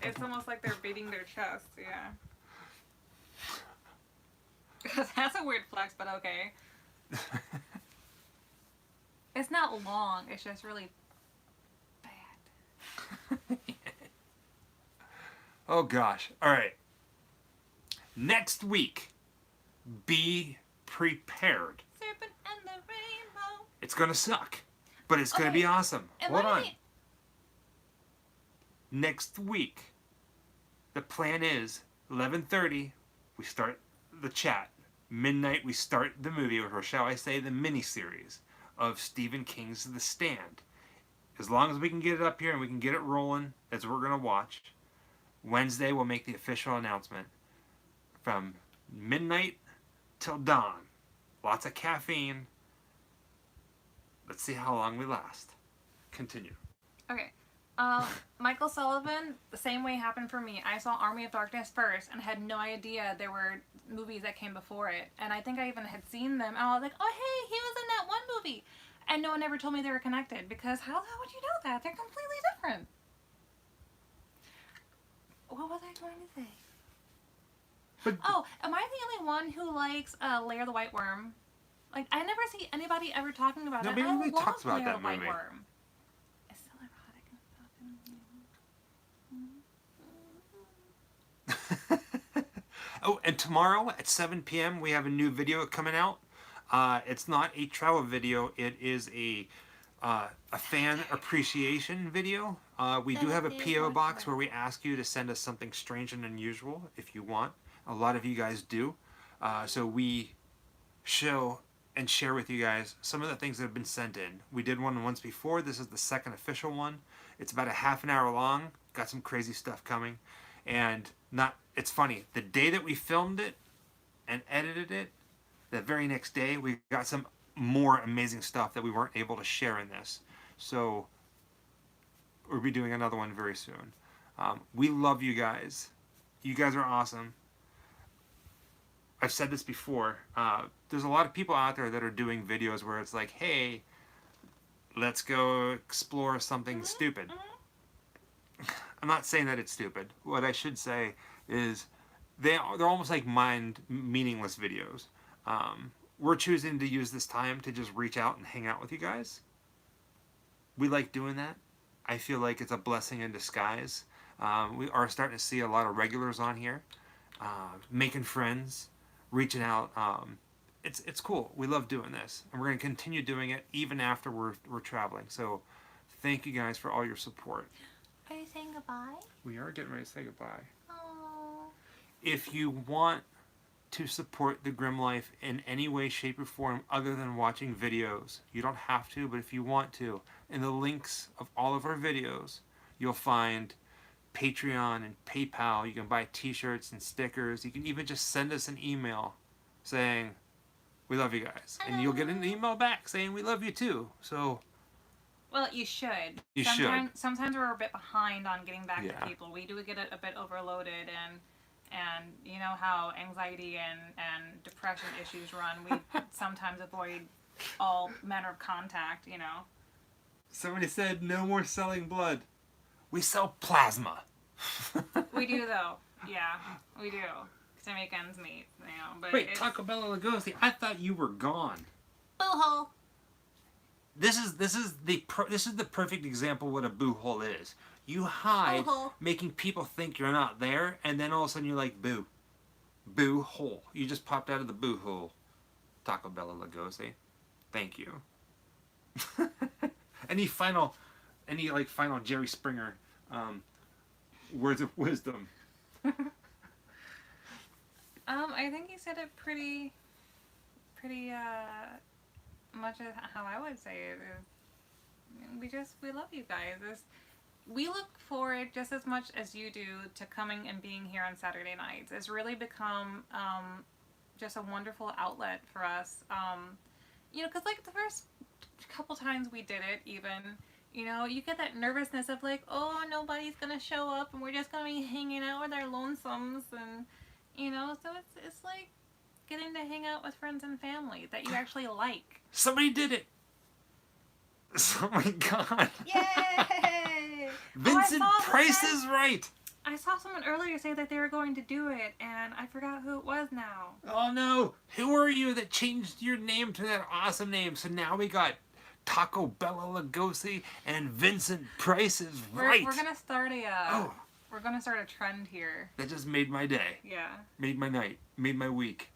it's almost like they're beating their chest, yeah. That's a weird flex, but okay. It's not long, it's just really bad. Oh gosh. All right. Next week, be prepared. Serpent and the rainbow. It's gonna suck, but it's gonna be awesome. And Hold let on. me- Next week, the plan is 11:30. We start the chat. Midnight, we start the movie, or shall I say, the miniseries of Stephen King's The Stand. As long as we can get it up here and we can get it rolling, that's what we're gonna watch. Wednesday, we'll make the official announcement. from midnight till dawn. Lots of caffeine. Let's see how long we last. Continue. Okay. Michael Sullivan, the same way happened for me. I saw Army of Darkness first and had no idea there were movies that came before it. And I think I even had seen them. And I was like, oh, hey, he was in that one movie. And no one ever told me they were connected, because how the hell would you know that? They're completely different. What was I going to say? But Oh, am I the only one who likes Lair the White Worm? Like, I never see anybody ever talking about Nobody it. I really love talks about Lair that the White movie. Worm. It's still erotic. Oh, and tomorrow at 7 p.m. we have a new video coming out. It's not a travel video. It is a fan appreciation video. We do have a P.O. box where we ask you to send us something strange and unusual if you want. A lot of you guys do. So we show and share with you guys some of the things that have been sent in. We did one once before. This is the second official one. It's about a half an hour long. Got some crazy stuff coming. And it's funny. The day that we filmed it and edited it, the very next day, we got some more amazing stuff that we weren't able to share in this. So we'll be doing another one very soon. We love you guys. You guys are awesome. I've said this before. There's a lot of people out there that are doing videos where it's like, hey, let's go explore something stupid. I'm not saying that it's stupid. What I should say is they're almost like meaningless videos. We're choosing to use this time to just reach out and hang out with you guys. We like doing that. I feel like it's a blessing in disguise. We are starting to see a lot of regulars on here, making friends, reaching out. It's cool. We love doing this, and we're going to continue doing it even after we're traveling. So thank you guys for all your support. Are you saying goodbye? We are getting ready to say goodbye. Oh. If you want to support the Grim Life in any way, shape, or form other than watching videos, you don't have to, but if you want to, in the links of all of our videos, you'll find Patreon and PayPal. You can buy t-shirts and stickers. You can even just send us an email saying, we love you guys. And you'll get an email back saying, we love you too. So, Well, you should. You Sometimes we're a bit behind on getting back Yeah. to people. We do get a bit overloaded, and you know how anxiety and depression issues run. We sometimes avoid all manner of contact, you know. somebody said no more selling blood. We sell plasma. We do, though. Yeah, we do. To make ends meet, you know. But Wait, Taco Bell Lugosi, I thought you were gone. Boo-hole. This is the perfect example of what a boo hole is. You hide, Boo-hole. making people think you're not there, and then all of a sudden you're like, boo. Boo hole. You just popped out of the boo hole. Taco Bell Lugosi. Thank you. Any final Jerry Springer words of wisdom? I think you said it pretty much as how I would say it is. We love you guys. We look forward just as much as you do to coming and being here on Saturday nights. It's really become just a wonderful outlet for us. You know, because like the first couple times we did it, even, you know, you get that nervousness of like, oh, nobody's gonna show up and we're just gonna be hanging out with our lonesomes, and you know, so it's like getting to hang out with friends and family that you actually like. Somebody did it. Oh my god. Yay! Vincent Oh, Price is right. I saw someone earlier say that they were going to do it, and I forgot who it was now. Oh no. Who are you that changed your name to that awesome name? So now we got Taco Bella Lugosi and Vincent Price is right. We're gonna start Oh. We're gonna start a trend here. That just made my day. Yeah. Made my night. Made my week.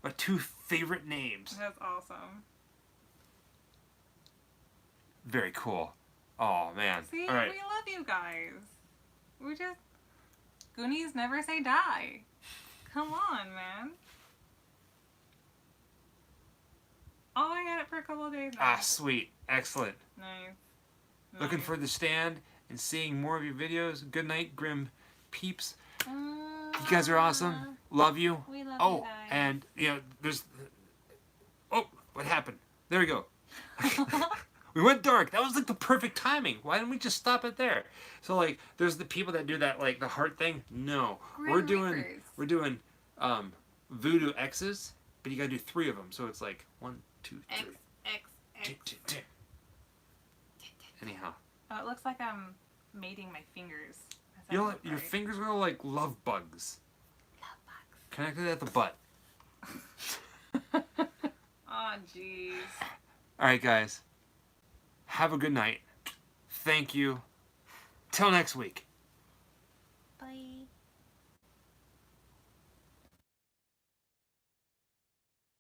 My two favorite names. That's awesome. Very cool. Oh man. See, All right. we love you guys. We just Goonies never say die. Come on, man. Oh, I had it for a couple of days now. Ah, sweet. Excellent. Nice. Looking Nice. for the stand and seeing more of your videos. Good night, Grim Peeps. You guys are awesome. Love you. We love you Oh, guys. and there's. Oh, what happened? There we go. We went dark. That was like the perfect timing. Why didn't we just stop it there? So like, there's the people that do that like the heart thing. No, we're doing voodoo X's, but you gotta do 3 of them. So it's like 1, 2, 3. X. Anyhow, Oh, it looks like I'm mating my fingers. your fingers are like love bugs. Connected at the butt. Oh, jeez. All right, guys. Have a good night. Thank you. Till next week. Bye.